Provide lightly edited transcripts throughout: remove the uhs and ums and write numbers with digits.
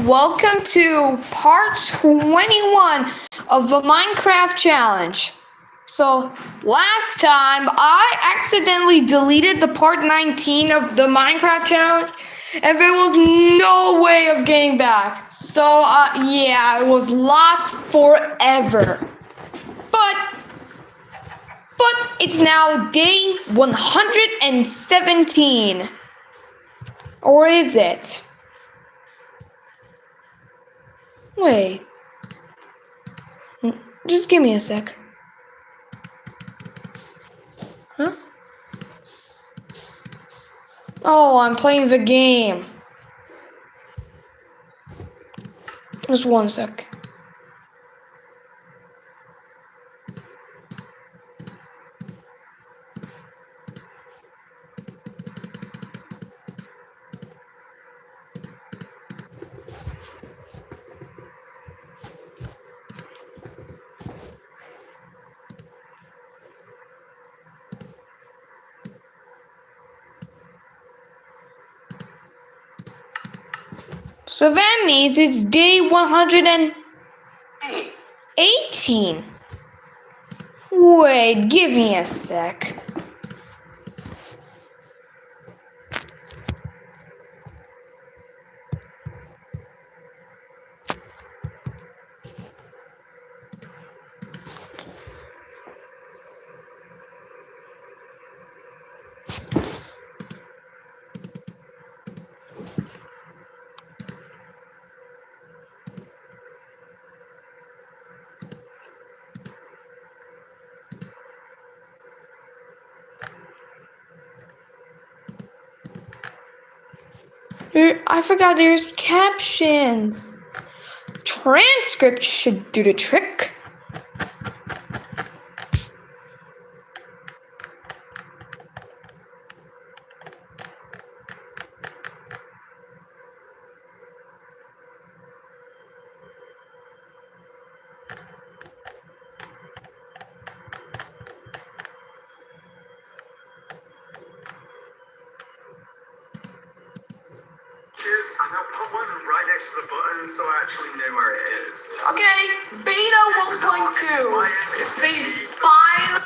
welcome to part 21 of the Minecraft challenge. So, last time I accidentally deleted the part 19 of the Minecraft challenge, and there was no way of getting back. So, yeah, it was lost forever. But it's now day 117. Or is it? Wait. Just give me a sec. Huh? Oh, I'm playing the game. Just one sec. So that means it's day 118. Wait, give me a sec. I forgot there's captions. Transcript should do the trick. I now put one right next to the button so I actually know where it is. Okay, beta 1.2. They fine.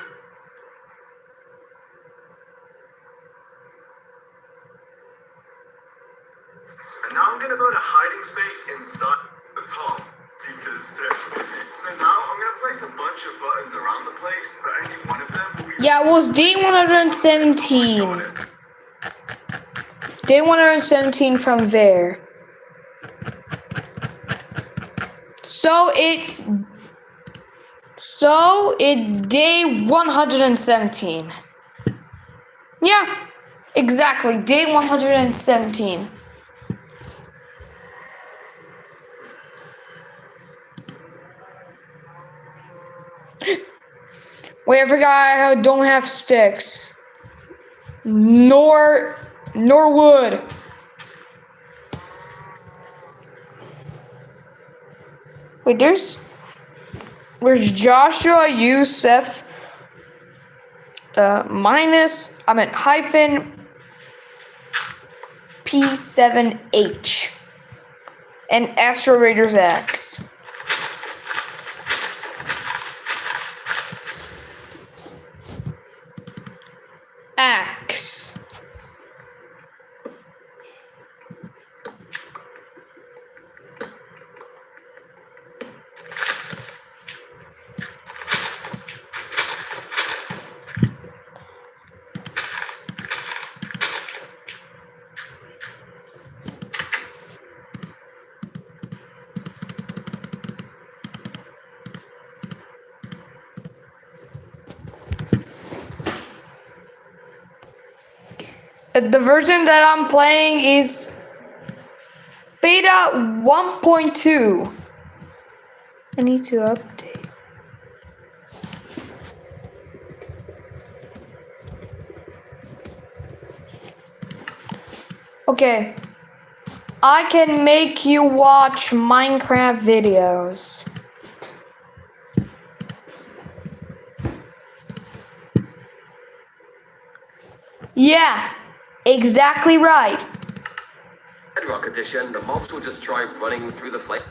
And now I'm gonna build a hiding space inside the top. So now I'm gonna place a bunch of buttons around the place, but only one of them will be. Yeah, it was day 117. Day 117 from there. So it's day 117. Yeah, exactly, day 117. Wait, I forgot I don't have sticks. Nor wood. Wait, where's Joshua Youssef hyphen P7H and Astro Raiders X. X. The version that I'm playing is beta 1.2. I need to update. Okay. I can make you watch Minecraft videos. Yeah. Exactly right. Bedrock Edition, the mobs will just try running through the flame.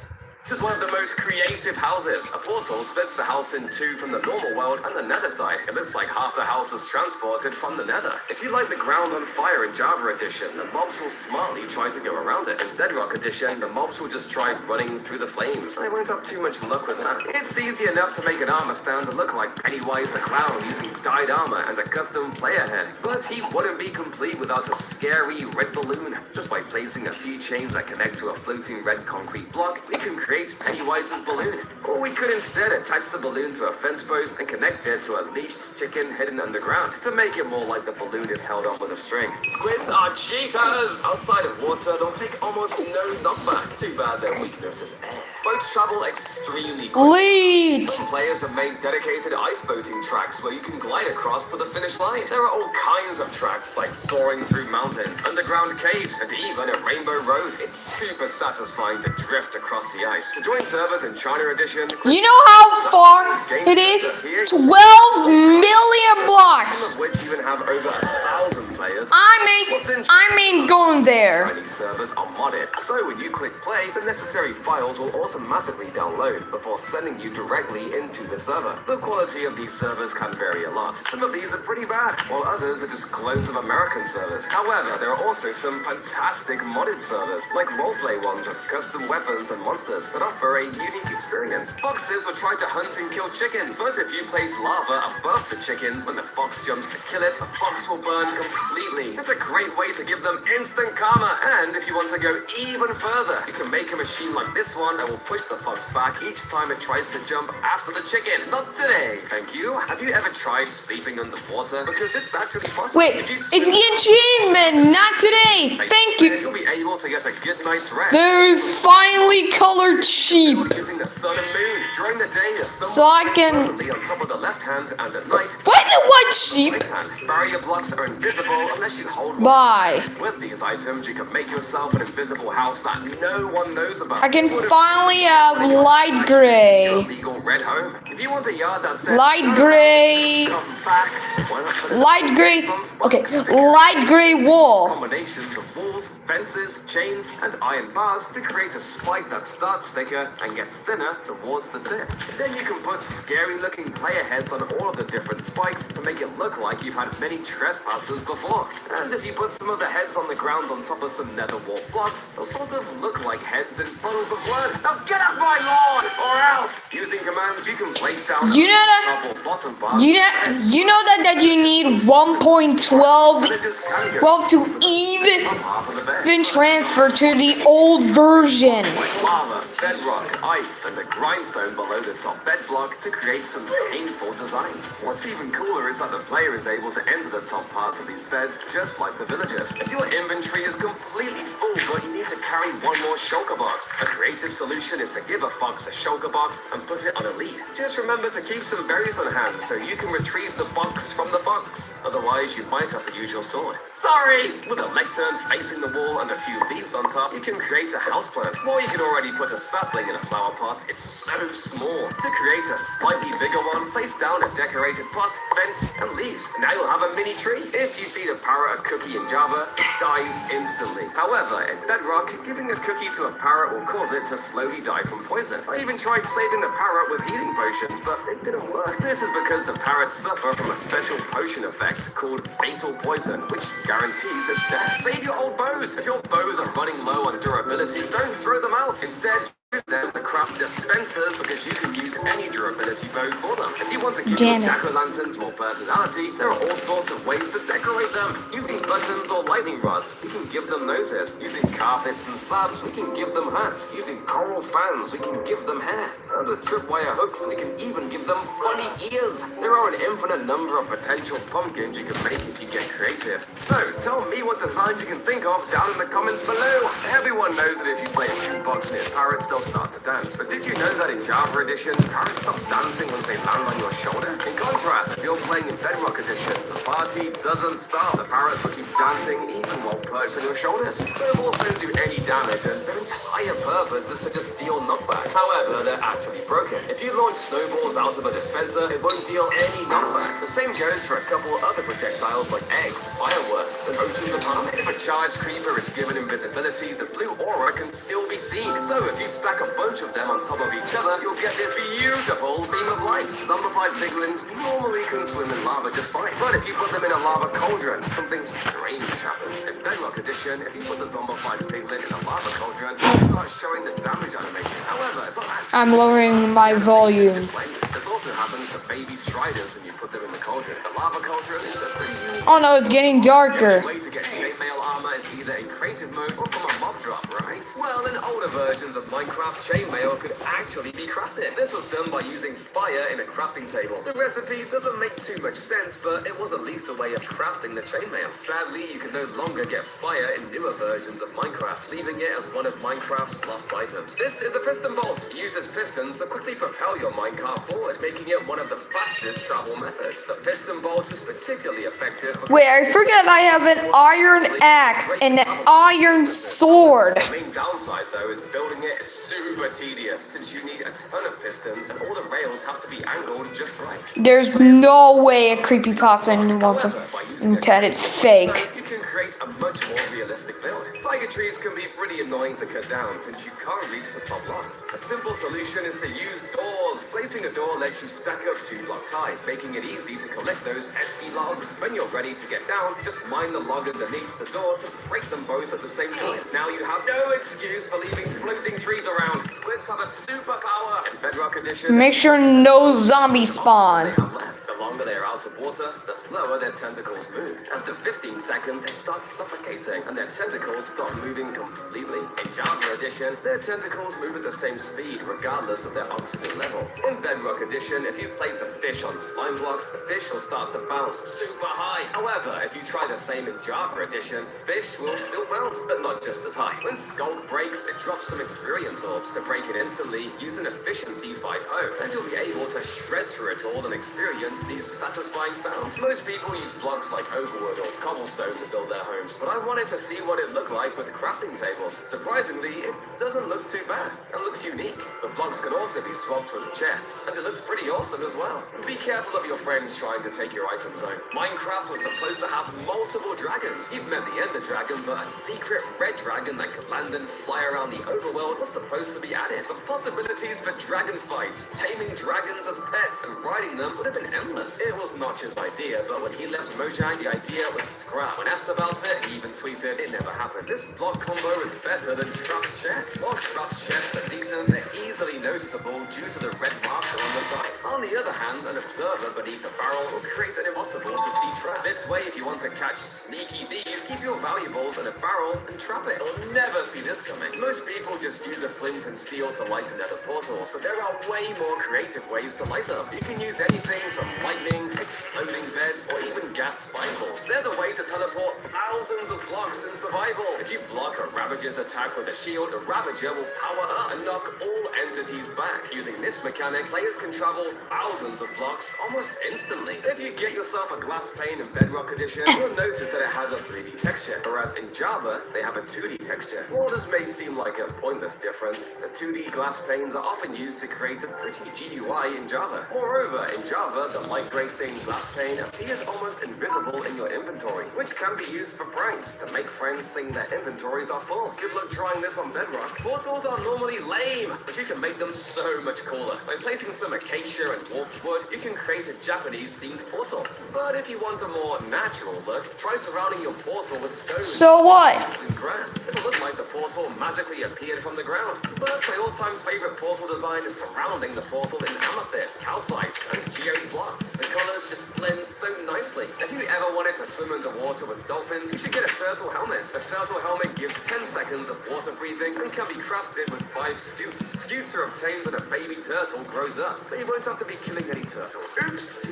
This is one of the most creative houses. A portal splits the house in two from the normal world and the nether side. It looks like half the house is transported from the nether. If you light the ground on fire in Java Edition, the mobs will smartly try to go around it. In Bedrock Edition, the mobs will just try running through the flames. I won't have too much luck with that. It's easy enough to make an armor stand to look like Pennywise the Clown using dyed armor and a custom player head. But he wouldn't be complete without a scary red balloon. Just by placing a few chains that connect to a floating red concrete block, we can create Pennywise's balloon. Or we could instead attach the balloon to a fence post and connect it to a leashed chicken hidden underground to make it more like the balloon is held up with a string. Squids are cheaters! Outside of water, they'll take almost no knockback. Too bad their weakness is air. Boats travel extremely quickly. Lead! Some players have made dedicated ice boating tracks where you can glide across to the finish line. There are all kinds of tracks like soaring through mountains, underground caves, and even a rainbow road. It's super satisfying to drift across the ice. To join servers in China Edition, You know how far it is? 12 million blocks. some of which even have over 1,000 players. I mean going there. Chinese servers are modded, so when you click play, the necessary files will automatically download before sending you directly into the server. The quality of these servers can vary a lot. Some of these are pretty bad, while others are just clones of American servers. However, there are also some fantastic modded servers, like roleplay ones with custom weapons and monsters that offer a unique experience. Foxes will try to hunt and kill chickens, but if you place lava above the chickens when the fox jumps to kill it, the fox will burn completely. It's a great way to give them instant karma, and if you want to go even further, you can make a machine like this one that will push the fox back each time it tries to jump after the chicken. Not today, thank you. Have you ever tried sleeping underwater? Because it's actually possible. Wait, If you it's swim the achievement, not today. Thank you. You'll be able to get a good night's rest. There's finally colored sheep. Using the sun and moon. During the day, the sun So I can... will be on top of the left hand, and at night, Why the white sheep? right hand. Barrier blocks are invisible unless you hold one. Bye. With these items, you can make yourself an invisible house that no one knows about. I can finally have light gray. Your legal red home. If you want a yard that's Light gray. come back. Why not put Light gray. sunspot Okay, sticker? light gray wall. Combinations of walls, fences, chains, and iron bars to create a spike that starts thicker and gets thinner towards the tip. Then you can put scary looking player heads on all of the different spikes to make it look like you've had many trespassers before. And if you put some of the heads on the ground on top of some nether wall blocks, they'll sort of look like heads in bottles of blood. Now get off my lawn, or else! Using commands, you can place down You know that- top or bottom bars. You know that you need 1.12 Villagers can go well to up even half of the bed. transfer to the old version. Like lava, bedrock, ice, and the grindstone below the top bed block to create some painful designs. What's even cooler is that the player is able to enter the top parts of these beds just like the villagers. If your inventory is completely full but you need to carry one more shulker box, a creative solution is to give a fox a shulker box and put it on a lead. Just remember to keep some berries on hand so you can retrieve the box from the fox. Otherwise, you might have to use your sword. Sorry! With a lectern facing the wall and a few leaves on top, you can create a houseplant. Or you can already put a sapling in a flower pot. It's so small. To create a slightly bigger one, place down a decorated pot, fence, and leaves. Now you'll have a mini tree. If you feed a parrot a cookie in Java, it dies instantly. However, in Bedrock, giving a cookie to a parrot will cause it to slowly die from poison. I even tried saving the parrot with healing potions, but it didn't work. This is because the parrots suffer from a special potion effect called fatal poison, which guarantees its death. Save your old bows. If your bows are running low on durability, don't throw them out. Instead, use them to craft dispensers because you can use any durability bow for them. If you want to give your Damn it. jack-o'-lanterns more personality, there are all sorts of ways to decorate them. Using buttons or lightning rods, we can give them noses. Using carpets and slabs, we can give them hats. Using coral fans, we can give them hair. And with tripwire hooks, we can even give them funny ears. There are an infinite number of potential pumpkins you can make if you get creative. So, tell me what designs you can think of down in the comments below. Everyone knows that if you play a jukebox near parrots, they'll start to dance. But did you know that in Java Edition, parrots stop dancing once they land on your shoulder? In contrast, if you're playing in Bedrock Edition, the party doesn't stop. The parrots will keep dancing even while perched on your shoulders. Snowballs don't do any damage, and their entire purpose is to just deal knockback. However, they're actually broken. If you launch snowballs out of a dispenser, it won't deal any knockback. The same goes for a couple other projectiles like eggs, fireworks, and oceans of harm. If a charged creeper is given invisibility, the blue aura can still be seen. So if you stack a bunch of them on top of each other, you'll get this beautiful beam of light. Zombified piglins normally can swim in lava just fine. But if you put them in a lava cauldron, something strange happens. In Bedrock Edition, if you put the zombified piglin in a lava cauldron, it starts showing the damage animation. However, it's not actually... I'm lowering my volume. This also happens to baby striders when you put them in the cauldron. The lava cauldron is a pretty unique... Oh no, it's getting darker. The way to get chainmail armor is either in creative mode or from a mob drop, right? Well, in older versions of Minecraft, chainmail could actually be crafted. This was done by using fire in a crafting table. The recipe doesn't make too much sense, but it was at least a way of crafting the chainmail. Sadly, you can no longer get fire in newer versions of Minecraft, leaving it as one of Minecraft's lost items. This is a piston bolt. It uses pistons to quickly propel your minecart forward, making it one of the fastest travel methods. The piston bolt is particularly effective. Wait, I forget I have an iron axe and an iron sword. The main downside, though, is building it is super tedious, since you need a ton of pistons and all the rails have to be angled just right. There's no way a creepypasta in 1.10 it's fake. You can create a much more realistic build. Tiger trees can be pretty annoying to cut down since you can't reach the top blocks. A simple solution is to use doors. Placing a door lets you stack up 2 blocks high, making it easy to collect those pesky logs. When you're ready to get down, just mine the log underneath the door to break them both at the same time. Now you have no excuse for leaving floating trees around. Splits have a superpower. In Bedrock Edition, Make sure no zombies spawn. they have left. The longer they are out of water, the slower their tentacles move. After 15 seconds, they start suffocating, and their tentacles stop moving completely. In Java Edition, their tentacles move at the same speed, regardless of their oxygen level. In Bedrock Edition, if you place a fish on slime blocks, the fish will start to bounce super high. However, if you try the same in Java Edition, fish will still bounce, but not just as high. When Skulk breaks, it drops some experience orbs to break it instantly. Use an efficiency 5-0, and you'll be able to shred through it all and experience these satisfying sounds. Most people use blocks like oak wood or cobblestone to build their homes, but I wanted to see what it looked like with crafting tables. Surprisingly, it doesn't look too bad and looks unique. The blocks can also be swapped with chests, and it looks pretty awesome as well. Be careful of your friends trying to take your item zone. Minecraft was supposed to have multiple dragons. You've met the Ender Dragon, but a secret red dragon that could land and fly around the overworld was supposed to be added. The possibilities for dragon fights, taming dragons as pets, and riding them would have been endless. It was Notch's idea, but when he left Mojang, the idea was scrapped. When asked about it, he even tweeted, "It never happened." This block combo is better than Truck's chest. While Truck's chests are decent, they're easily noticeable due to the red marker on the side. On the other hand, an observer beneath the barrel will create an impossible to see trap. This way, if you want to catch sneaky thieves, keep your valuables in a barrel and trap it. You'll never see this coming. Most people just use a flint and steel to light another portal, so there are way more creative ways to light them. You can use anything from lightning, exploding beds, or even gas fireballs. There's a way to teleport thousands of blocks in survival. If you block a Ravager's attack with a shield, the Ravager will power up and knock all entities back. Using this mechanic, players can travel thousands of blocks almost instantly. If you get yourself a glass pane in Bedrock Edition, you'll notice that it has a 3D texture, whereas in Java, they have a 2D texture. While this may seem like a pointless difference, the 2D glass panes are often used to create a pretty GUI in Java. Moreover, in Java, the light gray stained glass pane appears almost invisible in your inventory, which can be used for pranks to make friends think their inventories are full. Good luck trying this on Bedrock. Portals are normally lame, but you can make them so much cooler. By placing some acacia and warped wood, you can create a Japanese-themed portal. But if you want a more natural look, try surrounding your portal with stone. So what? And grass. It'll look like the portal magically appeared from the ground. But I all-time favorite portal design is surrounding the portal in amethyst, calcite, and geode blocks. The colors just blend so nicely. If you ever wanted to swim underwater with dolphins, you should get a turtle helmet. A turtle helmet gives 10 seconds of water breathing and can be crafted with 5 scoots. Scoots are obtained when a baby turtle grows up, so you won't have to be killing any turtles. Oops!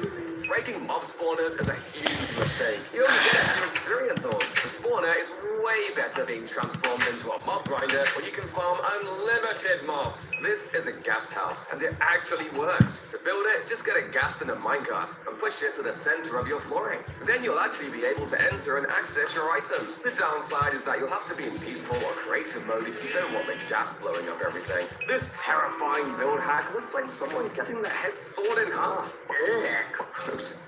Breaking mob spawners is a huge mistake. You only get a few experience orbs. The spawner is way better being transformed into a mob grinder when you can farm unlimited mobs. This is a ghast house, and it actually works. To build it, just get a ghast in a minecart and push it to the center of your flooring. Then you'll actually be able to enter and access your items. The downside is that you'll have to be in peaceful or creative mode if you don't want the ghast blowing up everything. This terrifying build hack looks like someone getting their head sawed in half.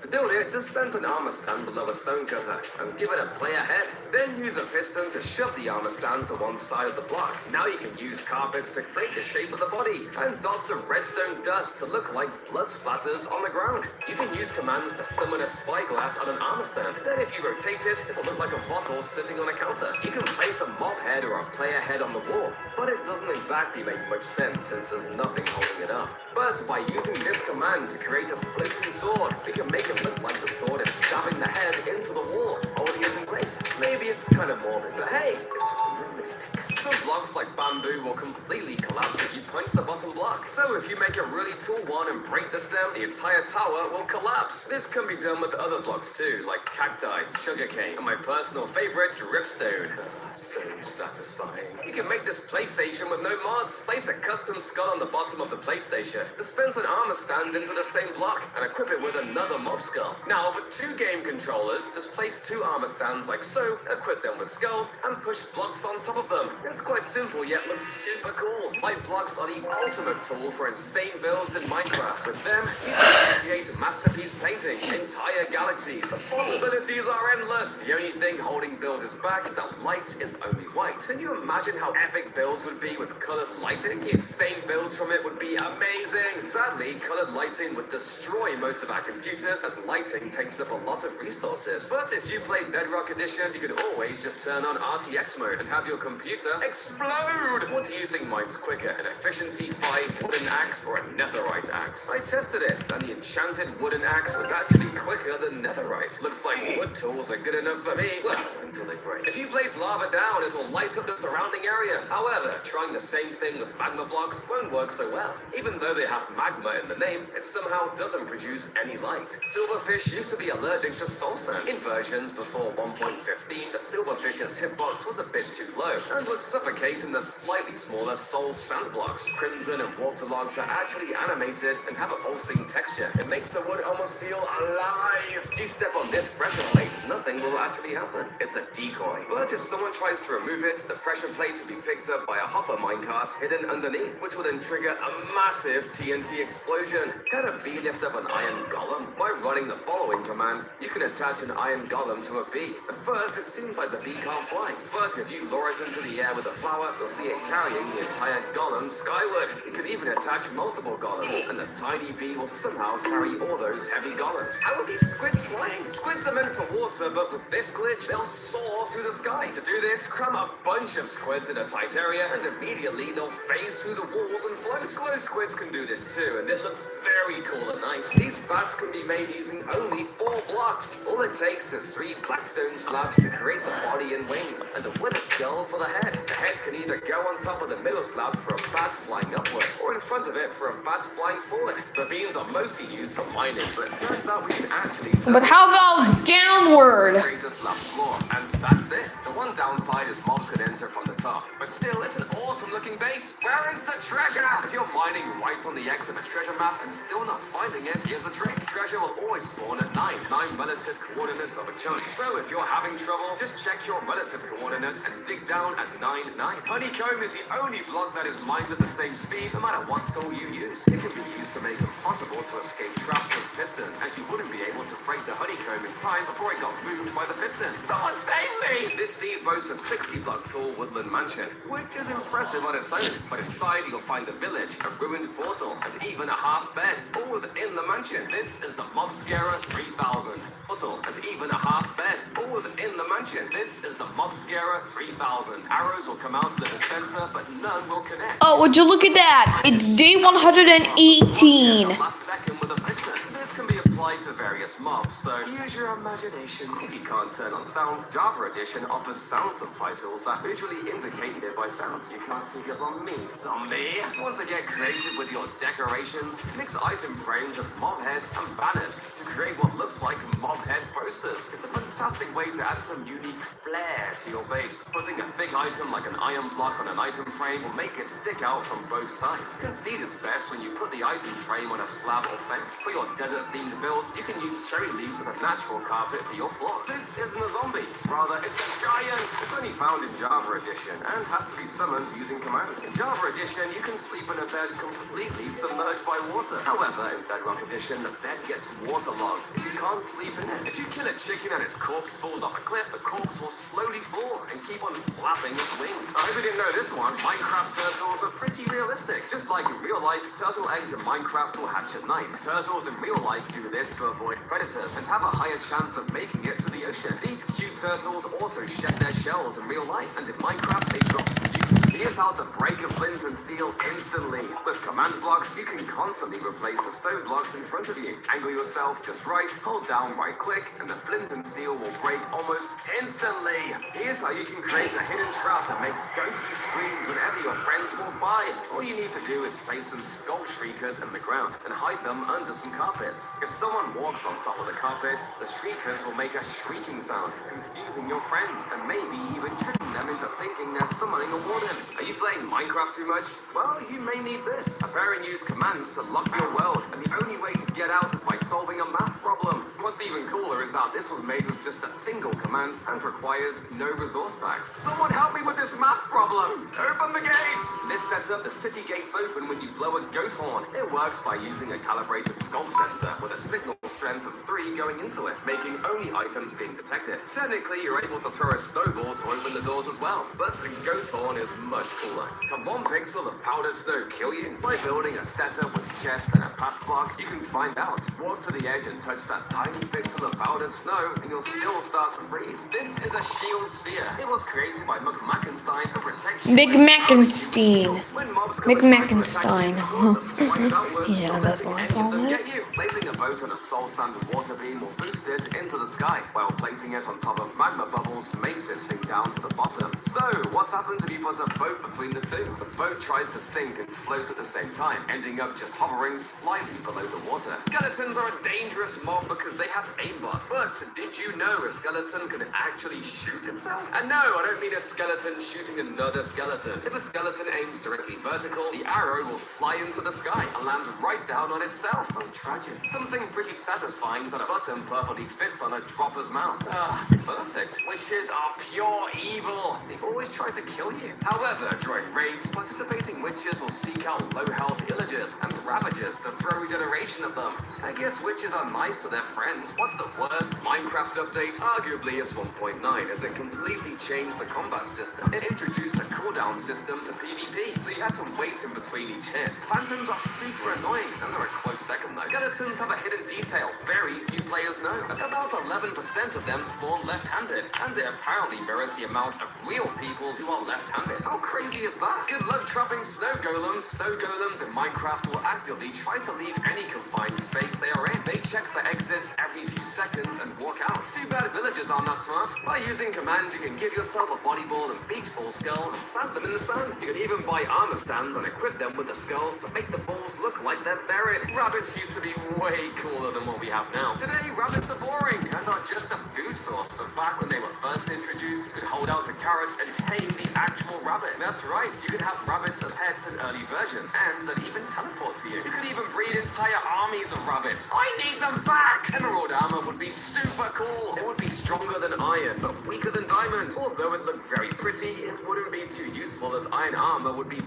To build it, dispense an armor stand below a stone cutter and give it a player head. Then use a piston to shove the armor stand to one side of the block. Now you can use carpets to create the shape of the body and dots of redstone dust to look like blood splatters on the ground. You can use commands to summon a spyglass on an armor stand. Then if you rotate it, it'll look like a bottle sitting on a counter. You can place a mob head or a player head on the wall, but it doesn't exactly make much sense since there's nothing holding it up. But by using this command to create a floating sword, we can make it look like the sword is stabbing the head into the wall, holding it in place. Maybe it's kind of morbid, but hey, it's realistic. Some blocks like bamboo will completely collapse if you punch the bottom block. So if you make a really tall one and break the stem, the entire tower will collapse. This can be done with other blocks too, like cacti, sugarcane, and my personal favorite, dripstone. So satisfying. You can make this PlayStation with no mods. Place a custom skull on the bottom of the PlayStation. Dispense an armor stand into the same block and equip it with another mob skull. Now for 2 game controllers, just place 2 armor stands like so, equip them with skulls, and push blocks on top of them. It's quite simple yet looks super cool. Light blocks are the ultimate tool for insane builds in Minecraft. With them, you can create masterpiece painting, entire galaxies. The possibilities are endless. The only thing holding builders back is that light is only white. Can you imagine how epic builds would be with colored lighting? The insane builds from it would be amazing. Sadly, colored lighting would destroy most of our computers as lighting takes up a lot of resources. But if you play Bedrock Edition, you can always just turn on RTX mode and have your computer explode. What do you think mine's quicker, an efficiency 5 wooden axe or a netherite axe? I tested it, and the enchanted wooden axe was actually quicker than netherite. Looks like wood tools are good enough for me. Well, until they break. If you place lava down, it'll light up the surrounding area. However, trying the same thing with magma blocks won't work so well. Even though they have magma in the name, it somehow doesn't produce any light. Silverfish used to be allergic to soul sand. In versions before 1.15, the silverfish's hitbox was a bit too low and would suffocate in the slightly smaller soul sand blocks. Crimson and water logs are actually animated and have a pulsing texture. It makes the wood almost feel alive. If you step on this pressure plate, nothing will actually happen. It's a decoy. But if someone tries to remove it, the pressure plate will be picked up by a hopper minecart hidden underneath, which will then trigger a massive TNT explosion. Can a bee lift up an iron golem? By running the following command, you can attach an iron golem to a bee. At first, it seems like the bee can't fly, but if you lure it into the air with a flower, you'll see it carrying the entire golem skyward. You can even attach multiple golems, and the tiny bee will somehow carry all those heavy golems. How are these squids flying? Squids are meant for water, but with this glitch, they'll soar through the sky. To do this, cram a bunch of squids in a tight area, and immediately they'll phase through the walls and float. Glow squids can do this too, and it looks very cool and nice. These bats can be made using only 4 blocks. All it takes is 3 blackstone slabs to create the body and wings, and a wooden skull for the head. The head can either go on top of the middle slab for a bat flying upward, or in front of it for a bat flying forward. Ravines are mostly used for mining, but it turns out we can actually... But how about downward? Create a slab floor, and that's it. The one downside is mobs can enter from the top, but still, it's an awesome looking base. Where is the treasure? If you're mining right on the X of a treasure map and still not finding it, here's a trick. Treasure will always spawn at 9 relative coordinates of a chunk. So if you're having trouble, just check your relative coordinates and dig down at 9, 9. Honeycomb is the only block that is mined at the same speed, no matter what tool you use. It can be used to make it possible to escape traps with pistons, as you wouldn't be able to break the honeycomb in time before it got moved by the pistons. Someone save me! This seed boasts a 60 block tall woodland mansion. which is impressive on its own. But inside you'll find a village, a ruined portal, and even a half bed, all within the mansion. This is the Mob Scarer 3000. Portal, and even a half bed, all within the mansion. This is the Mob Scarer 3000. Arrows will come out of the dispenser, but none will connect. Oh, would you look at that? It's day 118. Last second with a piston. This can be applied to various mobs, so use your imagination. If you can't turn on sounds, Java Edition offers sound subtitles that visually indicate nearby sounds. You can't sneak up on me, zombie. Want to get creative with your decorations? Mix item frames with mob heads and banners to create what looks like mob head posters. It's a fantastic way to add some unique flair to your base. Putting a thick item like an iron block on an item frame will make it stick out from both sides. You can see this best when you put the item frame on a slab or fence. For your desert-themed builds, you can use cherry leaves as a natural carpet for your floor. This isn't a zombie, rather it's a giant. It's only found in Java Edition and has to be summoned using commands. In Java Edition, you can sleep in a bed completely submerged by water. However, in Bedrock Edition, the bed gets waterlogged. If you can't sleep in it, if you kill a chicken and its corpse falls off a cliff, the corpse will slowly fall and keep on flapping its wings. I hope you didn't know this one. Minecraft turtles are pretty realistic. Just like in real life, turtle eggs in Minecraft will hatch at night. Turtles in real life do this to avoid predators and have a higher chance of making it to the ocean. These cute turtles also shed their shells in real life, and in Minecraft they drop skews. Here's how to break a flint and steel instantly. With command blocks, you can constantly replace the stone blocks in front of you. Angle yourself just right, hold down right click, and the flint and steel will break almost instantly. Here's how you can create a hidden trap that makes ghostly screams whenever your friends walk by. All you need to do is place some skull shriekers in the ground and hide them under some carpets. If someone walks on top of the carpets, the shriekers will make a shrieking sound, confusing your friends and maybe even tricking them into thinking they're summoning a warden. Are you playing Minecraft too much? Well, you may need this. Prepare and use commands to lock your world, and the only way to get out is by solving a math problem. What's even cooler is that this was made with just a single command and requires no resource packs. Someone help me with this math problem! Open the gates! This sets up the city gates open when you blow a goat horn. It works by using a calibrated sculpt sensor with a signal strength of 3 going into it, making only items being detected. Technically, you're able to throw a snowball to open the doors as well, but a goat horn is much cooler. Can 1 pixel of powdered snow kill you? By building a setup with chests and a path block, you can find out. Walk to the edge and touch that tiny pixel of powdered snow, and you'll still start to freeze. This is a shield sphere. It was created by McMackenstein to protect you. McMackenstein. McMackenstein. Yeah, that's what I call it. Placing a boat on a soul sand water beam will boost it into the sky, while placing it on top of magma bubbles makes it sink down to the bottom. So, what happens if you put a boat between the two? The boat tries to sink and float at the same time, ending up just hovering slightly below the water. Skeletons are a dangerous mob because they have aimbots. But did you know a skeleton can actually shoot itself? And no, I don't mean a skeleton shooting another skeleton. If a skeleton aims directly vertical, the arrow will fly into the sky and land right down on itself. Oh, tragic. Something pretty satisfying is that a button perfectly fits on a dropper's mouth. Perfect. Witches are pure evil. They always try to kill you. However, during raids, participating witches will seek out low-health villagers and ravagers to throw regeneration at them. I guess witches are nice to their friends. What's the worst Minecraft update? Arguably it's 1.9, as it completely changed the combat system. It introduced a cooldown system to PvP, so you had to wait in between each hit. Phantoms are super annoying, and they're a close second though. Skeletons have a hidden detail very few players know. About 11% of them spawn left-handed, and it apparently mirrors the amount of real people who are left-handed. How crazy is that? Good luck trapping snow golems. Snow golems in Minecraft will actively try to leave any confined space they are in. They check for exits every few seconds and walk out. Too bad villagers aren't that smart. By using commands, you can give yourself a body ball and beach ball skull and plant them in the sun. You can even buy armor stands and equip them with the skulls to make the balls look like they're buried. Rabbits used to be way cooler than what we have now. Today, rabbits are boring and are just a food source. So back when they were first introduced, you could hold out the carrots and tame the actual rabbit. That's right, you could have rabbits as pets in early versions, and they'd even teleport to you. You could even breed entire armies of rabbits. I need them back! Emerald armor would be super cool. It would be stronger than iron, but weaker than diamond. Although it looked very pretty, it wouldn't be too useful as iron armor would be...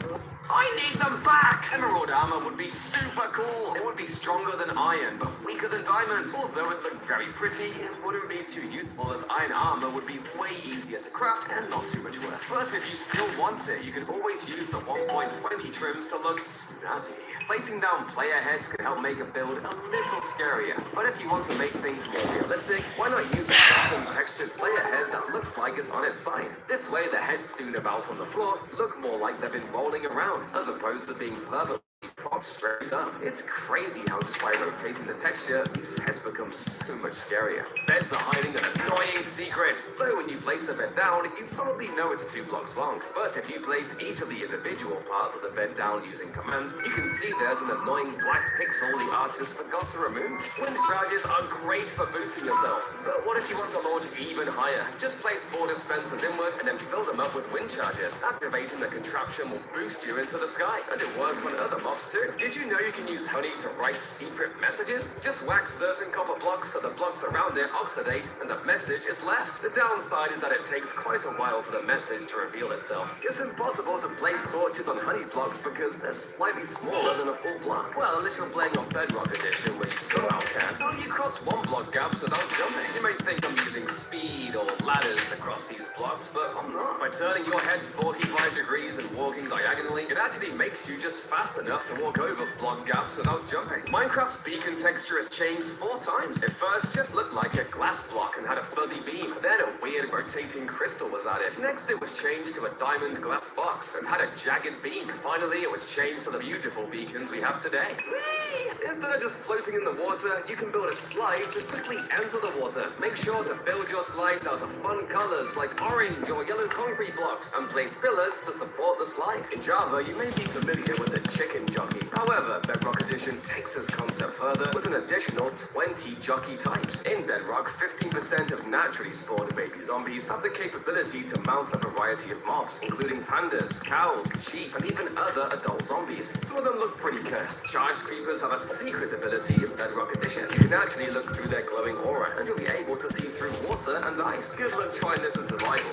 I need them back! Emerald armor would be super cool. It would be stronger than iron, but weaker than diamond. Although it looked very pretty, it wouldn't be too useful as iron armor would be way easier to craft and not too much worse. But if you still want it, you can always use the 1.20 trims to look snazzy. Placing down player heads can help make a build a little scarier, but if you want to make things more realistic, why not use a custom textured player head that looks like it's on its side? This way the heads strewn about on the floor look more like they've been rolling around, as opposed to being perfectly propped straight up. It's crazy how just by rotating the texture, these heads become so much scarier. Beds are hiding an annoying secret, so when you place a bed down, you probably know it's 2 blocks long. But if you place each of the individual parts of the bed down using commands, you can see there's an annoying black pixel the artist forgot to remove. Wind charges are great for boosting yourself, but what if you want to launch even higher? Just place 4 dispensers inward and then fill them up with wind charges. Activating the contraption will boost you into the sky, and it works on other mobs too. Did you know you can use honey to write secret messages? Just wax certain copper blocks so the blocks around it oxidate and the message is left. The downside is that it takes quite a while for the message to reveal itself. It's impossible to place torches on honey blocks because they're slightly smaller than a full block. Well, unless you're playing on Bedrock Edition where you somehow can. Well, you cross 1 block gaps without jumping. You may think I'm using speed or ladders to cross these blocks, but I'm not. By turning your head 45 degrees and walking diagonally, it actually makes you just fast enough to walk over block gaps without jumping. Minecraft's beacon texture has changed 4 times. It first just looked like a glass block and had a fuzzy beam. Then a weird rotating crystal was added. Next it was changed to a diamond glass box and had a jagged beam. Finally it was changed to the beautiful beacons we have today. Whee! Instead of just floating in the water, you can build a slide to quickly enter the water. Make sure to build your slides out of fun colors like orange or yellow concrete blocks and place pillars to support the slide. In Java, you may be familiar with the chicken jockey. However, Bedrock Edition takes this concept further with an additional 20 jockey types. In Bedrock, 15% of naturally spawned baby zombies have the capability to mount a variety of mobs, including pandas, cows, sheep, and even other adult zombies. Some of them look pretty cursed. Charge creepers have a secret ability in Bedrock Edition. You can actually look through their glowing aura, and you'll be able to see through water and ice. Good luck trying this in survival.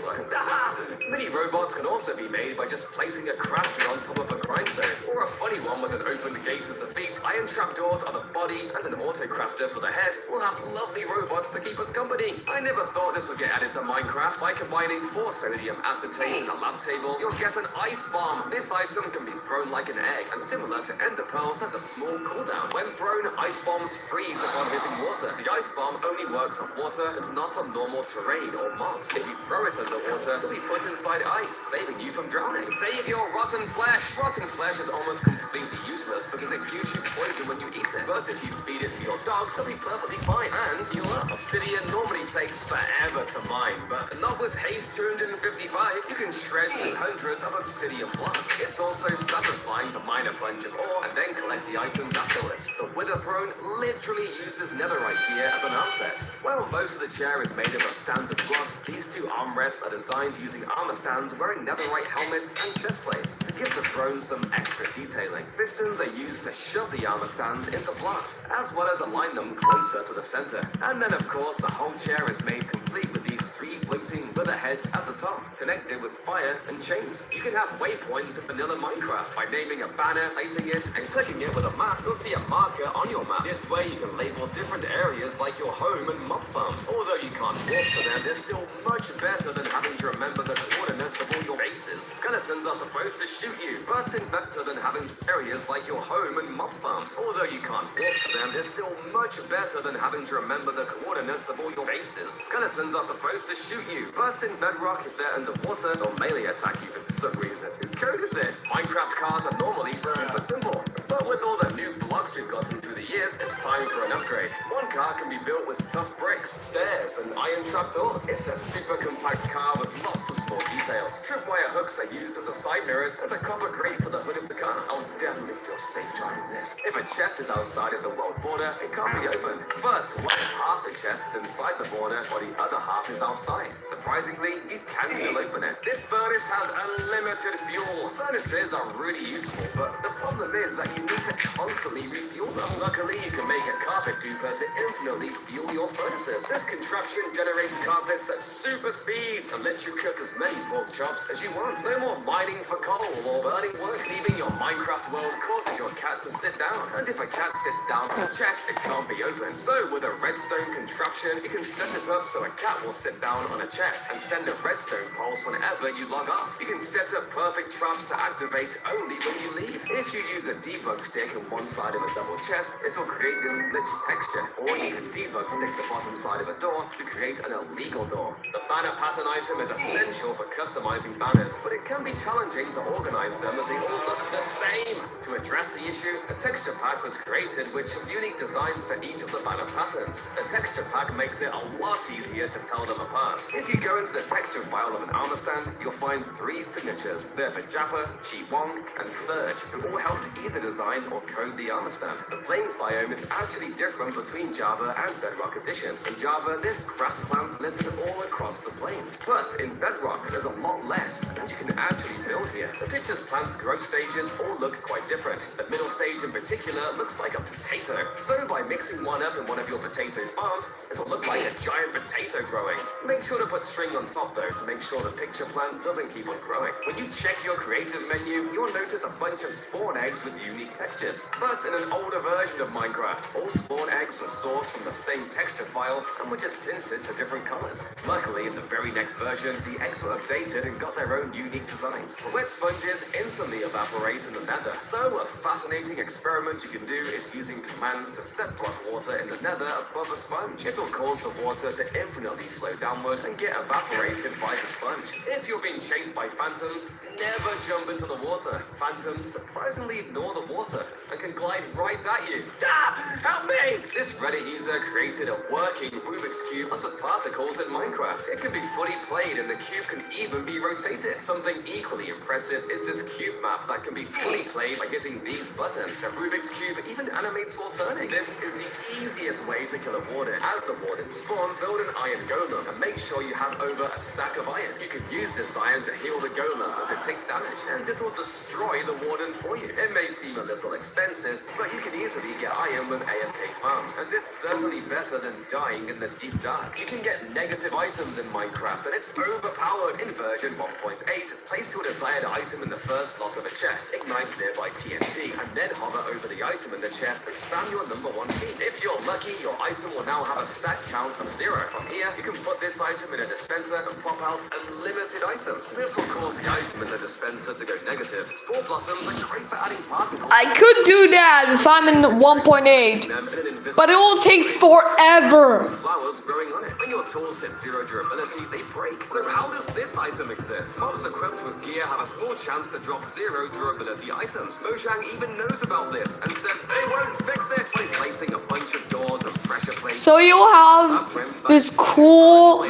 Mini robots can also be made by just placing a crafter on top of a grindstone, or a funny one with an open gate as the feet. Iron trapdoors are the body, and an auto crafter for the head. We'll have lovely robots to keep us company. I never thought this would get added to Minecraft. By combining 4 sodium acetate in a lab table, you'll get an ice bomb. This item can be thrown like an egg, and similar to ender pearls, has a small cooldown. When thrown, ice bombs freeze upon hitting water. The ice bomb only works on water and not on normal terrain or mobs. If you throw it underwater, it'll be put inside ice, saving you from drowning. Save your rotten flesh. Rotten flesh is almost completely useless because it gives you poison when you eat it. But if you feed it to your dogs, they'll be perfectly fine and heal up. Obsidian normally takes forever to mine, but not with Haste 255. You can shred 200 of obsidian blocks. It's also satisfying to mine a bunch of ore and then collect the items afterwards. The Wither Throne literally uses netherite gear as an arm set. While most of the chair is made up of standard blocks, these 2 armrests are designed using armor stands wearing netherite helmets and chest plates to give the throne some extra detailing. Pistons are used to shove the armor stands into blocks, as well as align them closer to the center. And then of course the whole chair is made complete with these 3 floating wither heads at the top, connected with fire and chains. You can have waypoints in vanilla Minecraft by naming a banner, placing it, and clicking it with a map. You'll see a marker on your map. This way you can label different areas like your home and mob farms. Although you can't walk to them, they're still much better than having to remember the coordinates of all your bases. Skeletons are supposed to shoot you, but it's better than having areas like your home and mob farms. Although you can't walk to them, they're still much better than having to remember the coordinates of all your bases. Skeletons are supposed to shoot you, but in Bedrock, if they're underwater, they'll melee attack you for some reason. Who coded this? Minecraft cars are normally super simple, but with all the new blocks we've gotten through the years, it's time for an upgrade. One car can be built with tough bricks, stairs, and iron trapdoors. It's a super compact car with lots of small details. Tripwire hooks are used as a side mirrors, and a copper grate for the hood of the car. I'll definitely feel safe driving this. If a chest is outside of the world border, it can't be opened. But what if half the chest is inside the border, while the other half is outside? Surprisingly, you can still open it. This furnace has unlimited fuel. Furnaces are really useful, but the problem is that you need to constantly refuel them. Luckily, you can make a carpet duper to infinitely fuel your furnaces. This contraption generates carpets at super speed to let you cook as many pork chops as you want. No more mining for coal or burning wood. Leaving your Minecraft world causes your cat to sit down. And if a cat sits down on a chest, it can't be opened. So with a redstone contraption, you can set it up so a cat will sit down on a chest and send a redstone pulse whenever you log off. You can set up perfect traps to activate only when you leave. If you use a debug stick on one side of a double chest, it will create this glitch texture. Or you can debug stick the bottom side of a door to create an illegal door. The banner pattern item is essential for customizing banners, but it can be challenging to organize them as they all look the same. To address the issue, a texture pack was created which has unique designs for each of the banner patterns. The texture pack makes it a lot easier to tell them apart. If you go into the texture file of an armor stand, you'll find 3 signatures. They're for Jappa, Chi Wong, and Surge, who all helped either design or code the armor stand. The plains biome is actually different between Java and Bedrock editions. In Java, there's grass plants littered all across the plains. But in Bedrock, there's a lot less, and you can actually build here. The picture's plants' growth stages all look quite different. The middle stage in particular looks like a potato. So by mixing one up in one of your potato farms, it'll look like a giant potato growing. Make sure to put string on top though to make sure the picture plant doesn't keep on growing. When you check your creative menu, you'll notice a bunch of spawn eggs with unique textures. But in an older version of Minecraft, all spawn eggs were sourced from the same texture file and were just tinted to different colors. Luckily, in the very next version, the eggs were updated and got their own unique designs. Wet sponges instantly evaporate in the nether. So a fascinating experiment you can do is using commands to set block water in the nether above a sponge. It'll cause the water to infinitely flow downward and get evaporated by the sponge. If you're being chased by phantoms, never jump into the water. Phantoms surprisingly ignore the water and can glide right at you. Ah! Help me! This Reddit user created a working Rubik's Cube out of particles in Minecraft. It can be fully played and the cube can even be rotated. Something equally impressive is this cube map that can be fully played by hitting these buttons. The Rubik's Cube even animates while turning. This is the easiest way to kill a warden. As the warden spawns, build an iron golem and make sure you have over a stack of iron. You can use this iron to heal the golem as it takes damage, and it'll destroy the warden for you. It may seem a little expensive, but you can easily get iron with AFK farms, and it's certainly better than dying in the deep dark. You can get negative items in Minecraft, and it's overpowered. In version 1.8, place your desired item in the first slot of a chest, ignite nearby TNT, and then hover over the item in the chest and spam your number 1 key. If you're lucky, your item will now have a stack count of 0. From here, you can put this item in a dispenser and pop out unlimited items. This will cause the item in the dispenser to go negative. Spore blossoms are great for adding particles. I could do that if I'm in 1.8, but it will take forever. Flowers growing on it. When your tools hit 0 durability, they break. So how does this item exist? Mobs equipped with gear have a small chance to drop 0 durability items. Mojang even knows about this and said they won't fix it by placing a bunch of doors and pressure plates. So you'll have this cool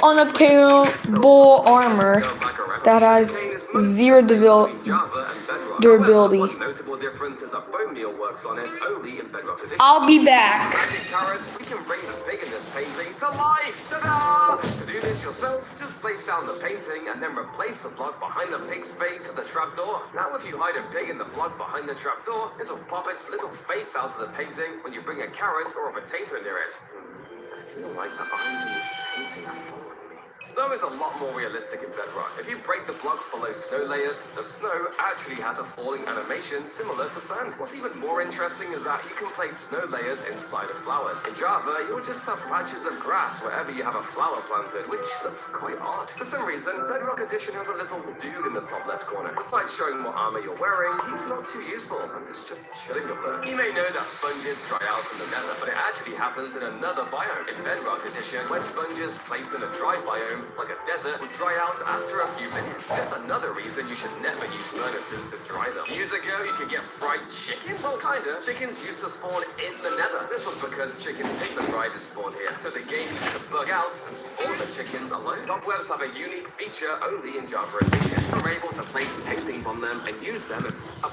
unobtainable armor that has 0 durability. One notable difference is a bone meal works on it only in Bedrock Edition. I'll be back. Magic carrots, we can bring the pig in this painting to life. Ta-da! To do this yourself, just place down the painting and then replace the block behind the pig's face with the trapdoor. Now if you hide a pig in the block behind the trapdoor, it'll pop its little face out of the painting when you bring a carrot or a potato near it. I feel like the eyes in this painting are following me. Snow is a lot more realistic in Bedrock. If you break the blocks below snow layers, the snow actually has a falling animation similar to sand. What's even more interesting is that you can place snow layers inside of flowers. In Java, you'll just have patches of grass wherever you have a flower planted, which looks quite odd. For some reason, Bedrock Edition has a little dude in the top left corner. Besides showing what armor you're wearing, he's not too useful and is just chilling up there. You may know that sponges dry out in the nether, but it actually happens in another biome. In Bedrock Edition, where sponges placed in a dry biome, like a desert, will dry out after a few minutes. Just another reason you should never use furnaces to dry them. Years ago, you could get fried chicken. Well, kinda. Chickens used to spawn in the nether. This was because chicken pigment riders spawned here, so the game used to bug out and spawn the chickens alone. Cobwebs have a unique feature only in Java Edition. You're able to place paintings on them and use them as a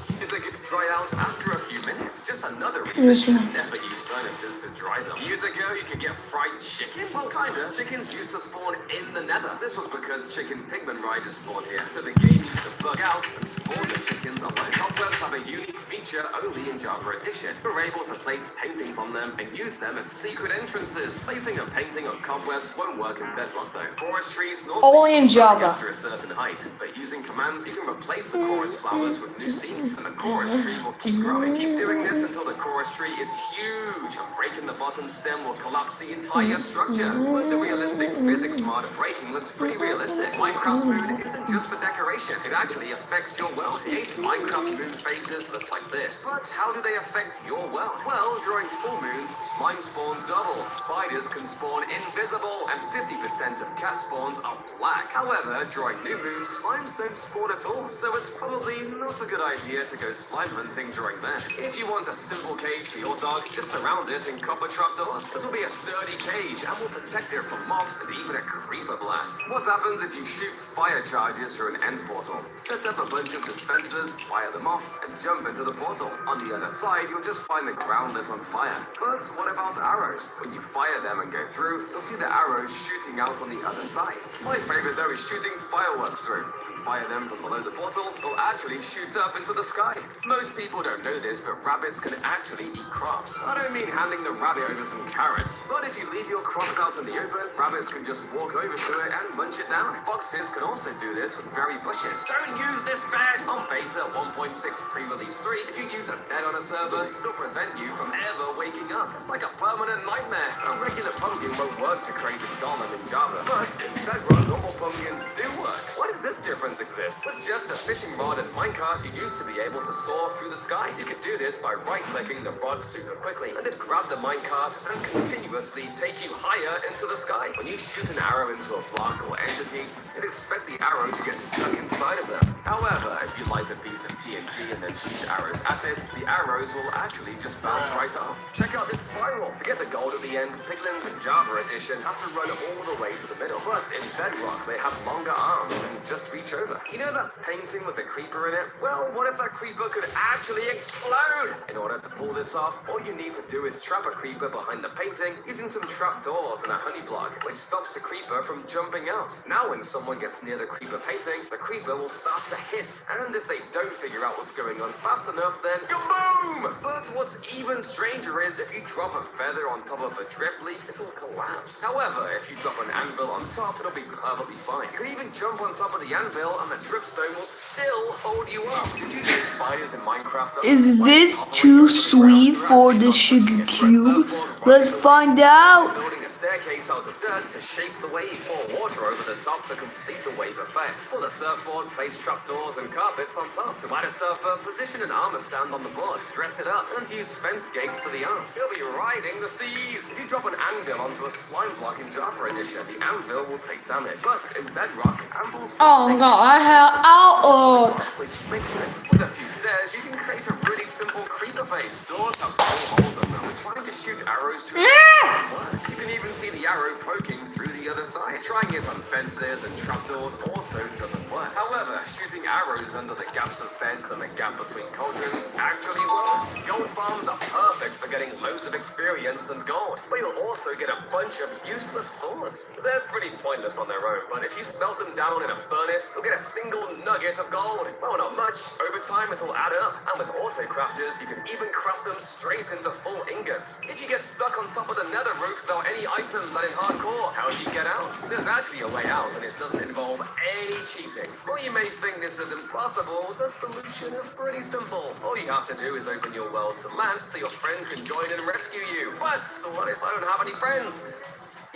dry out after a few minutes. Just just another This reason one. you never use furnaces to dry them. Years ago, you could get fried chicken. Well, kinda. Chickens used to spawn in the nether. This was because chicken pigman riders spawned here. So the game used to bug out and spawn the chickens alone. Cobwebs have a unique feature only in Java Edition. You're able to place paintings on them and use them as secret entrances. Placing a painting on cobwebs won't work in Bedrock though. Chorus trees Only in normally shoot Java. after a certain height, but using commands you can replace the chorus flowers with new seeds, and the chorus tree will keep growing. Keep doing this until the chorus tree is huge. Breaking the bottom stem will collapse the entire structure. But the realistic physics mod of breaking looks pretty realistic. Minecraft's moon isn't just for decoration. It actually affects your world. 8 Minecraft moon phases look like this. But how do they affect your world? Well, during full moons, slime spawns double. Spiders can spawn invisible, and 50% of cat spawns are black. However, during new moons, slimes don't spawn at all, so it's probably not a good idea to go slime hunting during then. If you want a simple cage for your dog, just surround it in copper trapdoors. This will be a sturdy cage and will protect it from mobs and even a creeper blast. What happens if you shoot fire charges through an end portal? Set up a bunch of dispensers, fire them off, and jump into the portal. On the other side, you'll just find the ground lit on fire. But what about arrows? When you fire them and go through, you'll see the arrows shooting out on the other side. My favorite though is shooting fireworks through. Fire them from below the portal, they'll actually shoot up into the sky. Most people don't know this, but rabbits can actually eat crops. I don't mean handing the rabbit over some carrots, but if you leave your crops out in the open, rabbits can just walk over to it and munch it down. Foxes can also do this with berry bushes. Don't use this bed! On beta 1.6 pre-release 3, if you use a bed on a server, it'll prevent you from ever waking up. It's like a permanent nightmare. A regular pumpkin won't work to create a golem in Java, but in Bedrock, normal pumpkins do work. What is this difference exist? With just a fishing rod and minecart, you used to be able to soar through the sky. You could do this by right-clicking the rod super quickly, and then grab the minecart and continuously take you higher into the sky. When you shoot an arrow into a block or entity, you'd expect the arrow to get stuck inside of them. However, if you light a piece of TNT and then shoot arrows at it, the arrows will actually just bounce right off. Check out this spiral. To get the gold at the end, piglins in Java Edition have to run all the way to the middle. But in Bedrock, they have longer arms and just reach over. You know that painting with the creeper in it? Well, what if that creeper could actually explode? In order to pull this off, all you need to do is trap a creeper behind the painting using some trapdoors and a honey block, which stops the creeper from jumping out. Now when someone gets near the creeper painting, the creeper will start to hiss, and if they don't figure out what's going on fast enough, then kaboom! But what's even stranger is if you drop a feather on top of a drip leaf, it'll collapse. However, if you drop an anvil on top, it'll be perfectly fine. You can even jump on top of the anvil and the dripstone will still hold you up. Did you know spiders in Minecraft are Is this too sweet for the sugar cube? Let's find out. building a staircase out of dirt to shape the wave, pour water over the top to complete the wave effect. For the surfboard, place trapdoors and carpets on top. To add a surfer, position an armor stand on the board, dress it up, and use fence gates for the arms. You'll be riding the seas. If you drop an anvil onto a slime block in Java Edition, the anvil will take damage. But in Bedrock, anvils Oh my god, I have Outlook. which makes sense. With a few stairs, you can create a really simple creeper face. Doors have small holes in them. Trying to shoot arrows through you can even see the arrow poking through the other side. Trying it on fences and trapdoors also doesn't work. However, shooting arrows under the gaps of beds and the gap between cauldrons actually works. Gold farms are perfect for getting loads of experience and gold, but you'll also get a bunch of useless swords. They're pretty pointless on their own, but if you smelt them down in a furnace, you'll get a single nugget of gold. Well, not much. Over time, it'll add up. And with auto crafters, you can even craft them straight into full ingots. If you get stuck on top of the nether roof without any items that in hardcore, how do you get out? There's actually a way out, and it doesn't involve any cheating. While you may think this is impossible, the solution is pretty simple. All you have to do is open your world to land so your friends can join and rescue you. But what if I don't have any friends?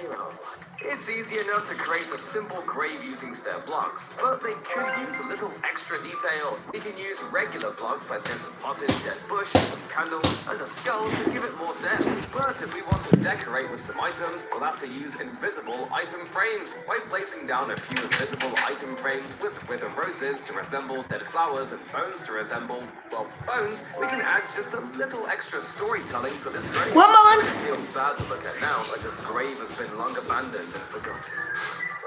You're out of luck. It's easy enough to create a simple grave using stair blocks, but they could use a little extra detail. We can use regular blocks like this potted dead bush, some candles, and a skull to give it more depth. But if we want to decorate with some items, we'll have to use invisible item frames. By placing down a few invisible item frames with wither roses to resemble dead flowers and bones to resemble, well, bones, we can add just a little extra storytelling to this grave. 1 moment. It feels sad to look at now, like this grave has been long abandoned and forgotten.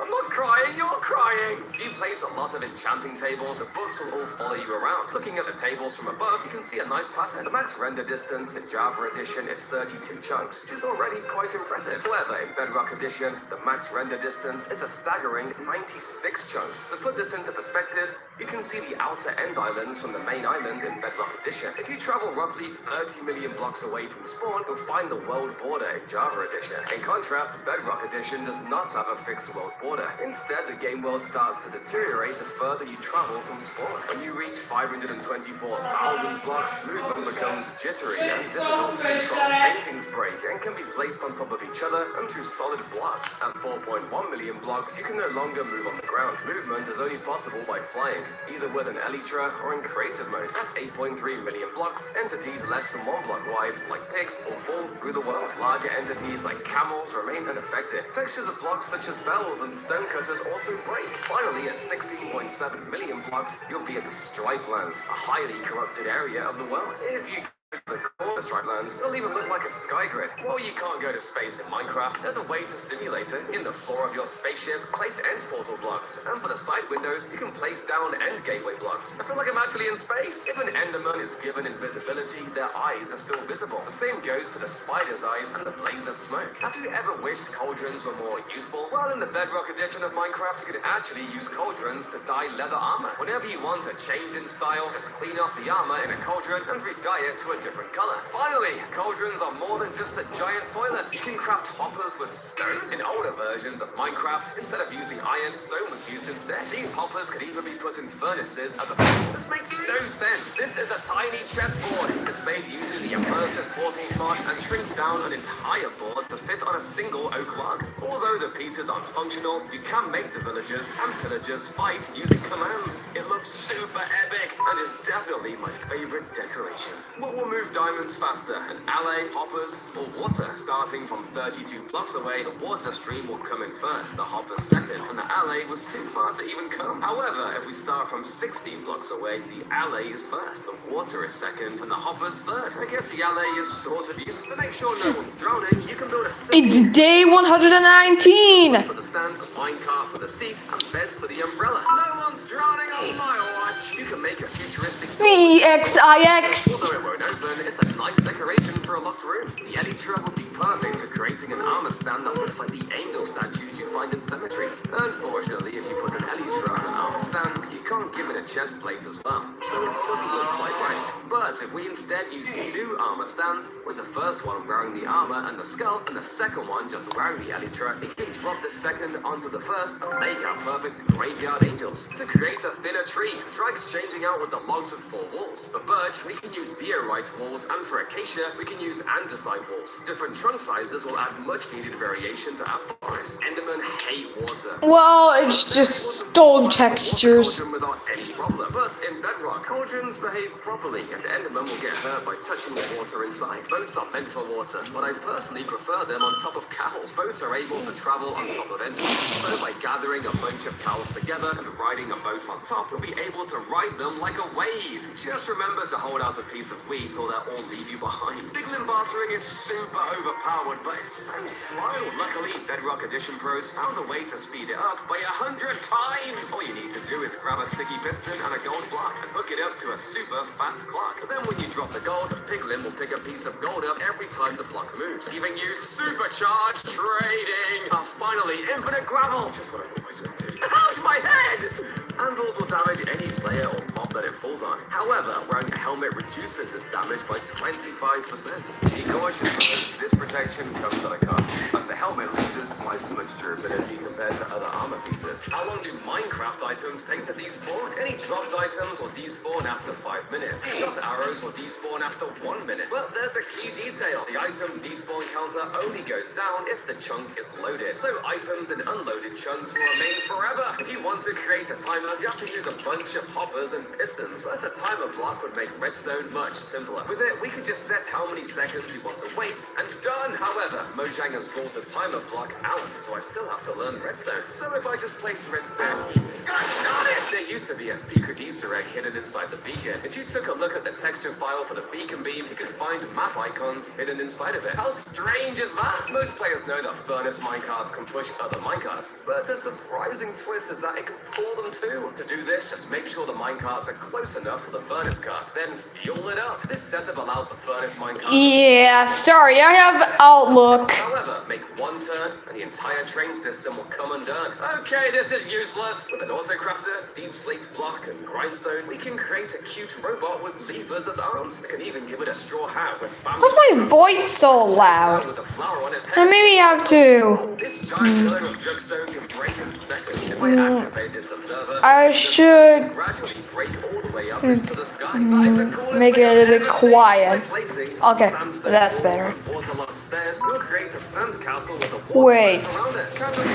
I'm not crying, you're crying! If you place a lot of enchanting tables, the books will all follow you around. Looking at the tables from above, you can see a nice pattern. The max render distance in Java Edition is 32 chunks, which is already quite impressive. However, in Bedrock Edition, the max render distance is a staggering 96 chunks. To put this into perspective, you can see the outer end islands from the main island in Bedrock Edition. If you travel roughly 30 million blocks away from spawn, you'll find the world border in Java Edition. In contrast, Bedrock Edition does not have a fixed world border. Instead, the game world starts to deteriorate the further you travel from spawn. When you reach 524,000 blocks, movement becomes jittery and difficult to control. Paintings break and can be placed on top of each other onto solid blocks. At 4.1 million blocks, you can no longer move on the ground. Movement is only possible by flying, either with an elytra or in creative mode. At 8.3 million blocks, entities less than 1 block wide, like pigs, will fall through the world. Larger entities like camels remain unaffected. Textures of blocks such as bells and stonecutters also break. Finally, at 16.7 million blocks, you'll be at the Stripe Lands, a highly corrupted area of the world. If you the corner stripe lands, it'll even look like a sky grid. While you can't go to space in Minecraft, there's a way to simulate it. In the floor of your spaceship, place end portal blocks, and for the side windows, you can place down end gateway blocks. I feel like I'm actually in space. If an enderman is given invisibility, their eyes are still visible. The same goes for the spider's eyes and the blaze of smoke. Have you ever wished cauldrons were more useful? Well, in the Bedrock edition of Minecraft, you could actually use cauldrons to dye leather armor. Whenever you want a change in style, just clean off the armor in a cauldron and re-dye it to a different color. Finally, cauldrons are more than just a giant toilet. You can craft hoppers with stone. In older versions of Minecraft, instead of using iron, stone was used instead. These hoppers could even be put in furnaces as a fuel. This makes no sense. This is a tiny chessboard. It's made using the immersive portals mod and shrinks down an entire board to fit on a single oak log. Although the pieces aren't functional, you can make the villagers and pillagers fight using commands. It looks super epic and is definitely my favorite decoration. What will move diamonds faster, an alley, hoppers, or water? Starting from 32 blocks away, the water stream will come in first, the hoppers second, and the alley was too far to even come. However, if we start from 16 blocks away, the alley is first, the water is second, and the hoppers third. I guess the alley is sort of used to make sure no one's drowning. You can build a It's day 119. for the stand, a minecart for the seat, and beds for the umbrella. No one's drowning on my watch. You can make a futuristic CXIX. Although it won't open, it's a nice decoration for a locked room. The elytra would be perfect for creating an armor stand that looks like the angel statues you find in cemeteries. Unfortunately, if you put an elytra on an armor stand, you can't give it a chest plate as well, so it doesn't look quite right. But if we instead use 2 armor stands, with the first one wearing the armor and the skull, and the second one just wearing the elytra, it can drop the second onto the first and make our perfect graveyard angels. To create a thinner tree, try exchanging out with the logs with 4 walls. For birch, we can use diorite walls, and for acacia, we can use andesite walls. Different trunk sizes will add much needed variation to our forest. Endermen hate water. Well, it's just stone textures. Cauldron without any problem. But in Bedrock, cauldrons behave properly, and endermen will get hurt by touching the water inside. Boats are meant for water, but I personally prefer them on top of cows. Boats are able to travel on top of entities, so by gathering a bunch of cows together and riding a boat on top, we'll be able to ride them like a wave. Just remember to hold out a piece of wheat or they'll all leave you behind. Piglin bartering is super overpowered, but it's so slow. Luckily, Bedrock Edition pros found a way to speed it up by 100 times. All you need to do is grab a sticky piston and a gold block and hook it up to a super fast clock. Then when you drop the gold, the piglin will pick a piece of gold up every time the block moves, giving you supercharged trading. Finally, infinite gravel. Just what I always wanted. Ouch, my head! Handles will damage any player or mob that it falls on. However, wearing a helmet reduces this damage by 25%. Be cautious, this protection comes at a cost, as the helmet loses twice as much durability compared to other armor pieces. How long do Minecraft items take to despawn? Any dropped items will despawn after 5 minutes. Shot arrows will despawn after 1 minute. But there's a key detail. The item despawn counter only goes down if the chunk is loaded. So items in unloaded chunks will remain forever. If you want to create a timer, you have to use a bunch of hoppers and pistons, but a timer block would make redstone much simpler. With it, we could just set how many seconds we want to wait, and done! However, Mojang has ruled the timer block out, so I still have to learn redstone. So if I just place redstone... Got it! There used to be a secret Easter egg hidden inside the beacon. If you took a look at the texture file for the beacon beam, you could find map icons hidden inside of it. How strange is that? Most players know that furnace minecarts can push other minecarts, but the surprising twist is that it can pull them too. To do this, just make sure the minecarts are close enough to the furnace carts, then fuel it up. This setup allows the furnace minecart... Yeah, sorry, I have Outlook. However, make one turn and the entire train system will come undone. Okay, this is useless. With an autocrafter, deep slate block, and grindstone, we can create a cute robot with levers as arms. We can even give it a straw hat with bamboo. Why's my voice so loud? With a flower on his head. I maybe have to. This giant pillar of drugstone can break in seconds. If I activate this observer, I should gradually break all the way up into the sky. That is the coolest make thing it a I've bit ever seen. quiet. By placing Okay, sandstone that's walls better. and waterlogged stairs, we'll create a sand castle with a water Wait. around it.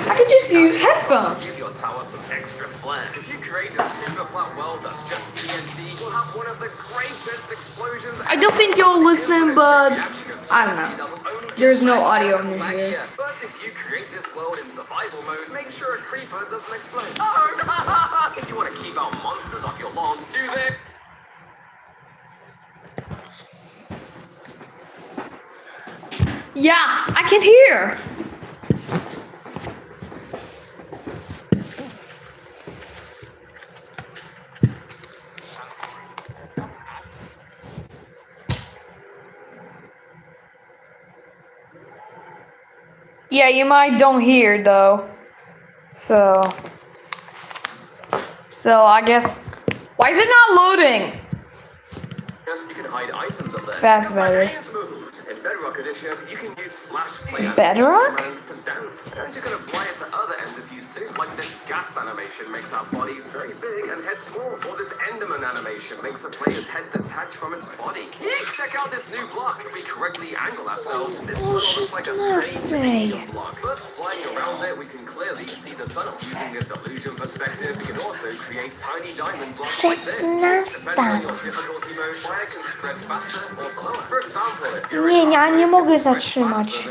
I could just use Give headphones. your tower some extra flair. If you create a super flat world that's just TNT, we'll have one of the greatest explosions. I don't think you'll listen, but I don't know. There's no audio in here. But if you create this world in survival mode, make sure a creeper doesn't explode. Oh! If you want to keep our monsters off your lawn, do this. Yeah, I can hear. Yeah, you might don't hear though. So I guess. Why is it not loading? Yes, you can hide items up there. That's better. In Bedrock Edition, you can use /play Bedrock? commands to dance, and you can apply it to other entities too. Like this ghast animation makes our bodies very big and head small, or this Enderman animation makes the player's head detach from its body. Eek! Check out this new block. If we correctly angle ourselves, this tunnel looks like a strange medium block. But flying around it, we can clearly see the tunnel. Using this illusion perspective, we can also create tiny diamond blocks like this. Depending on your difficulty mode, fire can spread faster or slower. For example, if you're Nie mogę zatrzymać.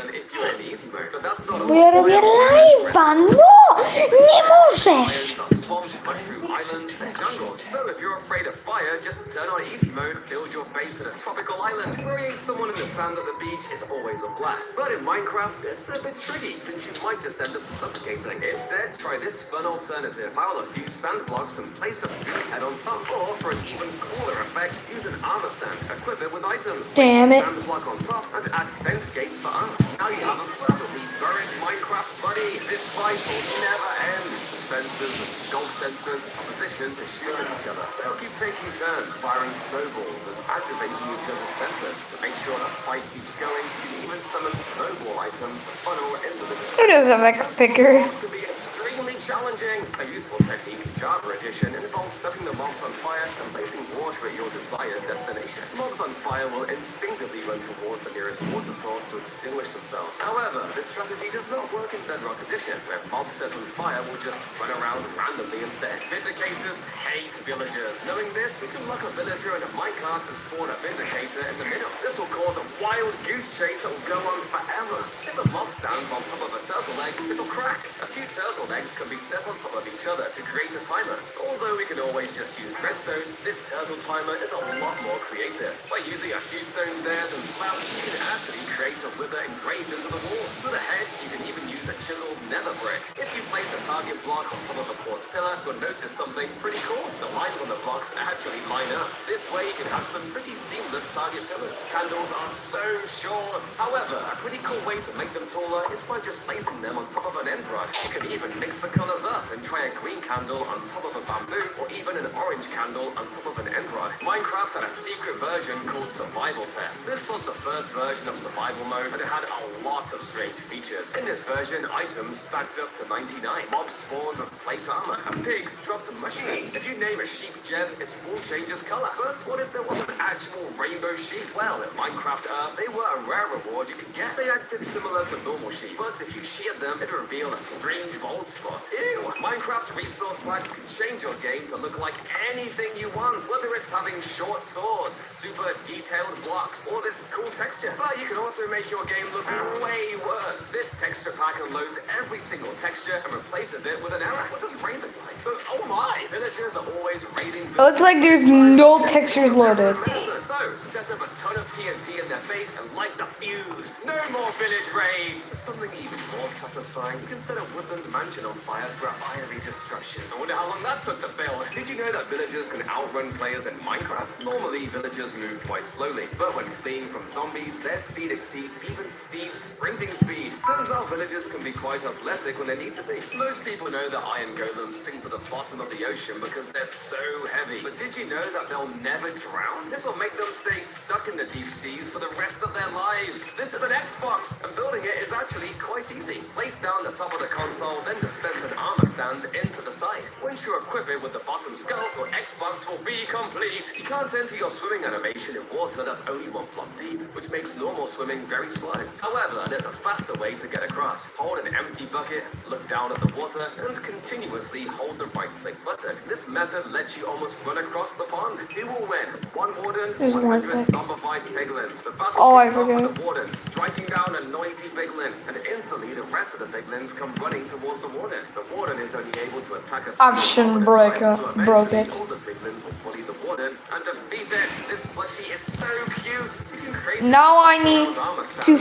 Bo ja robię live'a, no! Nie możesz! Swamps, mushroom islands, and jungles. So if you're afraid of fire, just turn on easy mode, build your base in a tropical island. Burying someone in the sand at the beach is always a blast. But in Minecraft, it's a bit tricky, since you might just end up suffocating. Instead, try this fun alternative. Pile a few sand blocks and place a speed head on top. Or for an even cooler effect, use an armor stand. Equip it with items. Damn it. Sand block on top and add fence gates for arms. Now you have a perfectly buried Minecraft buddy. This fight will never end. Dispensers with skulk sensors are positioned to shoot at each other. They'll keep taking turns firing snowballs and activating each other's sensors. To make sure the fight keeps going, you can even summon snowball items to funnel into the It is a vec picker. Mobs can be extremely challenging. A useful technique in Java Edition involves setting the mobs on fire and placing water at your desired destination. Mobs on fire will instinctively run towards the nearest water source to extinguish themselves. However, this strategy does not work in Bedrock Edition, where mobs set on fire will just run around randomly instead. Vindicators hate villagers. Knowing this, we can lock a villager in a minecart and spawn a vindicator in the middle. This will cause a wild goose chase that will go on forever. If a mob stands on top of a turtle egg, it'll crack. A few turtle eggs can be set on top of each other to create a timer. Although we can always just use redstone, this turtle timer is a lot more creative. By using a few stone stairs and slabs, you can actually create a wither engraved into the wall. For the head, you can even use a chiseled nether brick. If you place a target block on top of a quartz pillar, you'll notice something pretty cool. The lines on the blocks actually line up. This way, you can have some pretty seamless target pillars. Candles are so short. However, a pretty cool way to make them taller is by just placing them on top of an end rod. You can even mix the colors up and try a green candle on top of a bamboo, or even an orange candle on top of an end rod. Minecraft had a secret secret version called Survival Test. This was the first version of survival mode, and it had a lot of strange features. In this version, items stacked up to 99. Mobs spawned with plate armor, and pigs dropped mushrooms. If you name a sheep Jeb, its wool changes color. But what if there was an actual rainbow sheep? Well, in Minecraft Earth, they were a rare reward you could get. They acted similar to normal sheep, but if you sheared them, it revealed a strange bald spot. Ew! Minecraft resource packs can change your game to look like anything you want, whether it's having short swords, super detailed blocks, or this cool texture. But you can also make your game look way worse. This texture pack unloads every single texture and replaces it with an error. What does rain look like? Oh my! Villagers are always raiding. It looks like there's no textures loaded. So, set up a ton of TNT in their base and light the fuse. No more village raids. Something even more satisfying. You can set a woodland mansion on fire for a fiery destruction. I wonder how long that took to build. Did you know that villagers can outrun players in Minecraft? Normally, villagers move quite slowly, but when fleeing from zombies, their speed exceeds even Steve's sprinting speed. Turns out villagers can be quite athletic when they need to be. Most people know that iron golems sink to the bottom of the ocean because they're so heavy. But did you know that they'll never drown? This will make them stay stuck in the deep seas for the rest of their lives. This is an Xbox, and building it is actually quite easy. Place down the top of the console, then dispense an armor stand into the side. Once you equip it with the bottom skull, your Xbox will be complete. You can't enter your swimming animation in water that's only 1 block deep, which makes normal swimming very slow. However, there's a faster way to get across. Hold an empty bucket, look down at the water, and continuously hold the right-click button. This method lets you almost run across the pond. Who will win? One warden, There's 100 zombified piglins. The battle Oh, I kicks off with forgot. the warden striking down a noisy piglin, and instantly the rest of the piglins come running towards the warden. The warden is only able to attack a Option breaker, broke it. all the piglins will bully the warden and defeat it. This plushie is so cute. You can create Now I need to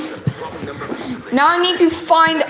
Now I need to find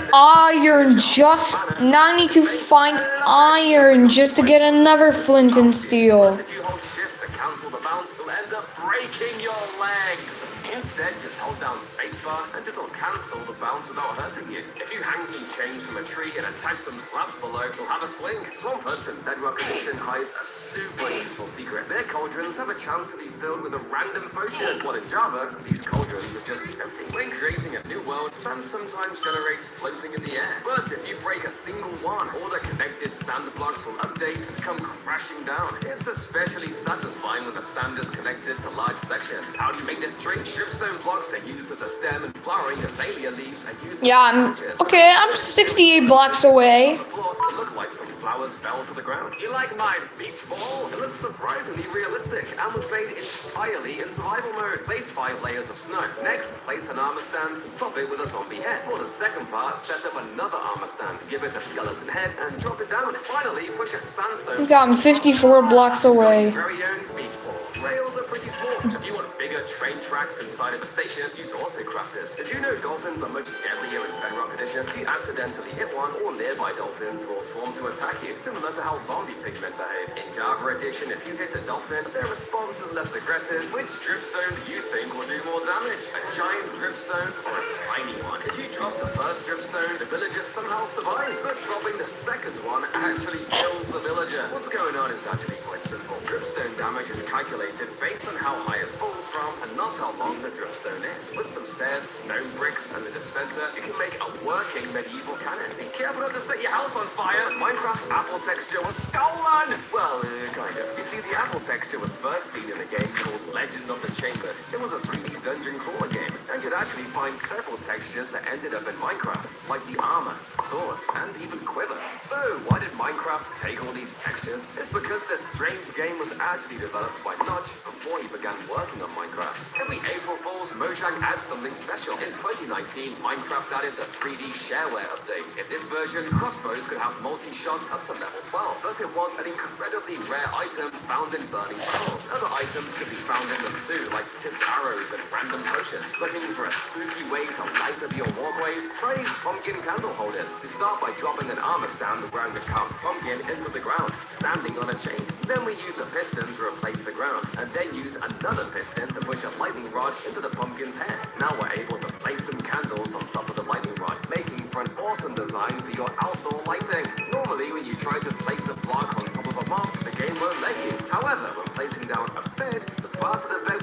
iron just to get another flint and steel. If you hold shift to cancel the bounce, you'll end up breaking your legs. Instead, just hold down spacebar and it'll cancel the bounce without hurting you. If you hang some chains from a tree and attach some slabs below, you'll have a swing. Swamp Huts in Bedrock Edition hides a super useful secret. Their cauldrons have a chance to be filled with a random potion. While in Java, these cauldrons are just empty. When creating a new world, sand sometimes generates floating in the air. But if you break a single one, all the connected sand blocks will update and come crashing down. It's especially satisfying when the sand is connected to large sections. How do you make this trick? Dripstone blocks are used as a stem, and flowering azalea leaves are used I'm 68 blocks away. on the floor to look like some flowers fell to the ground. You like my beach ball? It looks surprisingly realistic and was made entirely in survival mode. Place 5 layers of snow. Next, place an armor stand, top it with a zombie head. For the second part, set up another armor stand, give it a skeleton head, and drop it down. Finally, push a sandstone. I'm 54 blocks away. Very own beach ball. Rails are pretty small. If you want bigger train tracks inside of a station, use autocrafters. Did you know dolphins are much deadlier in Bedrock Edition? If you accidentally hit one, all nearby dolphins will swarm to attack you, similar to how zombie pigmen behave. In Java Edition, if you hit a dolphin, their response is less aggressive. Which dripstones do you think will do more damage? A giant dripstone or a tiny one? If you drop the first dripstone, the villager somehow survives, but dropping the second one actually kills the villager. What's going on is actually quite simple. Dripstone damage is calculated based on how high it falls from and not how long the dripstone is. With some stairs, stone bricks, and a dispenser, you can make a working medieval cannon. Be careful not to set your house on fire. Minecraft's apple texture was stolen! Well, kind of. You see, the apple texture was first seen in a game called Legend of the Chamber. It was a 3D dungeon crawler game, and you'd actually find several textures that ended up in Minecraft, like the armor, swords, and even quiver. So, why did Minecraft take all these textures? It's because this strange game was actually developed by Notch before he began working on Minecraft. Every April Fool's, Mojang adds something special. In 2019, Minecraft added the 3D shareware update. In this version, crossbows could have multi-shots up to level 12, but it was an incredibly rare item found in burning tunnels. Other items could be found in them too, like tipped arrows and random potions. Looking for a spooky way to light up your walkways? Try these pumpkin candle holders. We start by dropping an armor stand wearing a carved pumpkin into the ground, standing on a chain. Then we use a piston to replace the ground, and then use another piston to push a lightning rod into the pumpkin's head. Now we're able to place some candles on top of the lightning rod, making for an awesome design for your outdoor lighting. Normally, when you try to place a block on top of a mob, the game won't let you. However, when placing down a bed, the parts of the bed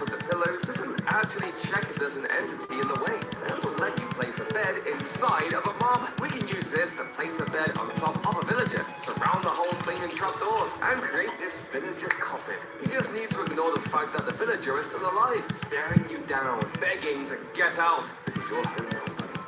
there's an entity in the way, and will let you place a bed inside of a mob. We can use this to place a bed on top of a villager, surround the whole thing in trapdoors, and create this villager coffin. You just need to ignore the fact that the villager is still alive, staring you down, begging to get out. This is your home now.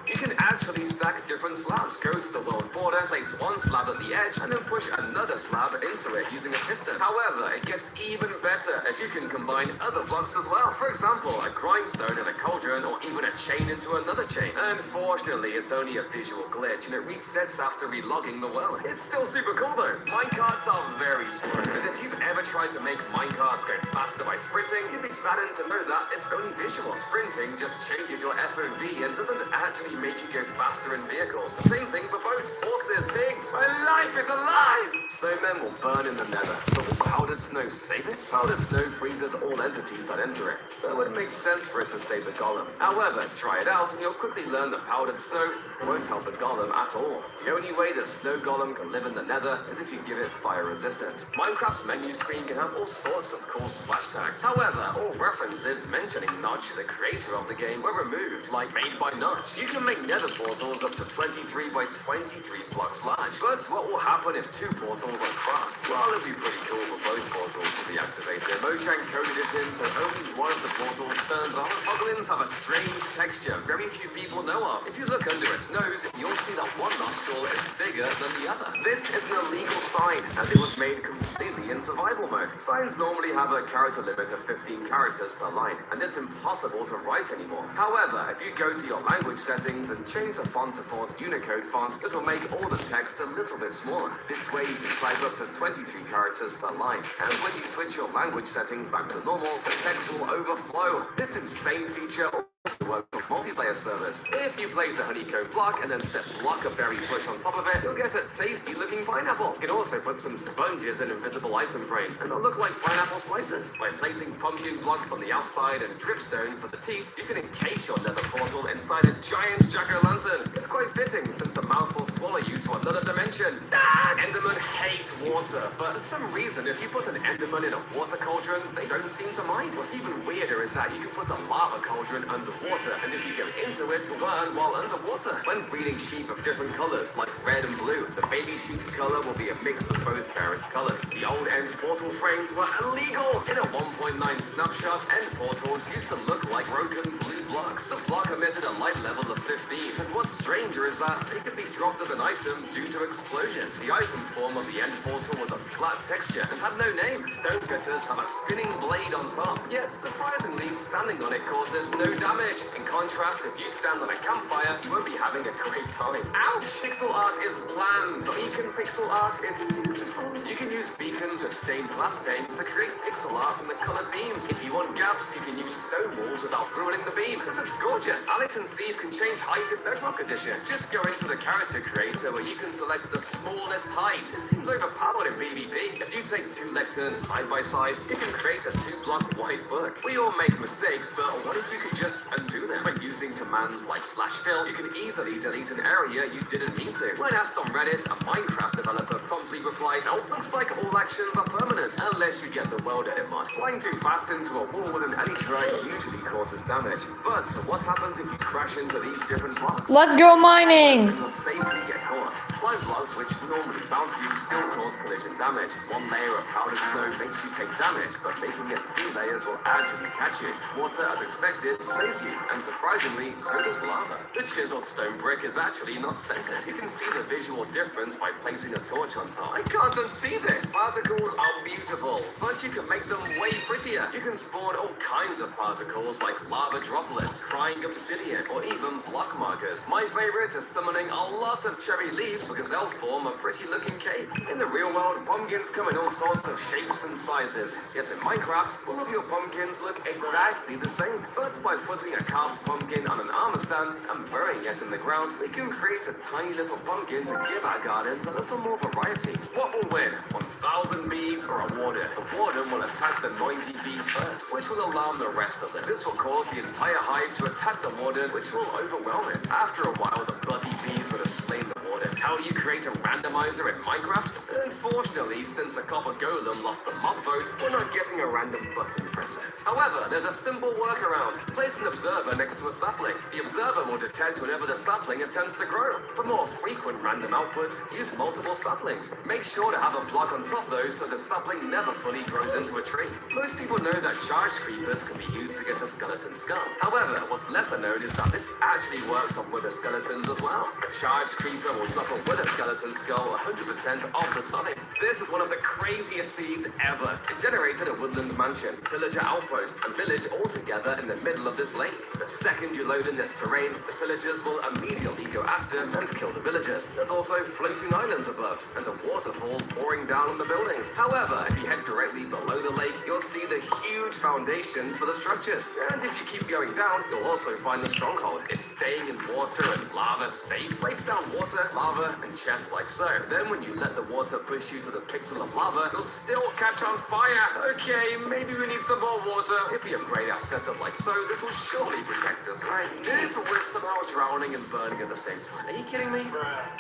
You can actually stack different slabs. Go to the world border, place one slab at the edge, and then push another slab into it using a piston. However, it gets even better as you can combine other blocks as well. For example, a grindstone and a cauldron, or even a chain into another chain. Unfortunately, it's only a visual glitch, and it resets after relogging the world. It's still super cool though. Minecarts are very slow, and if you've ever tried to make minecarts go faster by sprinting, you'd be saddened to know that it's only visual. Sprinting just changes your FOV and doesn't actually make you go faster in vehicles. Same thing for boats, horses, pigs. My life is alive! Snowmen will burn in the nether, but will powdered snow save it? Powdered snow freezes all entities that enter it, so it makes sense for it to save the golem. However, try it out and you'll quickly learn that powdered snow won't help the golem at all. The only way the snow golem can live in the nether is if you give it fire resistance. Minecraft's menu screen can have all sorts of cool splash tags. However, all references mentioning Notch, the creator of the game, were removed, like made by Notch. You can make nether portals up to 23 by 23 blocks large. But what will happen if two portals are crossed? Well, it'd be pretty cool for both portals to be activated. Mojang coded it in so only one of the portals turns on. Hoglins have a strange texture very few people know of. If you look under its nose, you'll see that one nostril is bigger than the other. This is an illegal sign, and it was made completely in survival mode. Signs normally have a character limit of 15 characters per line, and it's impossible to write anymore. However, if you go to your language settings and change the font to force Unicode font, this will make all the text a little bit smaller. This way you can type up to 23 characters per line, and when you switch your language settings back to normal, the text will overflow. This insane feature also works for multiplayer servers. If you place a honeycomb block and then set Blockaberry Bush on top of it, you'll get a tasty looking pineapple. You can also put some sponges in invisible item frames, and they'll look like pineapple slices. By placing pumpkin blocks on the outside and dripstone for the teeth, you can encase your nether portal inside a giant jack-o'-lantern. It's quite fitting since the mouth will swallow you to another dimension. Endermen hate water, but for some reason, if you put an Enderman in a water cauldron, they don't seem to mind. What's even weirder is that you can put a lava cauldron underwater, and if you go into it, you'll burn while underwater. When breeding sheep of different colors, like red and blue, the baby sheep's color will be a mix of both parents' colors. The old end portal frames were illegal. In a 1.9 snapshot, end portals used to look like broken blue blocks. The block emitted a light level of 15, and what's stranger is that they could be dropped as an item due to explosions. The item form of the end portal was a flat texture and had no name. Stonecutters have a spinning blade on top, yet surprisingly, standing on it causes no damage. In contrast, if you stand on a campfire, you won't be having a great time. Ouch! Pixel art is bland. Beacon pixel art is beautiful. You can use beacons with stained glass paints to create pixel art from the colored beams. If you want gaps, you can use stone walls without ruining the beam. This looks gorgeous. Alex and Steve can change height in Bedrock Edition. Just go into the character creator where you can select the smallest height. It seems overpowered in PvP. If you take two lecterns side by side, you can create a 2-block wide book. We all make mistakes, but what if you could just undo them? When using commands like /fill, you can easily delete an area you didn't mean to. When asked on Reddit, a Minecraft developer promptly replied, "Nope, looks like all actions are permanent, unless you get the world edit mod. Flying too fast into a wall with an elytra usually causes damage. But what happens if you crash into these different blocks? Let's go mining! You'll safely get caught. Slime blocks, which normally bounce you, still cause collision damage. One layer of powdered snow makes you take damage, but making it 3 layers will actually catch you. Water, as expected, saves you, and surprisingly, so does lava. The chiseled stone brick is actually not centered. You can see the visual difference by placing a torch on top. I can't unsee this! Particles are beautiful, but you can make them way prettier. You can spawn all kinds of particles like lava droplets, crying obsidian, or even block markers. My favorite is summoning a lot of cherry leaves because they'll form a pretty looking cape. In the real world, pumpkins come in all sorts of shapes and sizes. Yet in Minecraft, all of your pumpkins look exactly the same. But by putting a carved pumpkin on an armor stand and burying it in the ground, we can create a tiny little pumpkin to give our gardens a little more variety. What will win? 1,000 bees or a warden? The warden will attack the noisy bees first, which will alarm the rest of them. This will cause the entire hive to attack the warden, which will overwhelm it. After a while, the buzzy bees would have slain the order. How you create a randomizer in Minecraft? Unfortunately, since the copper golem lost the mob vote, we're not getting a random button presser. However, there's a simple workaround. Place an observer next to a sapling. The observer will detect whenever the sapling attempts to grow. For more frequent random outputs, use multiple saplings. Make sure to have a block on top though, so the sapling never fully grows into a tree. Most people know that charge creepers can be used to get a skeleton skull. However, what's lesser known is that this actually works on wither skeletons as well. A charge creeper will drop a wither skeleton skull 100% of the time. This is one of the craziest seeds ever. It generated a woodland mansion, villager outpost, and village all together in the middle of this lake. The second you load in this terrain, the villagers will immediately go after and kill the villagers. There's also floating islands above, and a waterfall pouring down on the buildings. However, if you head directly below the lake, you'll see the huge foundations for the structures. And if you keep going down, you'll also find the stronghold. It's staying in water and lava safe. Place down water, lava, and chests like so. Then when you let the water push you to the pixel of lava, you'll still catch on fire. Okay, maybe we need some more water. If we upgrade our setup like so, this will surely protect us, right? If we're somehow drowning and burning at the same time. Are you kidding me?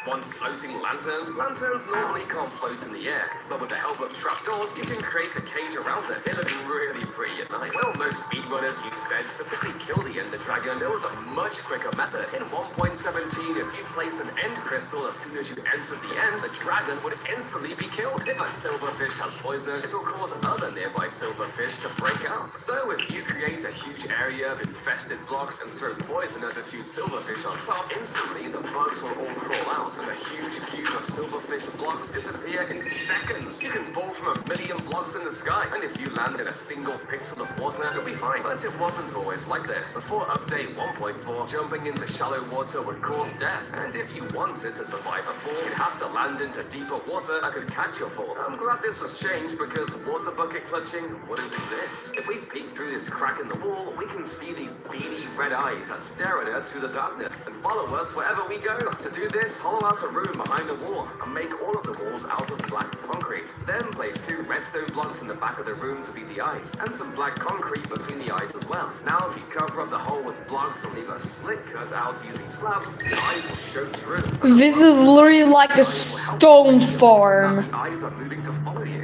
Want floating lanterns? Lanterns normally can't float in the air, but with the help of trapdoors, you can create a cage around it. They look really pretty at night. Well, most speedrunners use beds to quickly kill the ender dragon. There was a much quicker method. In 1.17, if you place an end crystal as soon as you enter the end, the dragon would instantly be killed. If a silverfish has poison, it will cause other nearby silverfish to break out. So if you create a huge area of infested blocks and throw poison at a few silverfish on top, instantly the bugs will all crawl out and a huge cube of silverfish blocks disappear in seconds. You can fall from 1,000,000 blocks in the sky, and if you land in a single pixel of water, you'll be fine. But it wasn't always like this. Before update 1.4, jumping into shallow water would cause death, and if you wanted to survive a fall, you'd have to land into deeper water that could catch your fall. I'm glad this was changed because water bucket clutching wouldn't exist. If we peek through this crack in the wall, we can see these beady red eyes that stare at us through the darkness and follow us wherever we go. To do this, hollow out a room behind a wall and make all of the walls out of black concrete. Then place 2 redstone blocks in the back of the room to be the eyes, and some black concrete between the eyes as well. Now if you cover up the hole with blocks and leave a slit cut out using slabs, the eyes will show through. This is literally like a stone farm. The eyes are moving to follow you.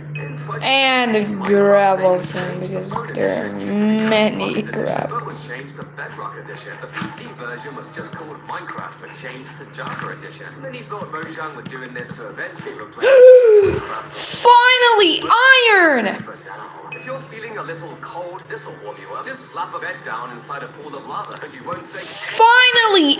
And a gravel thing, because there are many gravel. But was changed to Bedrock Edition. The PC version was just called Minecraft, but changed to Java Edition. Many thought Mojang were doing this to eventually replace Minecraft. Finally, iron! For now, if you're feeling a little cold, this will warm you up. Just slap a bed down inside a pool of lava, and you won't take Finally,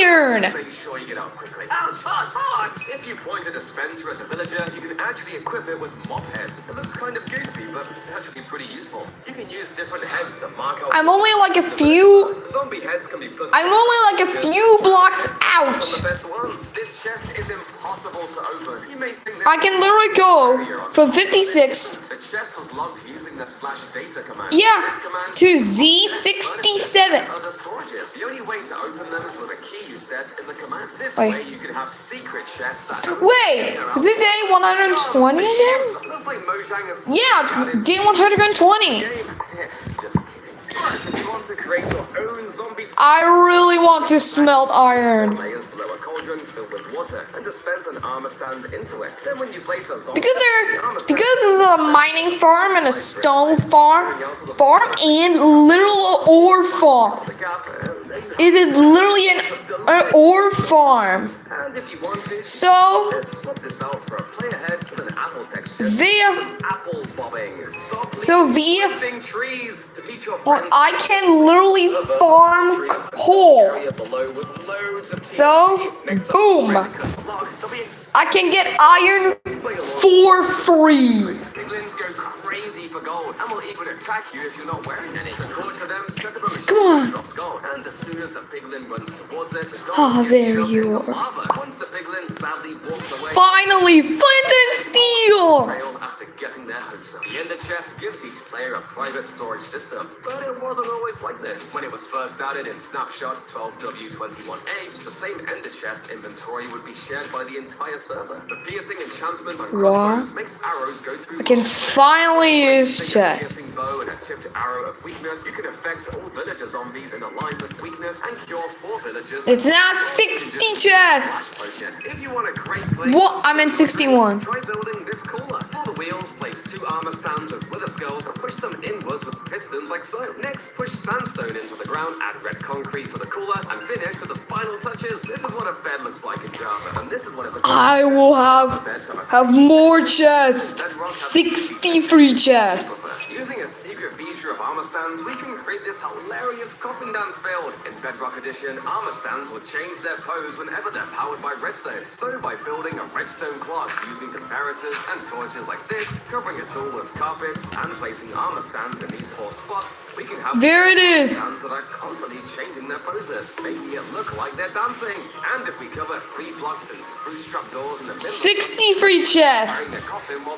iron! Just make sure you get out quickly. Ouch, hot! If you point a dispenser at a villager, you can actually equip it with mob heads. It looks kind of goofy, but it's actually pretty useful. You can use different heads to mark out. I'm only like a few. Zombie heads can be put. I'm only like a few blocks out. The best ones. This chest is impossible to open. You may think that I can literally go from 56, the chest was locked using the /data command. yeah, This command to Z67. other storages. The only way to open them is with a key you set in the command. This Wait. way you can have secret chests that Wait, is it day 120 again? Looks like Mojang has Yeah, it's day 120. Just kidding. But if you want to create your own zombie I really want to smelt iron. layers below a cauldron filled with water and dispense an armor stand into it. Then when you place a zombie Because it's a mining farm and a stone farm and literal ore farm. the gap, It is literally an ore farm. and if you want to, So swap this out for a player head with an apple texture. via Apple bobbing. Stop via trees to teach your or friends. I can literally farm coal. Area below with loads of So next up, boom, there'll be I can get iron for free. piglins go crazy for gold and will even attack you if you're not wearing any. To torture them, set up a machine Come on. that drops gold. And as soon as a piglin runs towards it, the gold Ah, gets there shoved you into are. lava. Once the piglin sadly walks away, Finally, flint and steel. fail after getting their hopes up. The ender chest gives each player a private storage system, but it wasn't always like this. When it was first added in Snapshots 12W21A, the same ender chest inventory would be shared by the entire server. The piercing enchantment on What? crossbows makes arrows go through. I can finally definitely is Using a piercing bow chests. and a tipped arrow of weakness, you can affect all villager zombies in a line with weakness and cure 4 villagers. It's not Or you can 60 just chests. flash potion. If you want a great place, What? I meant 61. try building this cooler. For the wheels, place 2 armor stands with wither skulls and push them inwards with pistons like so. Next, push sandstone into the ground, add red concrete for the cooler, and finish with the final touches. This is what a bed looks like in Java, and this is what it looks like. I will have more chests. 63 chests. Using a secret feature of armor stands, we can create this hilarious coffin dance build. In Bedrock Edition, armor stands will change their pose whenever they're powered by redstone. So by building a redstone clock using comparators and torches like this, covering it all with carpets, and placing armor stands in these 4 spots, we can have There it is. stands that are constantly changing their poses, making it look like they're dancing. And if we cover 3 blocks and spruce trapdoors in the middle, 63 chests.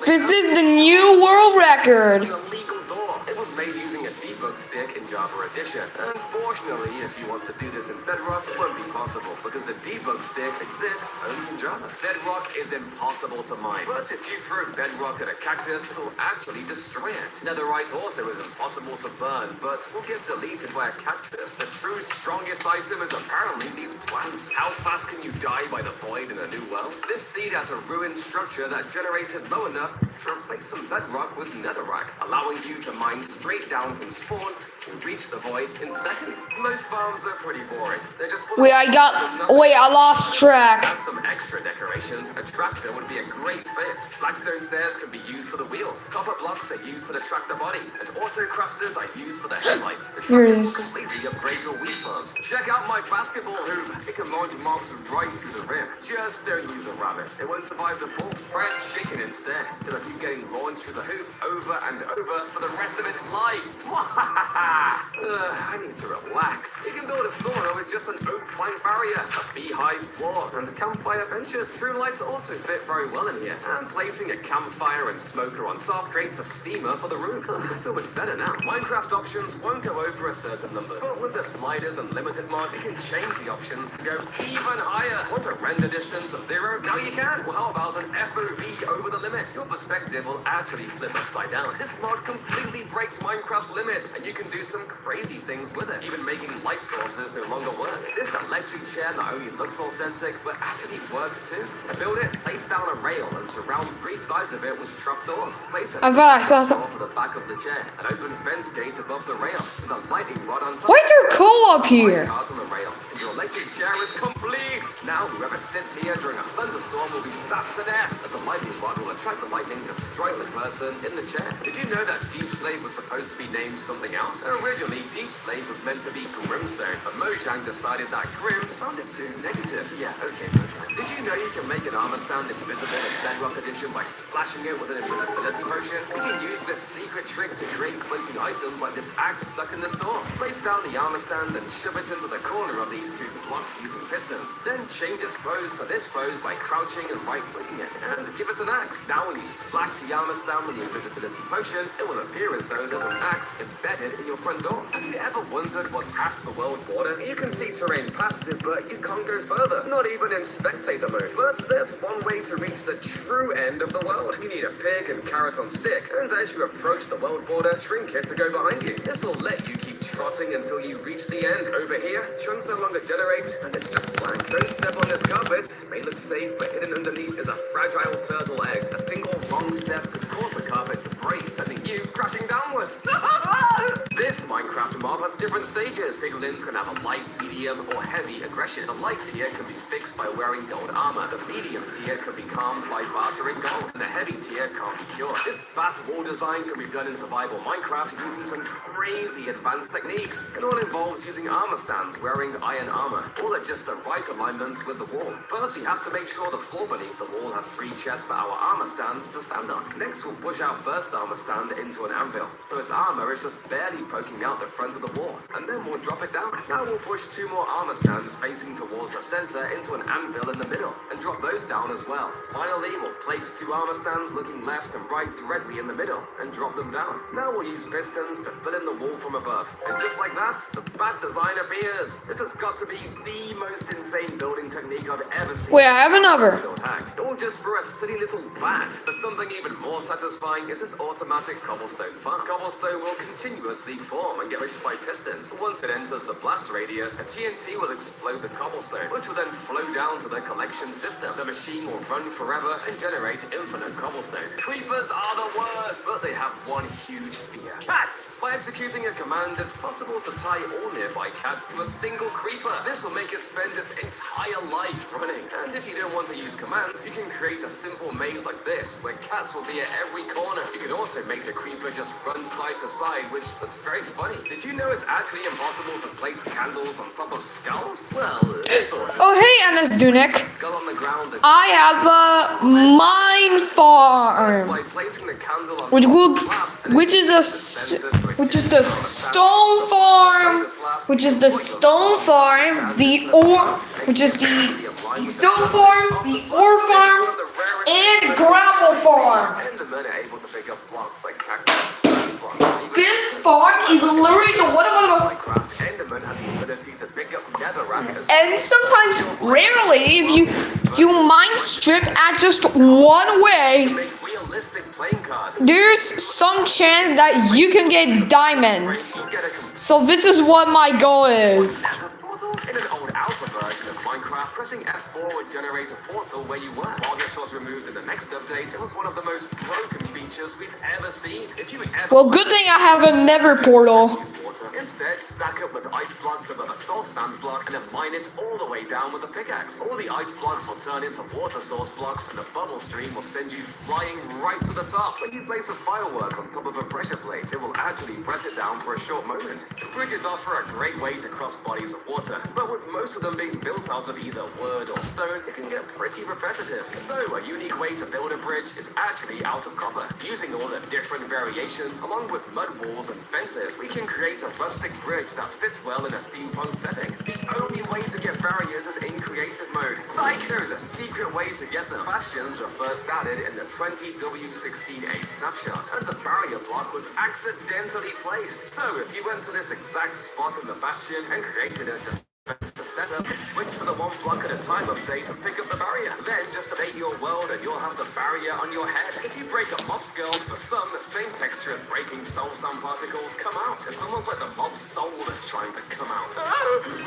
This is the new world record. an illegal door. It was made using a debug stick in Java Edition. Unfortunately, if you want to do this in Bedrock, it won't be possible because the debug stick exists only in Java. Bedrock is impossible to mine, but if you throw bedrock at a cactus, it'll actually destroy it. Netherite also is impossible to burn, but will get deleted by a cactus. The true strongest item is apparently these plants. How fast can you die by the void in a new world? This seed has a ruined structure that generated low enough to replace some bedrock with netherrack, allowing you to mine straight down from spawn and reach the void in seconds. Most farms are pretty boring. They're just full of I lost track. Add some extra decorations. A tractor would be a great fit. Blackstone stairs can be used for the wheels. Copper blocks are used for the tractor body, and auto crafters are used for the headlights. The Here it tractor will is. completely upgrade your wheat farms. Check out my basketball hoop. It can launch mobs right through the rim. Just don't use a rabbit. It won't survive the fall. Try a chicken instead. It'll keep getting launched through the hoop over and over for the rest of its life. I need to relax. You can build a sauna with just an oak plank barrier, a beehive floor, and campfire benches. True lights also fit very well in here. And placing a campfire and smoker on top creates a steamer for the room. I feel much better now. Minecraft options won't go over a certain number, but with the sliders and limited mod, you can change the options to go even higher. Want a render distance of 0? Now you can. Well, how about an FOV over the limit? Your perspective will actually flip upside down. This mod completely breaks Minecraft limits, and you can do some crazy things with it, even making light sources no longer work. This electric chair not only looks authentic, but actually works too. To build it, place down a rail and surround 3 sides of it with trapdoors. Place a I thought I saw some. door for the back of the chair, an open fence gate above the rail, with a lightning rod on top. Why is there coal up here? Cards on the rail, and your electric chair is complete. Now whoever sits here during a thunderstorm will be zapped to death, but the lightning rod will attract the lightning to strike the person in the chair. Did you know that Deep Slate was supposed to be named something else? Originally, Deep Slate was meant to be Grimstone, but Mojang decided that Grim sounded too negative. Yeah, okay, Mojang. Did you know you can make an armor stand invisible in Bedrock Edition by splashing it with an invisibility potion? You can use this secret trick to create floating items like this axe stuck in the store. Place down the armor stand and shove it into the corner of these 2 blocks using pistons. Then change its pose to this pose by crouching and right-clicking it, and give it an axe. Now when you splash the armor stand with the invisibility potion, it will appear as though there's an axe embedded in your front door. Have you ever wondered what's past the world border? You can see terrain past it, but you can't go further. Not even in spectator mode. But there's one way to reach the true end of the world. You need a pig and carrot on stick, and as you approach the world border, shrink it to go behind you. This will let you keep trotting until you reach the end. Over here, chunks no longer generate, and it's just blank. Don't step on this carpet. It may look safe, but hidden underneath is a fragile turtle egg. A single wrong step could cause the carpet to break, sending you crashing downwards. This Minecraft mob has different stages. Piglins can have a light, medium, or heavy aggression. The light tier can be fixed by wearing gold armor. The medium tier can be calmed by bartering gold. And the heavy tier can't be cured. This fast wall design can be done in survival Minecraft using some crazy advanced techniques. It all involves using armor stands wearing iron armor. All are just the right alignments with the wall. First, we have to make sure the floor beneath the wall has 3 chests for our armor stands to stand on. Next, we'll push our first armor stand into an anvil, so its armor is just barely poking out the front of the wall. And then we'll drop it down. Now we'll push 2 more armor stands facing towards the center into an anvil in the middle, and drop those down as well. Finally, we'll place 2 armor stands looking left and right directly in the middle, and drop them down. Now we'll use pistons to fill in the wall from above. And just like that, the bad design appears. This has got to be the most insane building technique I've ever seen. Wait, I have another. Don't hack. All just for a silly little bat. For some something even more satisfying is this automatic cobblestone farm. Cobblestone will continuously form and get pushed by pistons. Once it enters the blast radius, a TNT will explode the cobblestone, which will then flow down to the collection system. The machine will run forever and generate infinite cobblestone. Creepers are the worst, but they have one huge fear: cats! By executing a command, it's possible to tie all nearby cats to a single creeper. This will make it spend its entire life running. And if you don't want to use commands, you can create a simple maze like this, where cats will be at every corner. You can also make the creeper just run side to side, which looks very funny. Did you know it's actually impossible to place candles on top of skulls? Well, sort of. Oh, hey, Anas Dunek. Skull on the ground and I have a mine that's farm, why placing the candle on which top will, of the slab and which is a, which is the stone farm, which is the stone farm, the ore, which is the stone farm, the ore farm, and gravel farm. Endermen are able to pick up blocks like cactus, blocks. This farm is literally the one of the. Minecraft, Endermen have the ability to pick up netherrack as And sometimes, rarely, if you mine strip at just one way, make realistic playing cards. there's some chance that you can get diamonds. Get a So this is what my goal is. portal? In an old alpha version of Minecraft, pressing F4 would generate a portal where you were. While this was removed in the next update, it was one of the most broken features we've ever seen. If you ever Well, good thing I have a nether portal. use water, instead stack up with ice blocks above a soul sand block and then mine it all the way down with a pickaxe. All the ice blocks will turn into water source blocks and the bubble stream will send you flying right to the top. When you place a firework on top of a pressure plate, it will actually press it down for a short moment. Bridges offer a great way to cross bodies of water, but with most of them being built out of either wood or stone, it can get pretty repetitive. So a unique way to build a bridge is actually out of copper. Using all the different variations, along with mud walls and fences, we can create a rustic bridge that fits well in a steampunk setting. The only way to get barriers is in creative mode. Psycho's a secret way to get them. Bastions were first added in the 20W16A snapshot, and the barrier block was accidentally placed. So if you went to this exact spot in the bastion and created a setup, switch to the one block at a time update and pick up the barrier. Then just update your world and you'll have the barrier on your head. If you break a mob skull, for some, the same texture as breaking soul sand particles come out. It's almost like the mob's soul is trying to come out.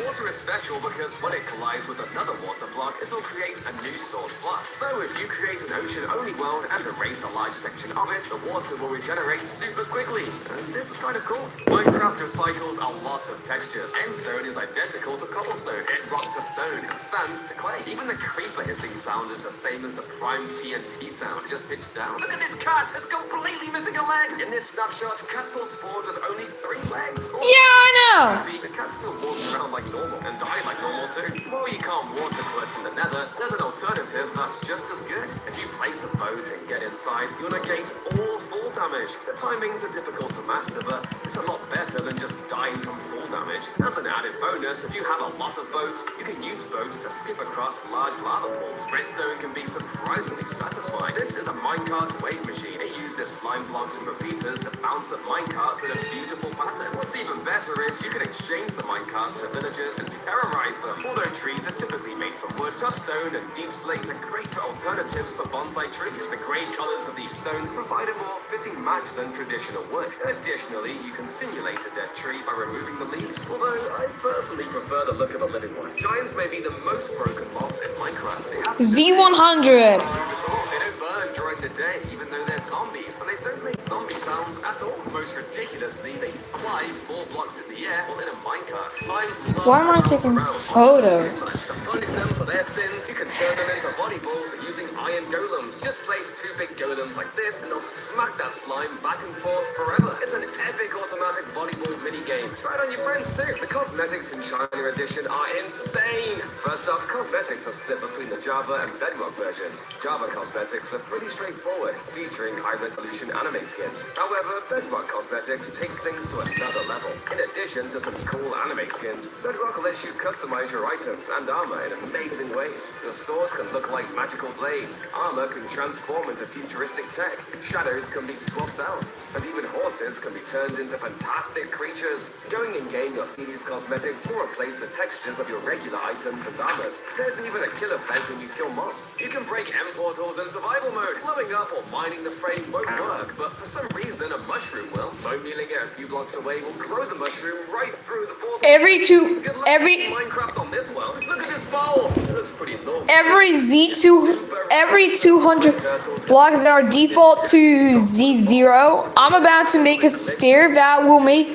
Water is special because when it collides with another water block, it'll create a new source block. So if you create an ocean-only world and erase a large section of it, the water will regenerate super quickly. And it's kind of cool. Minecraft recycles a lot of textures. Endstone is identical to cobblestone, and rock to stone, and sand to clay. Even the creeper hissing sound is the same as the Prime's TNT sound, just pitched down. Look at this cat! It's completely missing a leg! In this snapshot, cats all spawned with only 3 legs. Yeah, I know. The cat still walks around like normal, and die like normal too. While you can't water clutch in the nether, there's an alternative that's just as good. If you place a boat and get inside, you'll negate all fall damage. The timings are difficult to master, but it's a lot better than just dying from fall damage. As an added bonus, if you have a lot of boats, you can use boats to skip across large lava pools. Redstone can be surprisingly satisfying. This is a minecart wave machine. It uses slime blocks and repeaters to bounce up minecarts in a beautiful pattern. What's even better is you can exchange the minecarts for villagers and terrorize them. Although trees are typically made from wood, tough stone and deep slate are great for alternatives for bonsai trees. The grey colours of these stones provide a more fitting match than traditional wood. Additionally, you can simulate a dead tree by removing the leaves, although I personally prefer the look of a living one. Giants may be the most broken mobs in Minecraft. They have Z100. They don't burn during the day, even though they're zombies, and they don't make zombie sounds at all. Most ridiculously, they fly 4 blocks in the air while in a minecart. Slimes love Why am I to bounce taking around. photos? To punish them for their sins, you can turn them into body balls using iron golems. Just place 2 big golems like this, and they'll smack that slime back and forth forever. It's an epic automatic volleyball mini-game. Try it on your friends too. The cosmetics in China Edition are insane. First off, cosmetics are split between the Java and Bedrock versions. Java cosmetics are pretty straightforward, featuring high-resolution anime skins. However, Bedrock cosmetics takes things to another level. In addition to some cool anime skins, Bedrock lets you customize your items and armor in amazing ways. Your swords can look like magical blades, armor can transform into futuristic tech, shadows can be swapped out, and even horses can be turned into fantastic creatures. Going in-game, you'll see these cosmetics will replace the textures of your regular items and armors. There's even a kill effect when you kill mobs. You can break end portals in survival mode. Blowing up or mining the frame won't work, but for some reason a mushroom will. Bone mealing it a few blocks away will grow the mushroom right through the portal. Minecraft on this one. Look at this bowl. It looks pretty normal. Every 200 blocks that are default to Z0, I'm about to make a stair that will make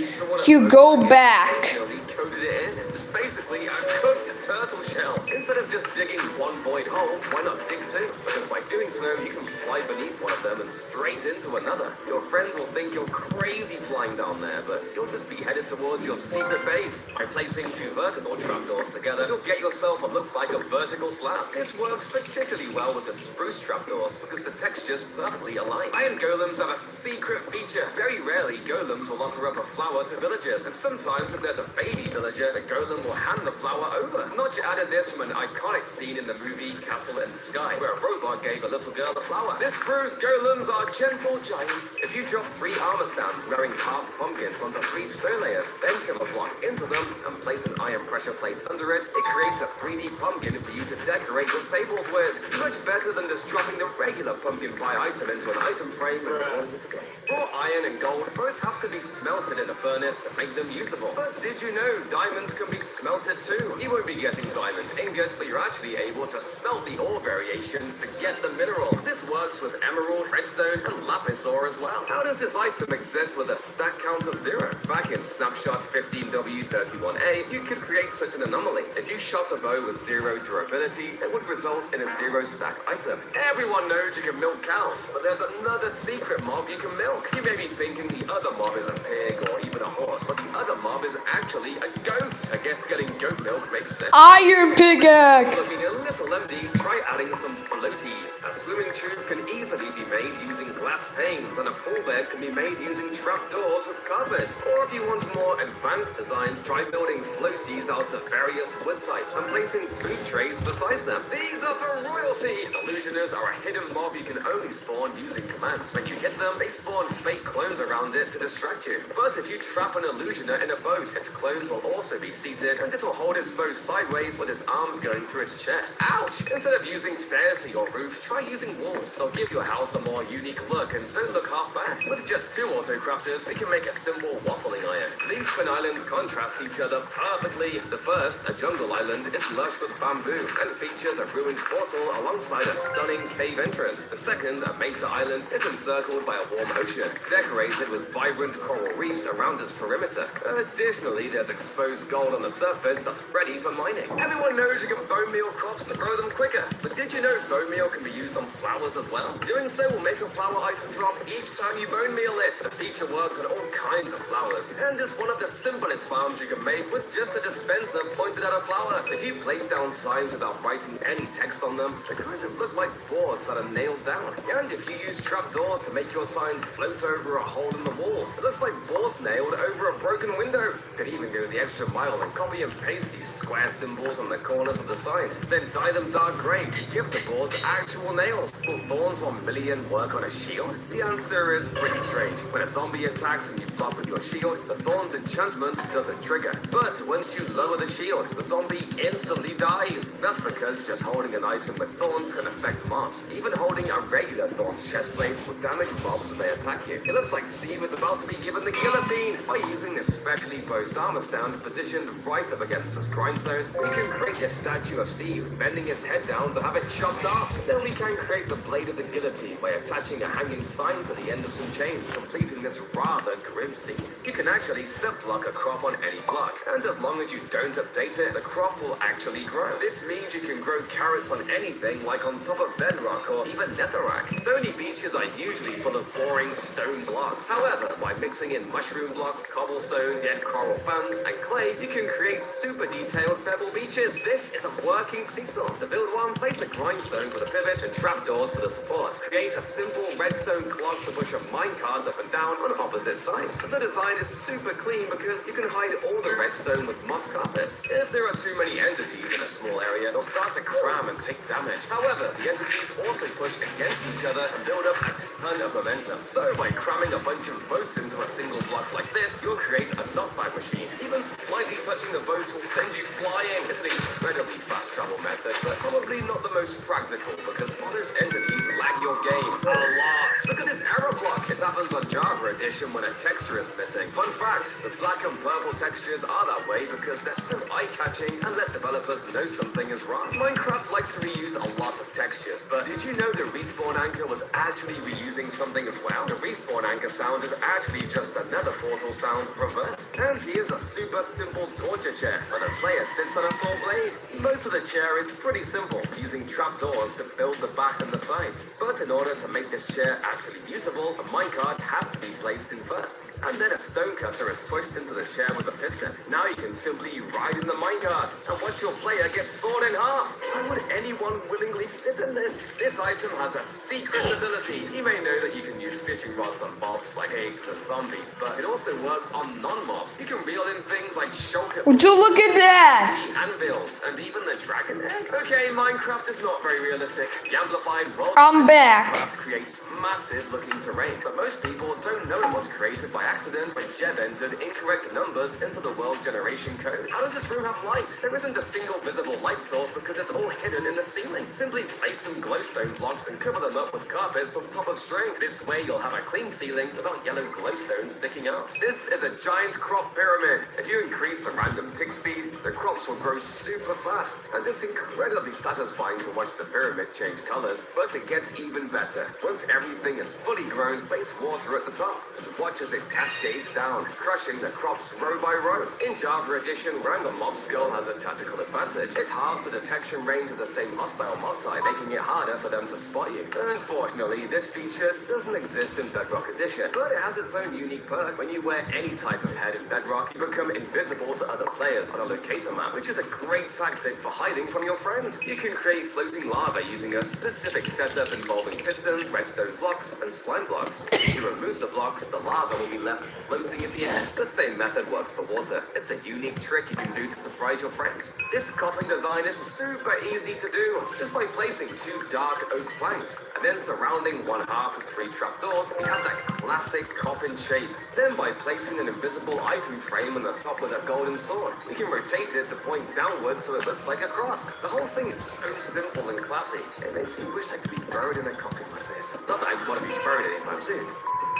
you go back. Coded it in. It's basically a cooked turtle shell. Instead of just digging one void hole, why not dig two? Because by doing so, you can fly beneath one of them and straight into another. Your friends will think you're crazy flying down there, but you'll just be headed towards your secret base. By placing two vertical trapdoors together, you'll get yourself what looks like a vertical slab. This works particularly well with the spruce trapdoors because the textures perfectly align. Iron golems have a secret feature. Very rarely, golems will offer up a flower to villagers, and sometimes if there's a baby villager, the golem will hand the flower over. Notch added this from an iconic scene in the movie Castle in the Sky, where a robot gave a little girl a flower. This proves golems are gentle giants. If you drop 3 armor stands wearing carved pumpkins onto 3 stone layers, then chill a block into them and place an iron pressure plate under it, it creates a 3D pumpkin for you to decorate your tables with. Much better than just dropping the regular pumpkin pie item into an item frame and calling it a day. Raw iron and gold both have to be smelted in a furnace to make them usable. But did you know diamonds can be smelted too? You won't be getting diamond ingots, but you're actually able to smelt the ore variations to get the mineral. This works with emerald, redstone, and lapis ore as well. How does this item exist with a stack count of 0? Back in snapshot 15W31A, you could create such an anomaly. If you shot a bow with 0 durability, it would result in a 0 stack item. Everyone knows you can milk cows, but there's another secret mob you can milk. You may be thinking the other mob is a pig or even a horse, but the other mob is actually a goat. I guess getting goat milk makes sense. Iron pickaxe! Looking a little empty, try adding some floaties. A swimming tube can easily be made using glass panes, and a pool bed can be made using trapdoors with carpets. Or if you want more advanced designs, try building floaties out of various wood types and placing food trays beside them. These are for royalty! Illusioners are a hidden mob you can only spawn using commands. When you hit them, they spawn fake clones around it to distract you. But if you trap an illusioner in a boat, its clones will also be seated, and it will hold its bow sideways with its arms going through its chest. Ouch! Instead of using stairs to your roof, try using walls. They'll give your house a more unique look and don't look half bad. With just 2 auto-crafters, we can make a simple waffling iron. These twin islands contrast each other perfectly. The first, a jungle island, is lush with bamboo and features a ruined portal alongside a stunning cave entrance. The second, a mesa island, is encircled by a warm ocean, decorated with vibrant coral reefs around its perimeter. Additionally, there's exposed gold on the surface that's ready for mining. Everyone knows you can bone meal crops to grow them quicker, but did you know bone meal can be used on flowers as well? Doing so will make a flower item drop each time you bone meal it. The feature works on all kinds of flowers, and is one of the simplest farms you can make with just a dispenser pointed at a flower. If you place down signs without writing any text on them, they kind of look like boards that are nailed down. And if you use trapdoor to make your signs float over a hole in the wall, it looks like boards nailed over a broken window. You could even go the extra mile and copy and paste these square symbols on the corners of the signs, then dye them dark grey to give the boards actual nails. Will Thorns 1 million work on a shield? The answer is pretty strange. When a zombie attacks and you block with your shield, the Thorns enchantment doesn't trigger. But once you lower the shield, the zombie instantly dies. That's because just holding an item with Thorns can affect mobs. Even holding a regular Thorns chestplate will damage mobs if they attack you. It looks like Steve is about to be given the guillotine. By using this specially posed armor stand positioned right up against this grindstone, we can create a statue of Steve, bending its head down to have it chopped off. Then we can create the blade of the guillotine by attaching a hanging sign to the end of some chains, completing this rather grim scene. You can actually step block a crop on any block, and as long as you don't update it, the crop will actually grow. This means you can grow carrots on anything, like on top of bedrock or even netherrack. Stony beaches are usually full of boring stone blocks. However, by mixing in mushroom blocks, cobblestone, dead coral fans, and clay, you can create create super detailed pebble beaches. This is a working seesaw. To build one, place a grindstone for the pivot and trapdoors for the support. Create a simple redstone clock to push your minecarts up and down on opposite sides. The design is super clean because you can hide all the redstone with moss carpets. If there are too many entities in a small area, they'll start to cram and take damage. However, the entities also push against each other and build up a ton of momentum. So by cramming a bunch of boats into a single block like this, you'll create a knockback machine. Even slightly touching the boats will send you flying. It's an incredibly fast travel method, but probably not the most practical because all those entities lag your game a lot. Look at this error block. It happens on Java Edition when a texture is missing. Fun fact, the black and purple textures are that way because they're so eye-catching and let developers know something is wrong. Minecraft likes to reuse a lot of textures, but did you know the respawn anchor was actually reusing something as well? The respawn anchor sound is actually just another portal sound reversed. And here's a super simple torture chair where the player sits on a saw blade. Most of the chair is pretty simple, using trapdoors to build the back and the sides. But in order to make this chair actually usable, a minecart has to be placed in first. And then a stone cutter is pushed into the chair with a piston. Now you can simply ride in the minecart and watch your player get sawed in half. Why would anyone willingly sit in this? This item has a secret ability. You may know that you can use fishing rods on mobs like eggs and zombies, but it also works on non-mobs. You can reel in things like shulker. Would you look at that? Anvils, and even the dragon egg. Okay, Minecraft is not very realistic. The amplified world I'm back. creates massive looking terrain, but most people don't know it was created by accident when Jeb entered incorrect numbers into the world generation code. How does this room have light? There isn't a single visible light source because it's all hidden in the ceiling. Simply place some glowstone blocks and cover them up with carpets on top of string. This way you'll have a clean ceiling without yellow glowstones sticking out. This is a giant crop pyramid. If you increase the random tick speed, the crops will grow super fast, and it's incredibly satisfying to watch the pyramid change colors. But it gets even better. Once everything is fully grown, place water at the top and watch as it cascades down, crushing the crops row by row. In Java Edition, wearing a mob skull has a tactical advantage. It halves the detection range of the same hostile mob type, making it harder for them to spot you. Unfortunately, this feature doesn't exist in Bedrock Edition, but it has its own unique perk. When you wear any type of head in Bedrock, you become invisible to other players on a locator map, which is a great tactic for hiding from your friends. You can create floating lava using a specific setup involving pistons, redstone blocks, and slime blocks. If you remove the blocks, the lava will be left floating in the air. The same method works for water. It's a unique trick you can do to surprise your friends. This coffin design is super easy to do, just by placing 2 dark oak planks, and then surrounding one half with 3 trapdoors, you have that classic coffin shape. Then by placing an invisible item frame on the top with a golden sword, we can rotate it to point downwards so it looks like a cross. The whole thing is so simple and classy. It makes me wish I could be buried in a coffin like this. Not that I want to be buried anytime soon.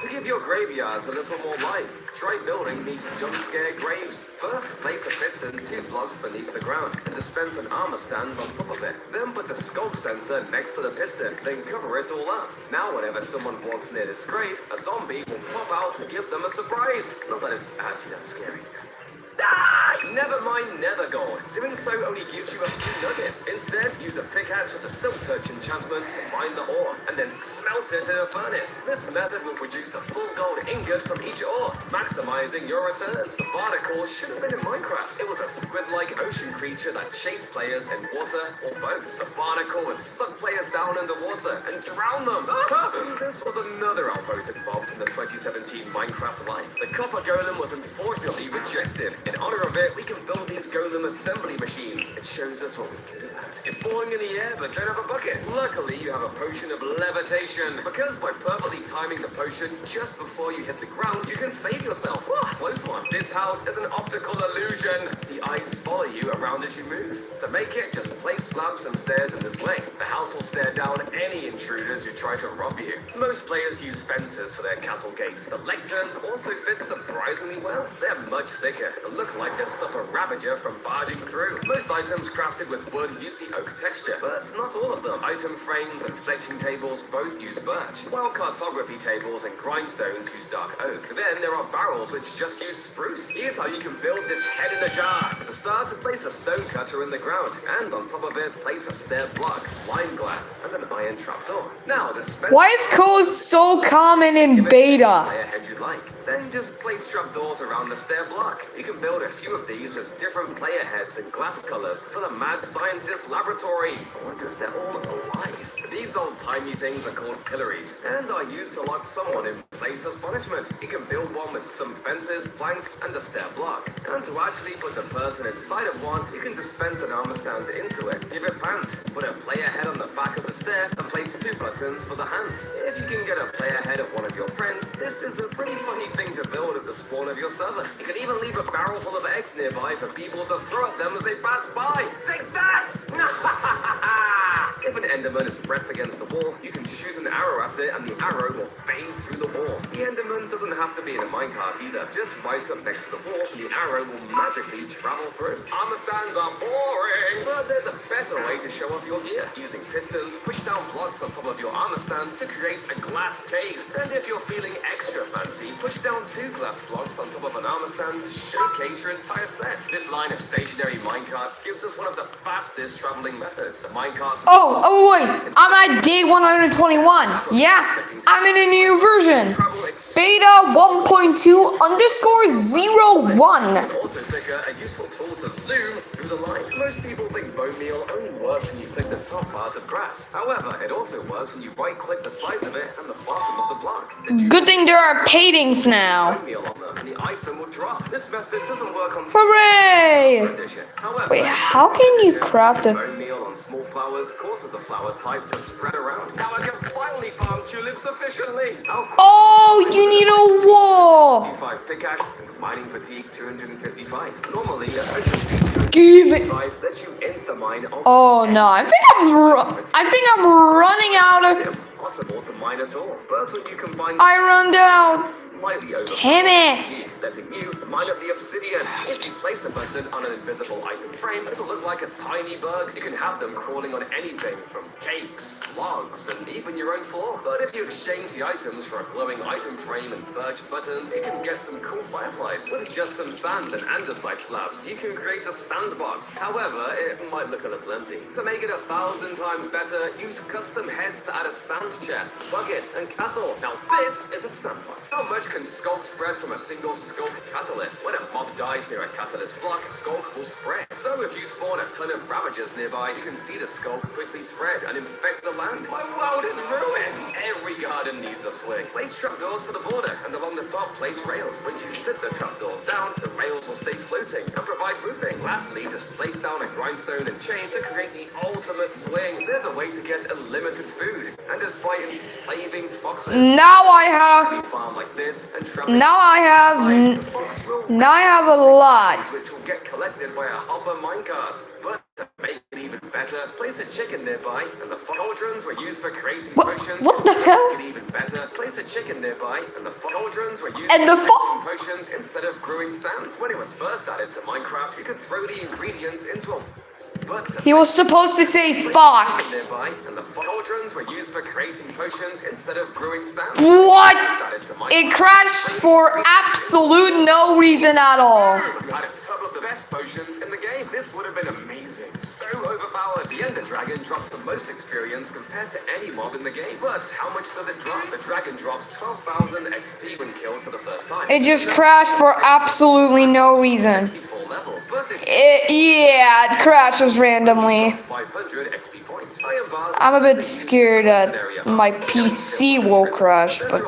To give your graveyards a little more life, try building these jump scare graves. First, place a piston 2 blocks beneath the ground and dispense an armor stand on top of it. Then put a sculpt sensor next to the piston, then cover it all up. Now whenever someone walks near this grave, a zombie will pop out to give them a surprise. Not that it's actually that scary. Ah! Never mind Nether Gold. Doing so only gives you a few nuggets. Instead, use a pickaxe with a Silk Touch enchantment to mine the ore, and then smelt it in a furnace. This method will produce a full gold ingot from each ore, maximizing your returns. The barnacle should have been in Minecraft. It was a squid-like ocean creature that chased players in water or boats. The barnacle would suck players down underwater and drown them. This was another outvoted mob from the 2017 Minecraft Live. The copper golem was unfortunately rejected. In honor of it, we can build these golem assembly machines. It shows us what we could have had. You're falling in the air but don't have a bucket. Luckily, you have a potion of levitation, because by perfectly timing the potion just before you hit the ground, you can save yourself. Close one. This house is an optical illusion. The eyes follow you around as you move. To make it, just place slabs and stairs in this way. The house will stare down any intruders who try to rob you. Most players use fences for their castle gates. The lecterns also fit surprisingly well. They're much thicker and look like they'd stop a ravager from barging through. Most items crafted with wood use the oak texture, but not all of them. Item frames and fletching tables both use birch, while cartography tables and grindstones use dark oak. Then there are barrels which just use spruce. Here's how you can build this head in a jar. To start, place a stone cutter in the ground, and on top of it, place a stair block, lime glass, and an iron trapdoor. Now, why is code so common in beta? Head you'd like. Then just place trapdoors around the stair block. You can build a few of of these with different player heads and glass colors for the mad scientist laboratory. I wonder if they're all alive. These old-timey things are called pillories, and are used to lock someone in place as punishment. You can build one with some fences, planks, and a stair block. And to actually put a person inside of one, you can dispense an armor stand into it. Give it pants, put a player head on the back of the stair, and place 2 buttons for the hands. If you can get a player head of one of your friends, this is a pretty funny thing to build at the spawn of your server. You can even leave a barrel full of eggs nearby for people to throw at them as they pass by. Take that! If an Enderman is pressed against the wall, you can shoot an arrow at it and the arrow will phase through the wall. The Enderman doesn't have to be in a minecart either. Just right up next to the wall and the arrow will magically travel through. Armor stands are boring, but there's a better way to show off your gear. Using pistons, push down blocks on top of your armor stand to create a glass case. And if you're feeling extra fancy, push down 2 glass blocks on top of an armor stand to showcase your entire set. This line of stationary minecarts gives us one of the fastest traveling methods. The minecarts... Oh wait, I'm at day 121. Yeah, I'm in a new version. Beta 1.2_01. Also picker, a useful tool to zoom through the line. Most people think bone meal only works when you click the top part of grass. However, it also works when you right-click the sides of it and the bottom of the block. Good thing there are paintings now. Bone meal on them, and the item will drop. This method doesn't work on Hooray! condition. However, Wait, how can you craft a... bone meal on small flowers causes the flower type to spread around. Now I can finally farm tulips efficiently. Oh, you need a wall. 5 pickaxe and mining fatigue 255. Normally, a efficiency Give it. 255 lets you insta mine on. Oh no, I think I'm running out of... Impossible to mine at all. But when you combine I run out. slightly over, Damn it. letting you mine up the obsidian. If you place a button on an invisible item frame, it'll look like a tiny bug. You can have them crawling on anything from cakes, logs, and even your own floor. But if you exchange the items for a glowing item frame and birch buttons, you can get some cool fireflies. With just some sand and andesite slabs, you can create a sandbox. However, it might look a little empty. To make it 1,000 times better, use custom heads to add a sand chest, bucket, and castle. Now this is a sandbox. How much can skulk spread from a single skulk catalyst? When a mob dies near a catalyst block, skulk will spread. So if you spawn a ton of ravagers nearby, you can see the skulk quickly spread and infect the land. My world is ruined! Every garden needs a swing. Place trapdoors for the border, and along the top place rails. Once you slip the trapdoors down, the rails will stay floating and provide roofing. Lastly, just place down a grindstone and chain to create the ultimate swing. There's a way to get unlimited food, and it's by enslaving foxes. Now I have... Farm like this and Now I have a lot. which will get collected by a hopper minecart. But to make it even better, place a chicken nearby, and the cauldrons were used for creating potions. What the hell? To make it even better, place a chicken nearby, and the cauldrons were used And the for creating potions instead of brewing stands. When it was first added to Minecraft, you could throw the ingredients into a... But He was supposed to say fox. nearby, and the cauldrons were used for creating potions instead of brewing stands. What? Added to Minecraft. It crashed for absolute no reason at all. You had a tub of the best potions in the game. This would have been amazing. So overpowered. The Ender Dragon drops the most experience compared to any mob in the game. But how much does it drop? The dragon drops 12,000 XP when killed for the first time. It just crashed for absolutely no reason. 64 levels. But Yeah, it crashes randomly. 500 XP points. Iron bars. I'm a bit scared that my PC will crash, but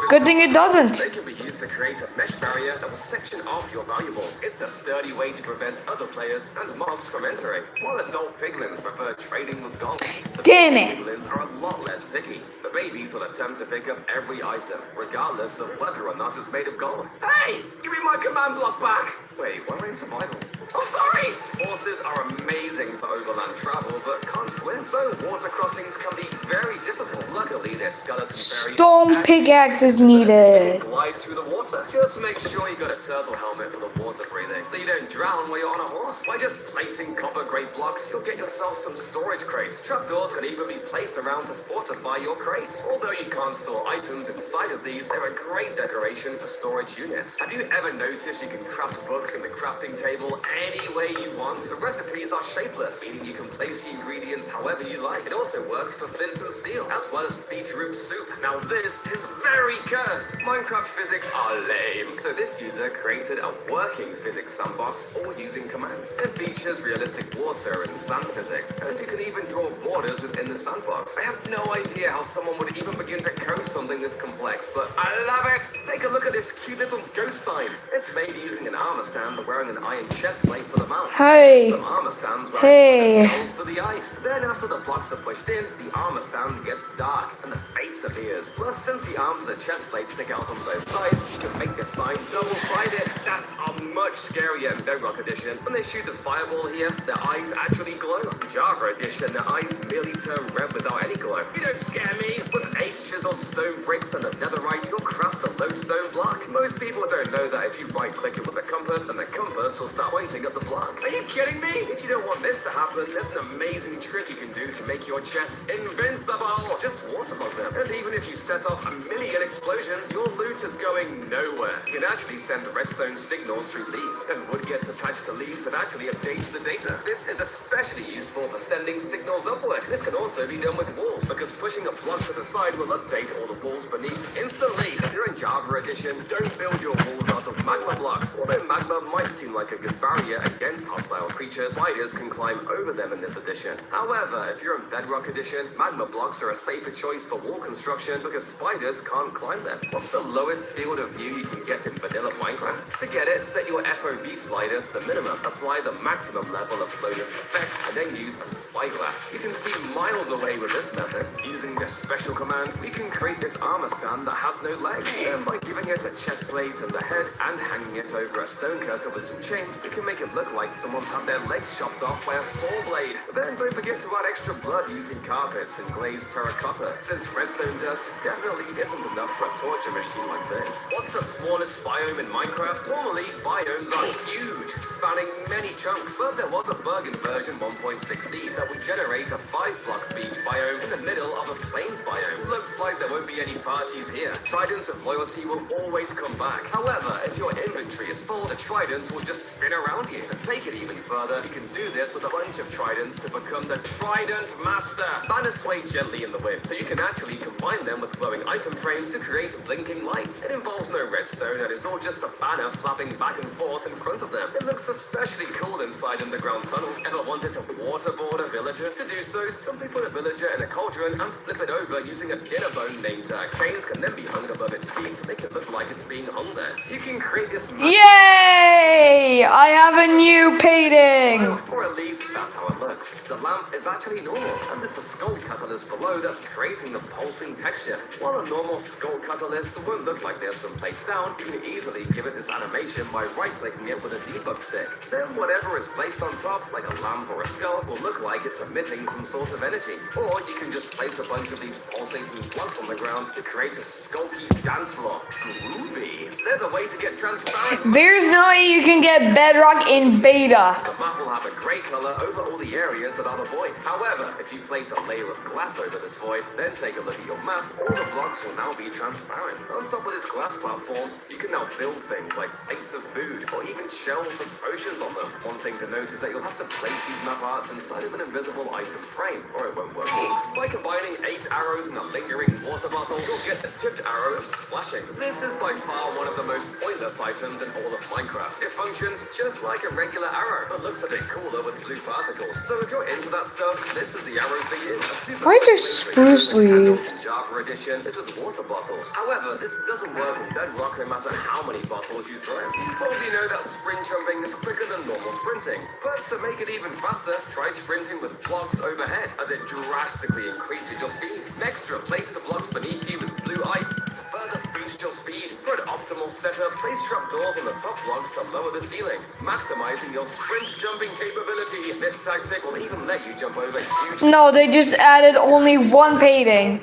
good thing it doesn't. They can be used to create a mesh barrier that will section off your valuables. It's a sturdy way to prevent other players and mobs from entering. While adult piglins prefer trading with gold, the Damn it. piglins are a lot less picky. The babies will attempt to pick up every item, regardless of whether or not it's made of gold. Hey! Give me my command block back! Wait, why am I in survival? I'm sorry! Horses are amazing for overland travel, but can't swim, so water crossings can be very difficult. Luckily, their skeleton berries Stone pickaxe is needed. glide through the water. Just make sure you got a turtle helmet for the water breathing, so you don't drown while you're on a horse. By just placing copper grate blocks, you'll get yourself some storage crates. Trapdoors can even be placed around to fortify your crates. Although you can't store items inside of these, they're a great decoration for storage units. Have you ever noticed you can craft books in the crafting table any way you want? the recipes are shapeless, meaning you can place the ingredients however you like. It also works for flint and steel, as well as beetroot soup. Now this is very cursed. Minecraft physics are lame. So this user created a working physics sandbox, all using commands. It features realistic water and sand physics, and you can even draw borders within the sandbox. I have no idea how someone would even begin to code something this complex, but I love it! Take a look at this cute little ghost sign. It's made using an armor stand wearing an iron chest plate for the mouth. Hey. Some armor stands Hey. skulls for the ice. Then after the blocks are pushed in, the armor stand gets dark and the face appears. Plus, since the arms of the chest plate stick out on both sides, you can make the sign double-sided. That's a much scarier in Bedrock Edition. When they shoot a fireball here, their eyes actually glow. In Java Edition, their eyes merely turn red without any glow. You don't scare me! With 8 chiseled stone bricks and a netherite, you'll craft a lodestone block. Most people don't know that if you right-click it with a compass, then the compass will start pointing at the block. Are you kidding me? If you don't want this to happen, there's an amazing trick you can do to make your chests invincible. Just waterlog them. And even if you set off 1,000,000 explosions, your loot is going nowhere. You can actually send redstone signals through leaves, and wood gets attached to leaves and actually updates the data. This is especially useful for sending signals upward. This can also be done with walls, because pushing a block to the side will update all the walls beneath instantly. If you're in Java Edition, don't build your walls out of magma blocks. Although magma might seem like a good barrier against hostile creatures, spiders can climb over them in this edition. However, if you're in Bedrock Edition, magma blocks are a safer choice for wall construction because spiders can't climb them. What's the lowest field of view you can get in vanilla Minecraft? To get it, set your FOV slider to the minimum, apply the maximum level of slowness effect, and then use a spyglass. You can see miles away with this method. Using this special command, we can create this armor stand that has no legs. And by giving it a chest plate and the head, and hanging it over a stone cutter with some chains, we can make it look like someone's had their legs chopped off by a saw blade. Then don't forget to add extra blood using carpets and glazed terracotta, since redstone dust definitely isn't enough for a torture machine like this. What's the smallest biome in Minecraft? Normally, biomes are huge, spanning many chunks, but there was a bug in version 1.16 that would generate a 5-block beach biome in the middle of a plains biome. Looks like there won't be any parties here. Tridents of loyalty will always come back. However, if your inventory is full, the trident will just spin around you. To take it even further, you can do this with a bunch of tridents to become the Trident Master. Banners sway gently in the wind, so you can actually combine them with glowing item frames to create blinking lights. It involves no redstone, and it's all just a banner flapping back and forth in front of them. It looks especially cool inside underground tunnels. Ever wanted to waterboard a villager? To do so, simply put a villager in a cauldron and flip it over using a dinner bone name tag. Chains can then be hung above its feet to make it look like it's being hung there. You can create this Yay! I have a new painting. Or at least that's how it looks. The lamp is actually normal, and there's a skull catalyst below that's creating the pulsing texture. While a normal skull catalyst won't look like this when placed down, you can easily give it this animation by right-clicking it with a debug stick. Then whatever is placed on top, like a lamp or a skull, will look like it's emitting some sort of energy. Or you can just place a bunch of these pulsating blocks on the ground to create a skulky dance floor. Groovy. There's a way to get transparent. There's no way you can get Bedrock in beta. The map will have a grey colour over all the areas that are the void. However, if you place a layer of glass over this void, then take a look at your map, all the blocks will now be transparent. On top of this glass platform, you can now build things like plates of food, or even shelves with potions on them. One thing to note is that you'll have to place these map arts inside of an invisible item frame, or it won't work. By combining 8 arrows and a lingering water bottle, you'll get the tipped arrow of splashing. This is by far one of the most pointless items in all of Minecraft. It functions just like a regular arrow, but looks a bit cooler with blue particles. So if you're into that stuff, this is the arrow for you. Why is there spruce leaves? Java Edition is with water bottles. However, this doesn't work in Bedrock no matter how many bottles you throw. You probably know that sprint jumping is quicker than normal sprinting. But to make it even faster, try sprinting with blocks overhead, as it drastically increases your speed. Next, replace the blocks beneath you with blue ice to further boost your speed. For an optimal setup, place trapdoors on the top blocks to lower the ceiling, maximizing your sprint jumping capability. This tactic will even let you jump over huge... No, they just added only one painting.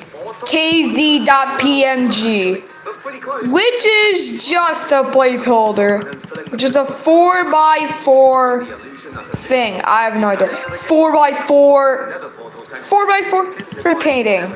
KZ.PNG. Which is just a placeholder. Which is a 4x4 thing. I have no idea. 4x4. 4x4 for painting.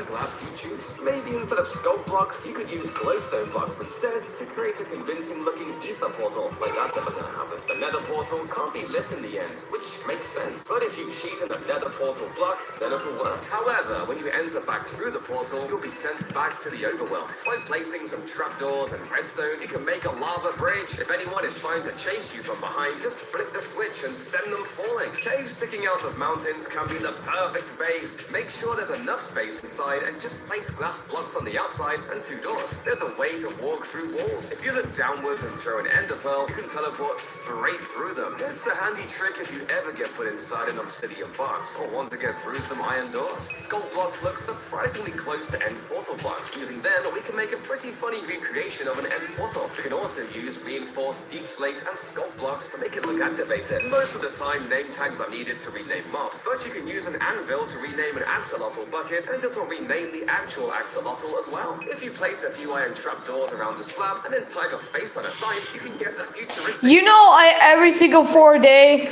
Maybe instead of sculpt blocks, you could use glowstone blocks instead to create a convincing-looking ether portal. Like that's never gonna happen. The nether portal can't be lit in the end, which makes sense. But if you cheat in a nether portal block, then it'll work. However, when you enter back through the portal, you'll be sent back to the overworld. So by placing some trapdoors and redstone, you can make a lava bridge. If anyone is trying to chase you from behind, just flick the switch and send them falling. Caves sticking out of mountains can be the perfect base. Make sure there's enough space inside and just place glass blocks on the outside and 2 doors. There's a way to walk through walls. If you look downwards and throw an ender pearl, you can teleport straight through them. It's a handy trick if you ever get put inside an obsidian box or want to get through some iron doors. Sculpt blocks look surprisingly close to end portal blocks. Using them, we can make a pretty funny recreation of an end portal. We can also use reinforced deep slate and sculpt blocks to make it look activated. Most of the time, name tags are needed to rename mobs, but you can use an anvil to rename an axolotl bucket, and it'll rename the actual axolotl as well. If you place a few iron trapdoors around the slab and then type a face on a sign, you can get a futuristic... You know, every single 4 day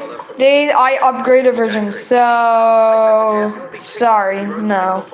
I upgrade a version, so sorry, no.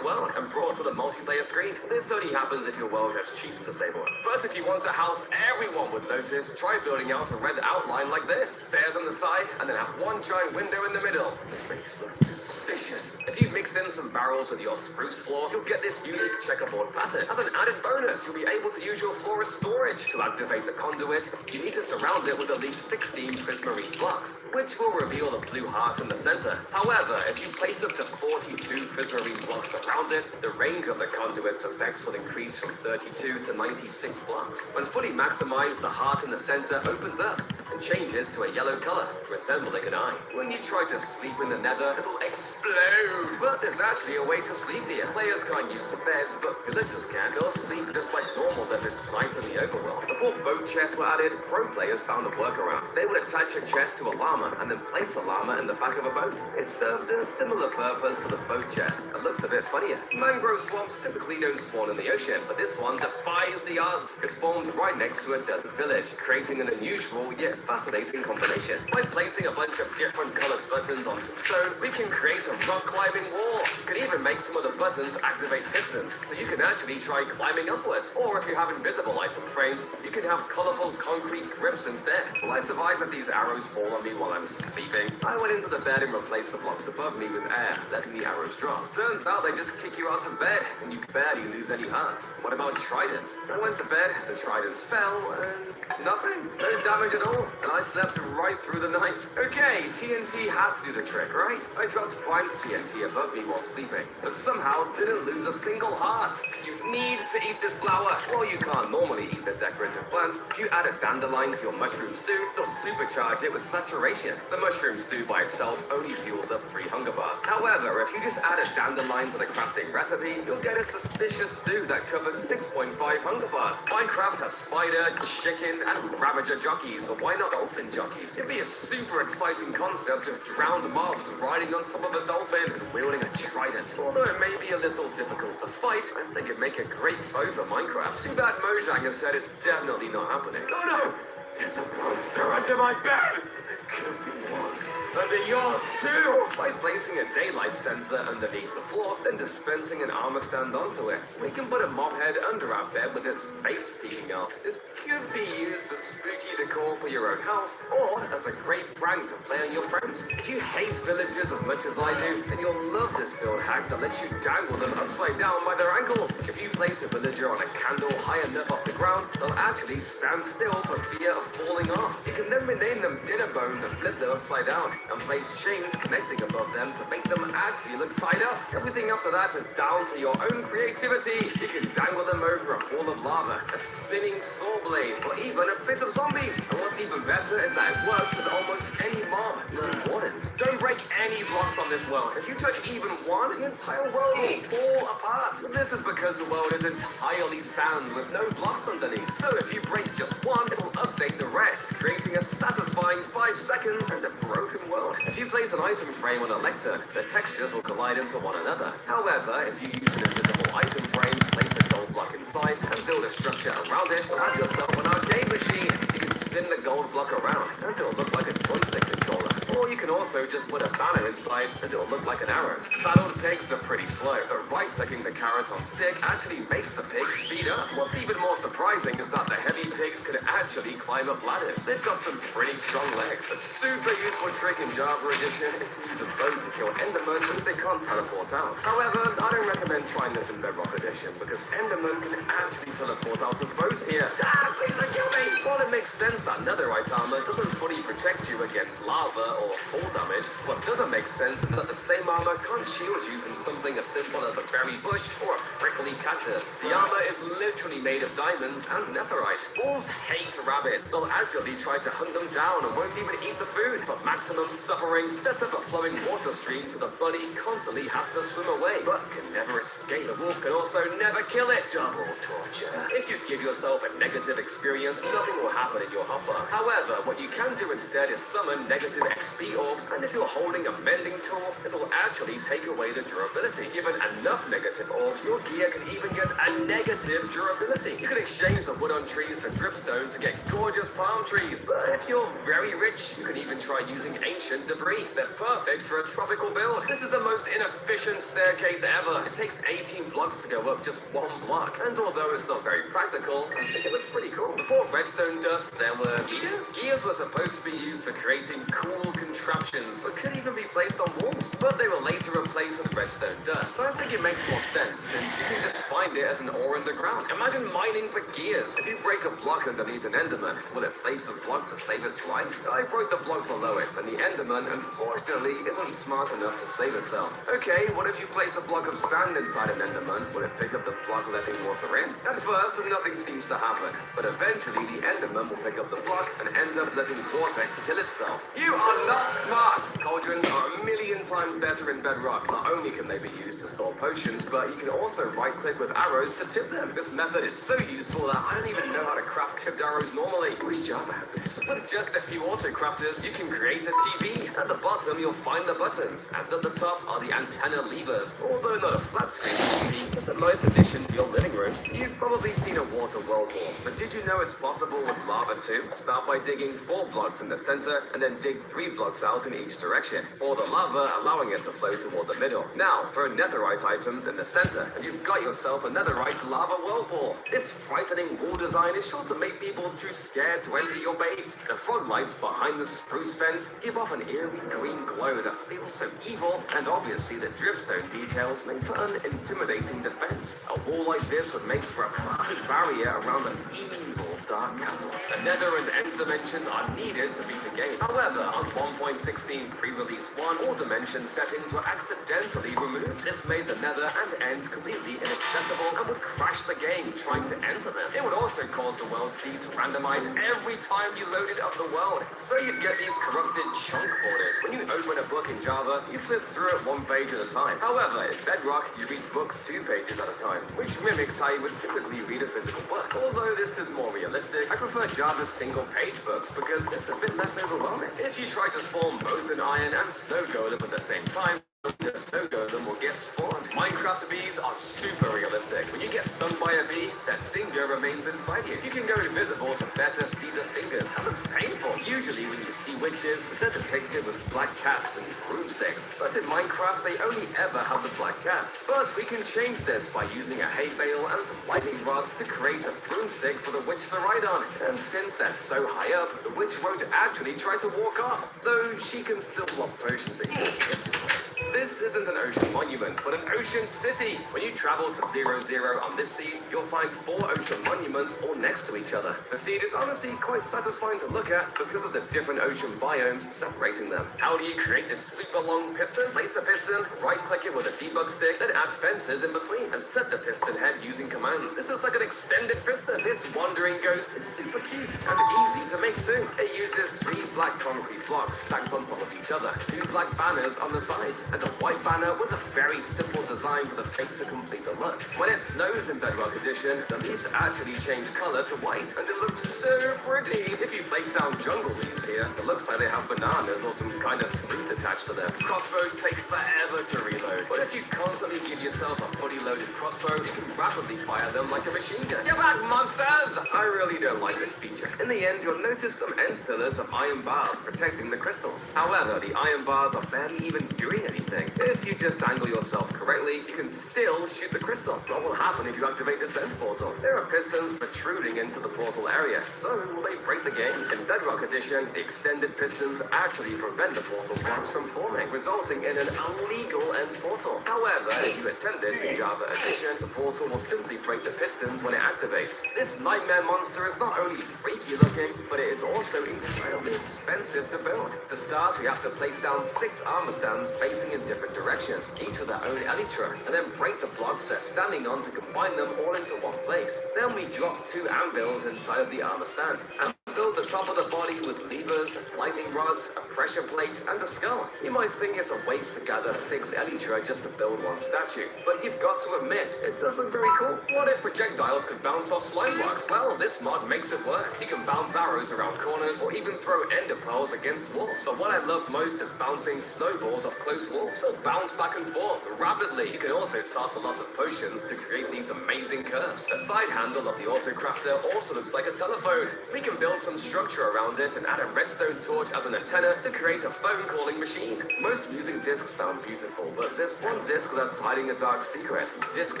And brought to the multiplayer screen. This only happens if your world has cheats disabled. But if you want a house everyone would notice, try building out a red outline like this. Stairs on the side, and then have one giant window in the middle. This makes look suspicious. If you mix in some barrels with your spruce floor, you'll get this unique checkerboard pattern. As an added bonus, you'll be able to use your floor as storage. To activate the conduit, you need to surround it with at least 16 prismarine blocks, which will reveal the blue heart in the center. However, if you place up to 42 prismarine blocks around it, the range of the conduit's effects will increase from 32 to 96 blocks. When fully maximized, the heart in the center opens up and changes to a yellow color, resembling an eye. When you try to sleep in the nether, it'll explode. But there's actually a way to sleep here. Players can't use the beds, but villagers can. They'll sleep just like normal if it's night in the overworld. Before boat chests were added, pro players found a workaround. They would attach a chest to a llama and then place the llama in the back of a boat. It served a similar purpose to the boat chest. It looks a bit funnier. Mangrove swamps typically don't spawn in the ocean, but this one defies the odds. It's formed right next to a desert village, creating an unusual yet fascinating combination. By placing a bunch of different colored buttons on some stone, we can create a rock climbing wall. You can even make some of the buttons activate pistons, so you can actually try climbing upwards. Or if you have invisible item frames, you can have colorful concrete grips instead. Will I survive if these arrows fall on me while I'm sleeping? I went into the bed and replaced the blocks above me with air, letting the arrows drop. Turns out they just kick you out of bed, and you barely lose any hearts. What about tridents? I went to bed, the tridents fell, and nothing. No damage at all, and I slept right through the night. Okay, TNT has to do the trick, right? I dropped Prime's TNT above me while sleeping, but somehow didn't lose a single heart. You need to eat this flower. Well, you can't normally eat the decorative plants. If you add a dandelion to your mushroom stew, you'll supercharge it with saturation. The mushroom stew by itself only fuels up 3 hunger bars. However, if you just add a dandelion to the crafting recipe, you'll get a suspicious stew that covers 6.5 hunger bars. Minecraft has spider, chicken, and ravager jockeys, or why not dolphin jockeys? It'd be a super exciting concept of drowned mobs riding on top of a dolphin and wielding a trident. Although it may be a little difficult to fight, I think it'd make a great foe for Minecraft. Too bad Mojang has said it's definitely not happening. Oh no! There's a monster under my bed! Could be one. Under yours too! By placing a daylight sensor underneath the floor, then dispensing an armor stand onto it, we can put a mob head under our bed with its face peeking out. This could be used as spooky decor for your own house, or as a great prank to play on your friends. If you hate villagers as much as I do, then you'll love this build hack that lets you dangle them upside down by their ankles. If you place a villager on a candle high enough off the ground, they'll actually stand still for fear of falling off. You can then rename them Dinner Bone to flip them upside down, and place chains connecting above them to make them actually look tied up. Everything after that is down to your own creativity. You can dangle them over a pool of lava, a spinning saw blade, or even a pit of zombies. And what's even better is that it works with almost any mob, even wardens. Don't break any blocks on this world. If you touch even one, the entire world will fall apart. This is because the world is entirely sand with no blocks underneath. So if you break just one, it'll update the rest, creating a satisfying 5 seconds and a broken world. If you place an item frame on a lectern, the textures will collide into one another. However, if you use an invisible item frame, place a gold block inside, and build a structure around it, add yourself an arcade machine. You can spin the gold block around, and it'll look like a joystick controller. Or you can also just put a banner inside and it'll look like an arrow. Saddled pigs are pretty slow, but right-clicking the carrot on stick actually makes the pigs speed up. What's even more surprising is that the heavy pigs can actually climb up ladders. They've got some pretty strong legs. A super useful trick in Java Edition is to use a boat to kill Endermen because they can't teleport out. However, I don't recommend trying this in Bedrock Edition because Endermen can actually teleport out of boats here. Ah, please don't kill me! While it makes sense that netherite armor doesn't fully protect you against lava or fall damage, what doesn't make sense is that the same armor can't shield you from something as simple as a berry bush or a prickly cactus. The armor is literally made of diamonds and netherite. Bulls hate rabbits. They'll actively try to hunt them down and won't even eat the food. For maximum suffering, sets up a flowing water stream so the bunny constantly has to swim away, but can never escape. The wolf can also never kill it. Double torture. If you give yourself a negative experience, nothing will happen in your hopper. However, what you can do instead is summon negative XP orbs, and if you're holding a mending tool, it'll actually take away the durability. Given enough negative orbs, your gear can even get a negative durability. You can exchange the wood on trees for dripstone to get gorgeous palm trees. But if you're very rich, you can even try using ancient debris. They're perfect for a tropical build. This is the most inefficient staircase ever. It takes 18 blocks to go up just one block. And although it's not very practical, I think it looks pretty cool. Before redstone dust, there were gears. Gears were supposed to be used for creating cool contraptions that could even be placed on walls. But they were later replaced with redstone dust. I think it makes more sense since you can just find it as an ore in the ground. Imagine mining for gears. If you break a block underneath an enderman, will it place a block to save its life? I broke the block below it, and the enderman, unfortunately, isn't smart enough to save itself. Okay, what if you place a block of sand inside an enderman? Will it pick up the block letting water in? At first, nothing seems to happen, but eventually the enderman will pick up the block and end up letting water kill itself. You are not smart! Cauldrons are a million times better in Bedrock. Not only can they be used to store potions, but you can also right-click with arrows to tip them. This method is so useful that I don't even know how to craft tipped arrows normally. I wish Java had this. With just a few auto-crafters, you can create a TV. At the bottom, you'll find the buttons, and at the top are the antenna levers. Although not a flat-screen TV, it's a nice addition to your living room. You've probably seen a water whirlpool, but did you know it's possible with lava too? Start by digging 4 blocks in the center, and then dig 3 blocks out in each direction, or the lava allowing it to flow toward the middle. Now, throw netherite items in the center, and you've got yourself a netherite lava whirlpool. This frightening wall design is sure to make people too scared to enter your base. The frog lights behind the spruce fence give off an eerie green glow that feels so evil, and obviously the dripstone details make for an intimidating defense. A wall like this would make for a perfect barrier around an evil dark castle. The nether and end dimensions are needed to beat the game. However, on 1.16 pre-release 1, all dimension settings were accidentally removed. This made the nether and end completely inaccessible and would crash the game trying to enter them. It would also cause the world seed to randomize every time you loaded up the world, so you'd get these corrupted chunk borders. When you open a book in Java, you flip through it 1 page at a time. However, in Bedrock, you read books 2 pages at a time, which mimics how you would typically read a physical book. Although this is more realistic, I prefer Java's single-page books because it's a bit less overwhelming. If you try to spawn both an iron and snow golem at the same time, the snow golem will get spawned. Minecraft bees are super realistic. When you get stung by a bee, their stinger remains inside you. You can go invisible to better see the stingers. That looks painful. Usually when you see witches, they're depicted with black cats and broomsticks. But in Minecraft, they only ever have the black cats. But we can change this by using a hay bale and some lightning rods to create a broomstick for the witch to ride on. And since they're so high up, the witch won't actually try to walk off, though she can still lob potions at you if you get too close. This isn't an ocean monument, but an ocean city. When you travel to 0, on this seed, you'll find 4 ocean monuments all next to each other. The seed is honestly quite satisfying to look at because of the different ocean biomes separating them. How do you create this super long piston? Place a piston, right-click it with a debug stick, then add fences in between, and set the piston head using commands. It's just like an extended piston. This wandering ghost is super cute and easy to make too. It uses 3 black concrete blocks stacked on top of each other, 2 black banners on the sides, and a white banner with a very simple design for the face to complete the look. When it snows in Bedrock Edition, the leaves actually change color to white, and it looks so pretty. If you place down jungle leaves here, it looks like they have bananas or some kind of fruit attached to them. Crossbows take forever to reload, but if you constantly give yourself a fully loaded crossbow, you can rapidly fire them like a machine gun. Get back, monsters! I really don't like this feature. In the end, you'll notice some end pillars of iron bars protecting the crystals. However, the iron bars are barely even doing anything. If you just angle yourself correctly, you can still shoot the crystal. What will happen if you activate this end portal? There are pistons protruding into the portal area, so will they break the game? In Bedrock Edition, the extended pistons actually prevent the portal blocks from forming, resulting in an illegal end portal. However, if you attempt this in Java Edition, the portal will simply break the pistons when it activates. This nightmare monster is not only freaky looking, but it is also incredibly expensive to build. To start, we have to place down 6 armor stands facing in different directions, each with their own elytra, and then break the blocks they're standing on to combine them all into one place. Then we drop 2 anvils inside of the armor stand, and build the top of the body with levers, lightning rods, a pressure plate, and a skull. You might think it's a waste to gather 6 elytra just to build one statue, but you've got to admit, it does look very cool. What if projectiles could bounce off slime blocks? Well, this mod makes it work. You can bounce arrows around corners, or even throw ender pearls against walls. But what I love most is bouncing snowballs off close walls. So bounce back and forth rapidly. You can also toss a lot of potions to create these amazing curves. The side handle of the autocrafter also looks like a telephone. We can build some structure around it and add a redstone torch as an antenna to create a phone calling machine. Most music discs sound beautiful, but there's one disc that's hiding a dark secret. Disc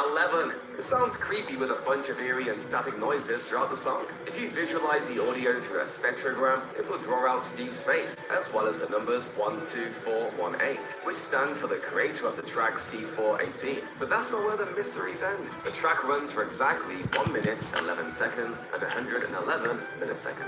11. It sounds creepy with a bunch of eerie and static noises throughout the song. If you visualize the audio through a spectrogram, it will draw out Steve's face, as well as the numbers 12418, which stand for the creator of the track C418. But that's not where the mysteries end. The track runs for exactly 1 minute, 11 seconds, and 111 milliseconds.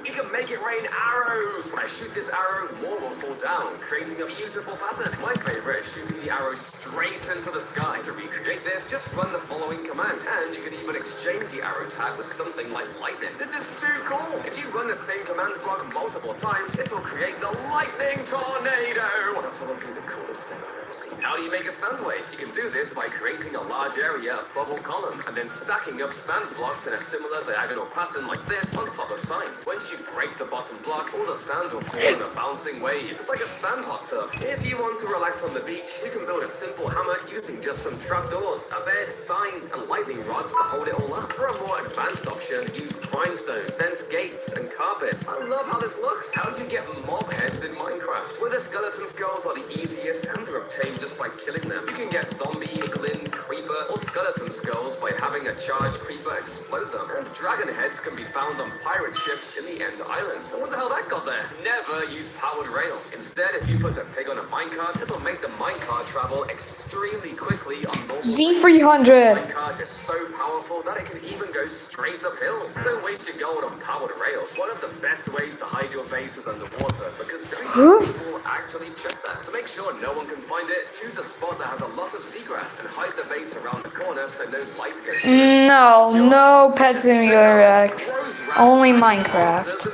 You can make it rain arrows! When I shoot this arrow, more will fall down, creating a beautiful pattern. My favorite is shooting the arrow straight into the sky. To recreate this, just run the following command, and you can even exchange the arrow tag with something like lightning. This is too cool! If you run the same command block multiple times, it will create the lightning tornado! That's probably the coolest thing I've ever seen. How do you make a sand wave? You can do this by creating a large area of bubble columns, and then stacking up sand blocks in a similar diagonal pattern like this on top of signs. Once you break the bottom block, all the sand will fall in a bouncing wave. It's like a sand hot tub. If you want to relax on the beach, you can build a simple hammock using just some trapdoors, a bed, signs, and lightning rods to hold it all up. For a more advanced option, use grindstones, fence gates, and carpets. I love how this looks. How do you get mob heads in Minecraft? Where the skeleton skulls are the easiest and they're obtained just by killing them. You can get zombie, iglin, creeper, or skeleton skulls by having a charged creeper explode them. And dragon heads can be found on pirate ships in the End Islands. I wonder how that got there. Never use powered rails. Instead, if you put a pig on a minecart, it'll make the minecart travel extremely quickly on normal. Z300. Minecart is so powerful that it can even go straight up hills. Don't waste your gold on powered rails. One of the best ways to hide your base is underwater, because very few people actually check that. To make sure no one can find it, choose a spot that has a lot of seagrass and hide the base around the corner so no light goes through. No Pet Simulator X. Only Minecraft.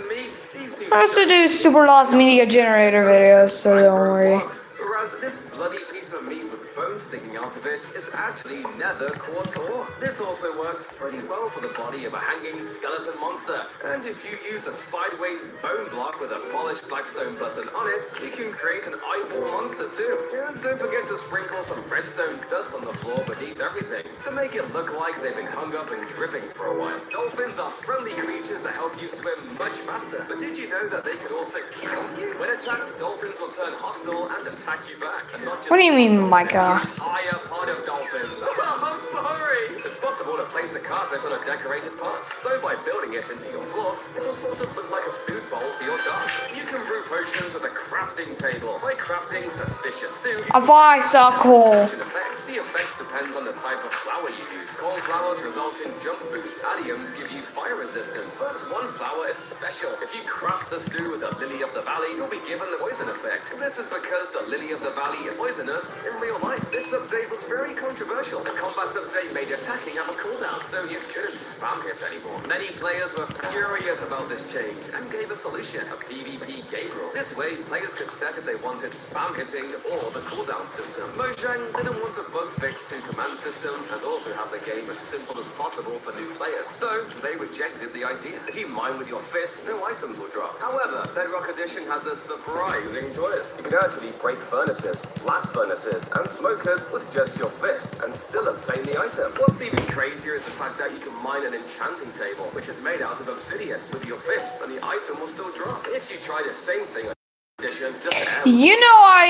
I also do super lost media generator videos, so don't worry. Whereas this bloody piece of meat with bones sticking out of it is actually nether quartz ore. This also works pretty well for the body of a hanging skeleton monster. And if you use a sideways bone block with a polished blackstone button on it, you can create an eyeball monster too. And don't forget to sprinkle some redstone dust on the floor beneath everything to make it look like they've been hung up and dripping for a while. Dolphins are friendly creatures that help you swim much faster. But did you know that they could also kill you? When attacked, dolphins will turn hostile and attack you back. And not just What do you mean, Micah? entire pod of dolphins. I'm sorry. It's possible to place a carpet on a decorated pot. So by building it into your floor, it'll sort of look like a food bowl for your dog. You can brew potions with a crafting table. By crafting suspicious stew, A bicycle. the effects depend on the type of flour you use. Corn flowers result in jump boost. Adiums give you fire resistance. But one flour is special. If you craft the stew with a lily of the valley, you'll be given the poison effect. This is because the lily of the valley is poisonous in real life. This update was very controversial. The combat update made attacking have a cooldown, so you couldn't spam hit anymore. Many players were furious about this change and gave a solution, a PvP game rule. This way, players could set if they wanted spam hitting or the cooldown system. Mojang didn't want to bug fix two command systems and also have the game as simple as possible for new players, so they rejected the idea. If you mine with your fist, no items will drop. However, Bedrock Edition has a surprising twist. You can actually break furnaces, blast furnaces, and smokers with just your fist and still obtain the item. What's even crazier is the fact that you can mine an enchanting table, which is made out of obsidian, with your fists, and the item will still drop. If you try the same thing on Edition, just You know I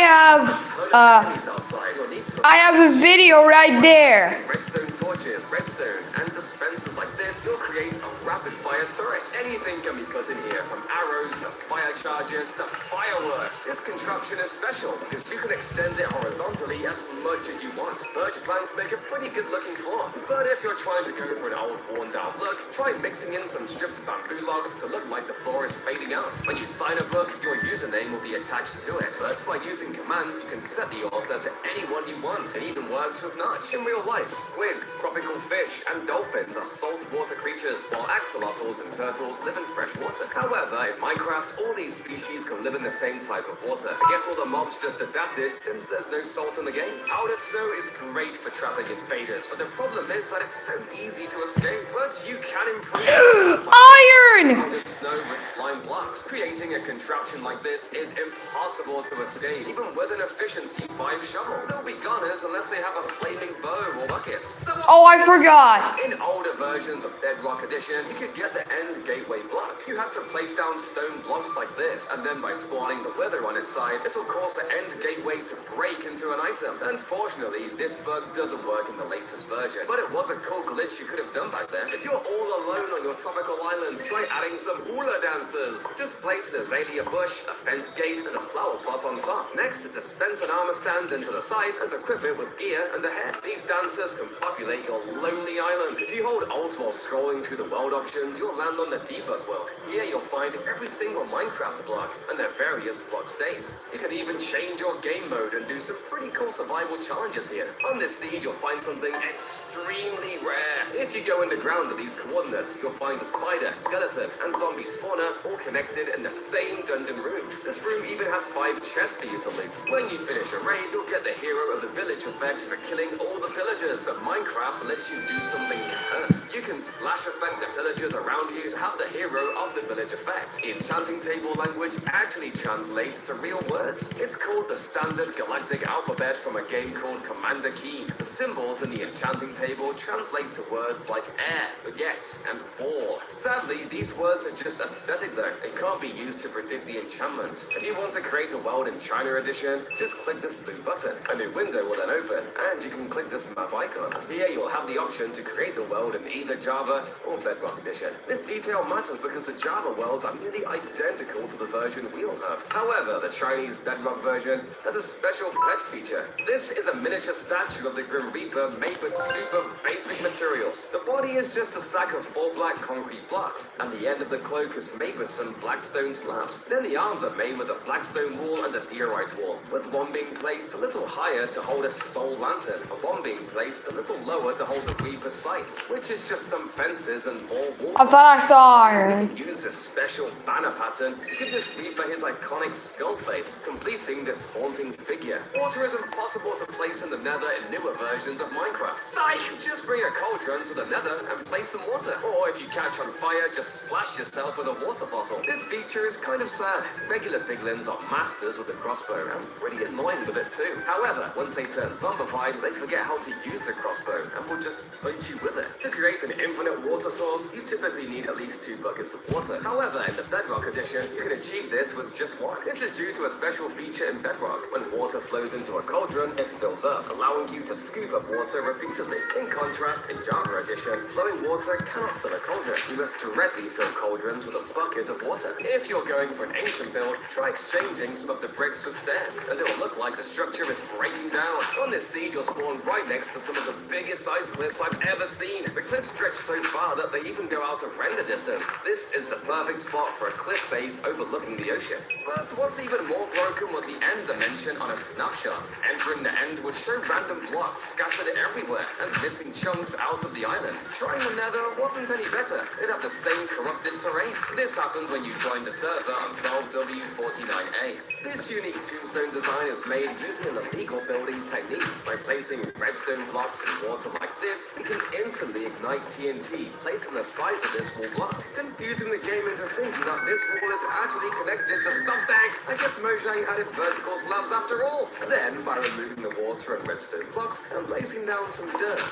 have a video right there. Redstone torches, redstone, and dispensers like this, you'll create a rapid-fire turret. Anything can be put in here, from arrows to fire charges to fireworks. This contraption is special because you can extend it horizontally as much as you want. Birch planks make a pretty good-looking floor, but if you're trying to go for an old, worn-down look, try mixing in some stripped bamboo logs to look like the floor is fading out. When you sign a book, your username will be attached to it, but by using commands, you can set the author to anyone you want. It even works with Notch. In real life, squids, tropical fish, and dolphins are saltwater creatures, while axolotls and turtles live in fresh water. However, in Minecraft, all these species can live in the same type of water. I guess all the mobs just adapted since there's no salt in the game. Powdered snow is great for trapping invaders, but the problem is that it's so easy to escape. But you can improve Iron! powdered snow with slime blocks. Creating a contraption like this is impossible to escape, even with an efficiency 5 shovel. They'll be goners unless they have a flaming bow or buckets. So Oh, I forgot. in older versions of Bedrock Edition, you could get the end gateway block. You had to place down stone blocks like this, and then by spawning the wither on its side, it'll cause the end gateway to break into an item. Unfortunately, this bug doesn't work in the latest version, but it was a cool glitch you could have done back then. If you're all alone on your tropical island, try adding some hula dancers. Just place an azalea bush, a fence gate, and a flower pot on top. Next, dispense an armor stand into the side and equip it with gear and a head. These dancers can populate your lonely island. If you hold Alt while scrolling through the world options, you'll land on the debug world. Here you'll find every single Minecraft block and their various block states. You can even change your game mode and do some pretty cool survival challenges here. On this seed, you'll find something extremely rare. If you go underground to these coordinates, you'll find the spider, skeleton, and zombie spawner all connected in the same dungeon room. This room even has 5 chests for you to loot. When you finish a raid, you'll get the hero of the village effect for killing all the pillagers. But Minecraft lets you do something cursed. You can slash effect the pillagers around you to have the hero of the village effect. The enchanting table language actually translates to real words. It's called the standard galactic alphabet from a game called Commander Keen. The symbols in the enchanting table translate to words like air, baguette, and ball. Sadly, these words are just aesthetic though. They can't be used to predict the enchantments. If you want to create a world in China Edition, just click this blue button. A new window will then open, and you can click this map icon. Here you'll have the option to create the world in either Java or Bedrock Edition. This detail matters because the Java worlds are nearly identical to the version we all have. However, the Chinese Bedrock version has a special pet feature. This is a miniature statue of the Grim Reaper made with super basic materials. The body is just a stack of 4 black concrete blocks, and the end of the cloak is made with some black stone slabs. Then the arms are made with a black stone wall and a diorite wall, with one being placed a little higher to hold a soul lantern, and one being placed a little lower to hold the Reaper's scythe, which is just some fences and more walls. I thought I saw You iron. can use this special banner pattern to give this Reaper his iconic skull face, completing this haunting figure. Water is impossible to place in the nether in newer versions of Minecraft. Psych! Just bring a cauldron to the nether and place some water. Or if you catch on fire, just splash yourself with a water bottle. This feature is kind of sad. Regular piglins are masters with a crossbow and pretty annoying with it too. However, once they turn zombified, they forget how to use the crossbow and will just punch you with it. To create an infinite water source, you typically need at least 2 buckets of water. However, in the Bedrock Edition, you can achieve this with just 1. This is due to a special feature in Bedrock. When water flows into a cauldron, it fills up, allowing you to scoop up water repeatedly. In contrast, in Java Edition, flowing water cannot fill a cauldron. You must directly fill cauldrons with a bucket of water. If you're going for an ancient build, try exchanging some of the bricks for stairs, and it will look like the structure is breaking down. Now, on this seed, you'll spawn right next to some of the biggest ice cliffs I've ever seen. The cliffs stretch so far that they even go out of render distance. This is the perfect spot for a cliff base overlooking the ocean. But what's even more broken was the end dimension on a snapshot. Entering the end would show random blocks scattered everywhere and missing chunks out of the island. Trying the nether wasn't any better. It had the same corrupted terrain. This happened when you joined a server on 12W49A. This unique tombstone design is made using an illegal building technique. By placing redstone blocks in water like this, you can instantly ignite TNT placed on the sides of this wall block, confusing the game into thinking that this wall is actually connected to something. I guess Mojang added vertical slabs after all. Then, by removing the water and redstone blocks and placing down some dirt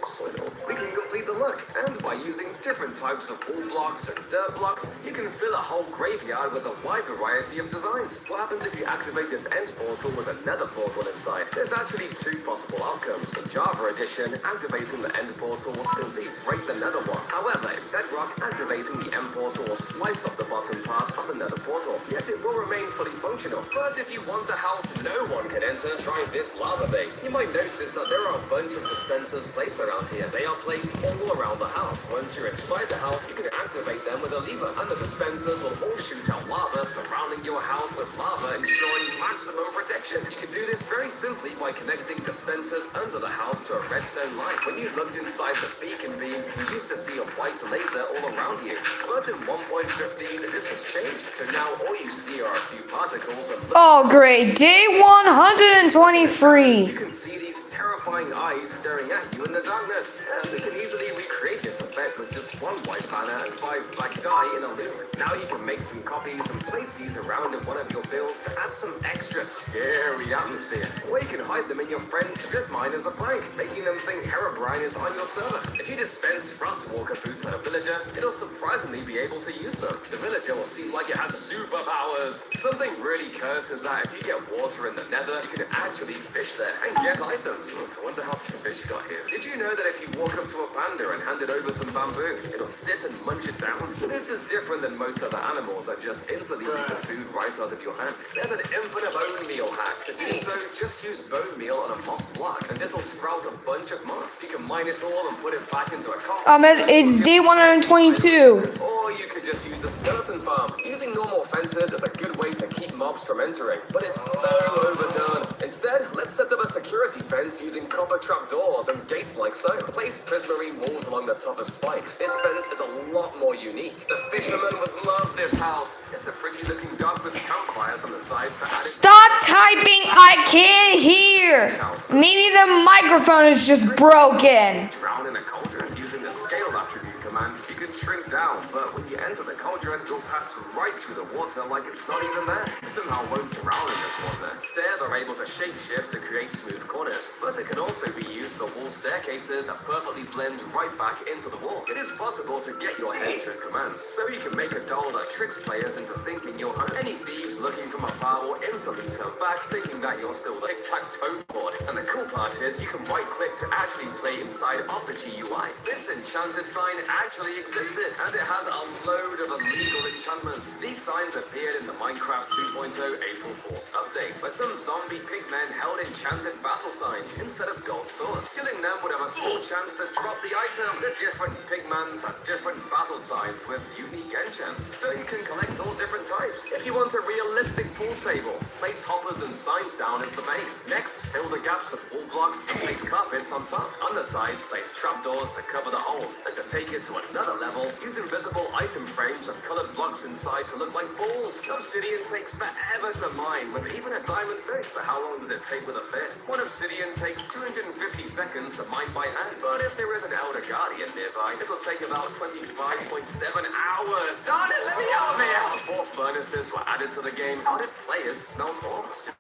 or soil, we can complete the look. And by using different types of wall blocks and dirt blocks, you can fill a whole graveyard with a wide variety of designs. What happens if you activate this end portal with a nether portal inside? There's actually two possible outcomes. In Java Edition, activating the end portal will simply break the nether one. However, in Bedrock, activating the end portal will slice off the bottom part of the nether portal, yet it will remain fully functional. But if you want a house no one can enter, try this lava base. You might notice that there are a bunch of dispensers placed around here. They are placed all around the house. Once you're inside the house, you can activate them with a lever, and the dispensers will all shoot out lava, surrounding your house with lava, ensuring maximum protection. You can do this very simply by connecting dispensers under the house to a redstone light. When you looked inside the beacon beam, you used to see a white laser all around you. But in 1.15, this has changed, so now all you see are a few particles of Oh, great. Day 123. You can see these terrifying eyes staring at you in the darkness. And we can easily recreate this effect with just one white banner and 5 black dye in a loop. Now you can make some copies and place these around in one of your builds to add some extra scary atmosphere. Or you can hide them in your friend's strip mine as a prank, making them think Herobrine is on your server. If you dispense Frostwalker boots at a villager, it'll surprisingly be able to use them. The villager will seem like it has superpowers. Something really cursed is that if you get water in the nether, you can actually fish there and get items. I wonder how fish got here. Did you know that if you walk up to a panda and hand it over some bamboo, it'll sit and munch it down? This is different than most other animals that just instantly eat the food right out of your hand. There's an infinite bone meal hack. To do so, just use bone meal on a moss block and it'll sprout a bunch of moss. You can mine it all and put it back into a compost. It's day 122. Or you could just use a skeleton farm. Using normal fences is a good way to keep mobs from entering, but it's so overdone. Instead, let's set up a security fence using copper trapdoors and gates like so. Place prismarine walls along the top of spikes. This fence is a lot more unique. The fishermen would love this house. It's a pretty looking dock with campfires on the sides to add Stop typing. I can't hear. Maybe the microphone is just broken. drown in a cauldron using the scale attribute command. You can shrink down, but when you enter the cauldron, you'll pass right through the water like it's not even there. You somehow won't drown in this water. Stairs are able to shapeshift to create smooth corners, but it can also be used for wall staircases that perfectly blend right back into the wall. It is possible to get your head through commands, so you can make a doll that tricks players into thinking you're home. Any thieves looking from afar will instantly turn back, thinking that you're still the tic-tac-toe board. And the cool part is you can right-click to actually play inside of the GUI. This enchanted sign actually existed, and it has a load of illegal enchantments. These signs appeared in the Minecraft 2.0 April Fool's update, where some zombie pigmen held enchanted battle signs instead of gold swords. Killing them would have a small chance to drop the item. The different pigmans have different battle signs with unique enchants, so you can collect all different types. If you want a realistic pool table, place hoppers and signs down as the base. Next, fill the gaps with wall blocks and place carpets on top. On the sides, place trapdoors to cover the holes. And to take it to another level, use invisible item frames with colored blocks inside to look like balls. Obsidian takes forever to mine with even a diamond pick, but how long does it take with a fist? One obsidian takes 250 seconds to mine by hand, but if there is an Elder Guardian nearby, it'll take about 25.7 hours. Darn it, let me out of here! Before furnaces were added to the game, how did players smelt ores?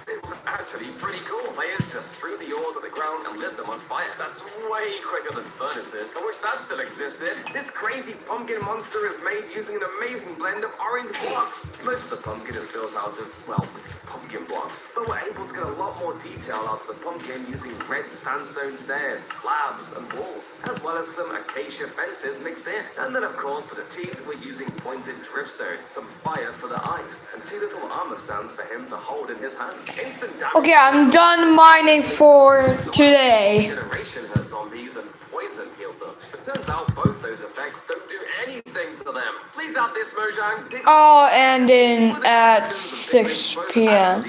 It's actually pretty cool. Players just threw the ores at the ground and lit them on fire. That's way quicker than furnaces. I wish that still existed. This crazy pumpkin monster is made using an amazing blend of orange blocks. Most of the pumpkin is built out of, well, pumpkin blocks, but were able to get a lot more detail out of the pumpkin using red sandstone stairs, slabs, and walls, as well as some acacia fences mixed in. And then, of course, for the teeth, we're using pointed dripstone, some fire for the eyes, and 2 little armor stands for him to hold in his hands. Instant damage. Okay, I'm done mining for today. Generation hurt zombies and poison healed them. It turns out both those effects don't do anything to them. Please add this, Mojang. Oh, ending at 6 p.m.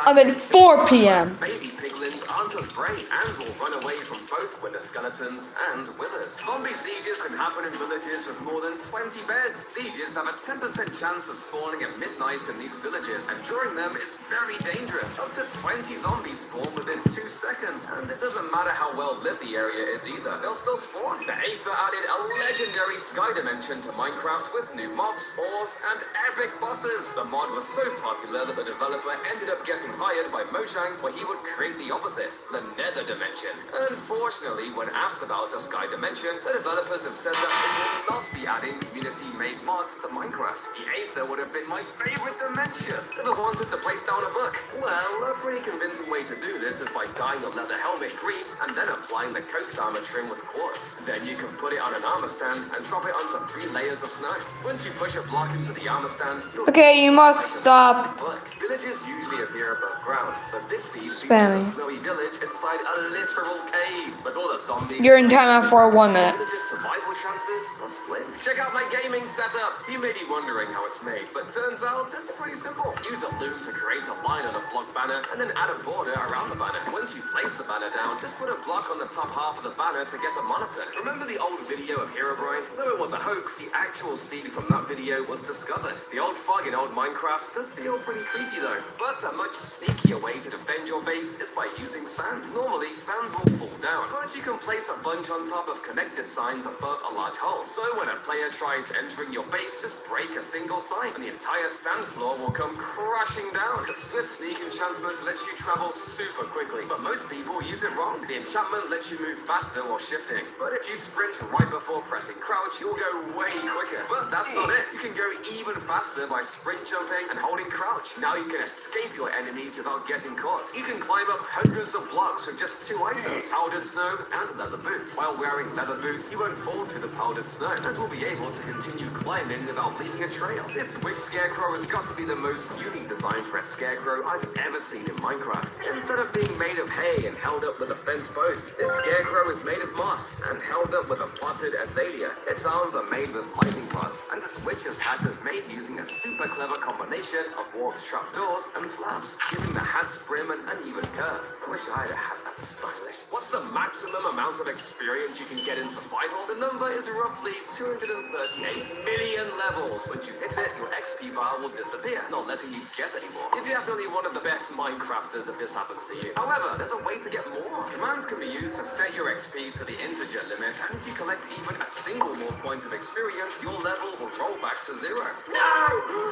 I mean 4 p.m. Baby piglins aren't as brave and will run away from both wither skeletons and withers. Zombie sieges can happen in villages with more than 20 beds. Sieges have a 10% chance of spawning at midnight in these villages, and during them it's very dangerous. Up to 20 zombies spawn within 2 seconds, and it doesn't matter how well lit the area is either, they'll still spawn. The Aether added a legendary sky dimension to Minecraft with new mobs, ores, and epic bosses. The mod was so popular that the developer ended up getting hired by Mojang, where he would create the opposite, the nether dimension. Unfortunately, when asked about a sky dimension, the developers have said that they will not be adding community-made mods to Minecraft. The Aether would have been my favorite dimension. Ever wanted to place down a book? Well, a pretty convincing way to do this is by dyeing a leather helmet green and then applying the coast armor trim with quartz. Then you can put it on an armor stand and drop it onto 3 layers of snow. Once you push a block into the armor stand, Okay, you must stop villages usually appear above ground, but this seed spamming. features a snowy village inside a literal cave. With all the zombies, You're in timeout for 1 minute. village's survival chances are slim. Check out my gaming setup. You may be wondering how it's made, but turns out it's pretty simple. Use a loom to create a line on a block banner, and then add a border around the banner. Once you place the banner down, just put a block on the top half of the banner to get a monitor. Remember the old video of Herobrine? Though it was a hoax, the actual seed from that video was discovered. The old fog in old Minecraft does feel pretty creepy though. But a much sneakier way to defend your base is by using sand. Normally, sand will fall down, but you can place a bunch on top of connected signs above a large hole. So when a player tries entering your base, just break a single sign, and the entire sand floor will come crashing down. The Swift Sneak enchantment lets you travel super quickly, but most people use it wrong. The enchantment lets you move faster while shifting, but if you sprint right before pressing crouch, you'll go way quicker. But that's not it. You can go even faster by sprint jumping and holding crouch. Now you can escape your enemies without getting caught. You can climb up hundreds of blocks with just 2 items, powdered snow and leather boots. While wearing leather boots, you won't fall through the powdered snow, and will be able to continue climbing without leaving a trail. This witch scarecrow has got to be the most unique design for a scarecrow I've ever seen in Minecraft. Instead of being made of hay and held up with a fence post, this scarecrow is made of moss and held up with a potted azalea. Its arms are made with lightning pods, and this witch's hat is made using a super clever combination of warped trapdoors and slabs, giving the hat's brim an uneven curve. I wish I had a hat that's stylish. What's the maximum amount of experience you can get in survival? The number is roughly 238 million levels. Once you hit it, your XP bar will disappear, not letting you get any more. You're definitely one of the best Minecrafters if this happens to you. However, there's a way to get more. Commands can be used to set your XP to the integer limit, and if you collect even a single more point of experience, your level will roll back to 0. No!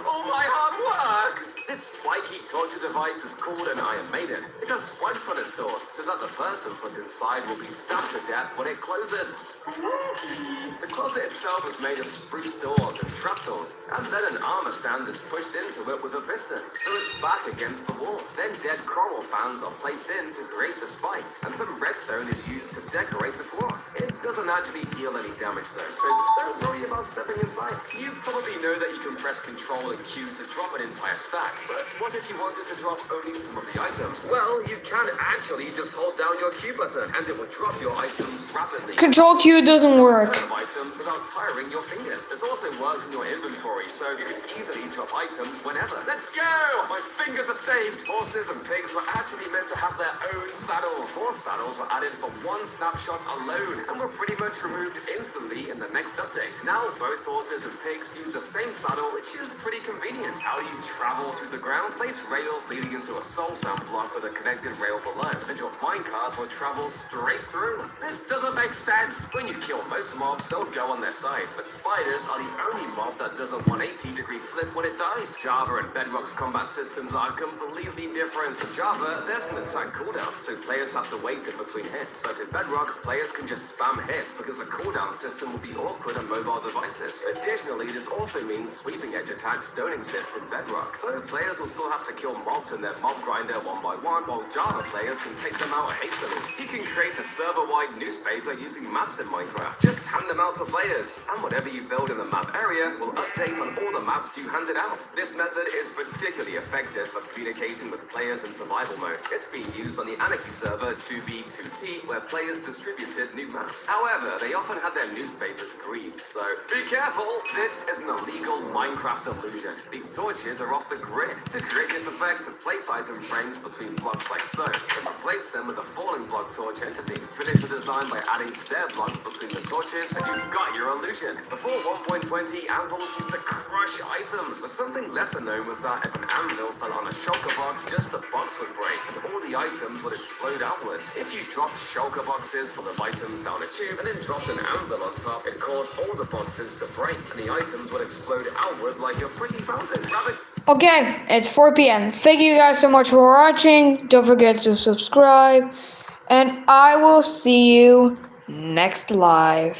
All my hard work! This spiky torture device is called an Iron Maiden. It has spikes on its doors, so that the person put inside will be stabbed to death when it closes. Spooky! The closet itself is made of spruce doors and trapdoors, and then an armor stand is pushed into it with a piston, so it's back against the wall. Then dead coral fans are placed in to create the spikes, and some redstone is used to decorate the floor. It doesn't actually deal any damage though, so don't worry about stepping inside. You probably know that you can press Ctrl and Q to drop an entire stack, but what if you wanted to drop only some of the items? Well, you can actually just hold down your Q button, and it will drop your items rapidly. Control Q doesn't work. Of items without tiring your fingers. This also works in your inventory, so you can easily drop items whenever. Let's go! My fingers are saved! Horses and pigs were actually meant to have their own saddles. Horse saddles were added for 1 snapshot alone, and were pretty much removed instantly in the next update. Now both horses and pigs use the same saddle, which is pretty convenient. How do you travel through the ground? Place rails leading into a soul sand block with a connected rail below. and your minecart will travel straight through. This doesn't make sense. When you kill most mobs, they'll go on their sides, but spiders are the only mob that does a 180-degree flip when it dies. Java and Bedrock's combat systems are completely different. In Java, there's an attack cooldown, so players have to wait in between hits. But in Bedrock, players can just spam hits because the cooldown system will be awkward on mobile devices. Additionally, this also means sweeping edge attacks don't exist in Bedrock, so players will still have to kill mobs in their mob grinder one by one, while Java players can take them out hastily. You can create a server-wide newspaper using maps in Minecraft. Just hand them out to players, and whatever you build in the map area will update on all the maps you handed out. This method is particularly effective for communicating with players in survival mode. It's being used on the Anarchy server 2B2T, where players distributed new maps. However, they often had their newspapers grieved, so be careful! This is an illegal Minecraft illusion. These torches are off the grid. To create this effect, place item frames between blocks like so, and replace them with a falling block torch entity. Finish the design by adding stair blocks between the torches, and you've got your illusion. Before 1.20, anvils used to crush items, but something lesser known was that if an anvil fell on a shulker box, just the box would break, and all the items would explode outwards. If you dropped shulker boxes full of items down a tube, and then dropped an anvil on top, it caused all the boxes to break, and the items would explode outward like a pretty fountain. Rabbit. Okay, it's 4 p.m. Thank you guys so much for watching. Don't forget to subscribe. And I will see you next live.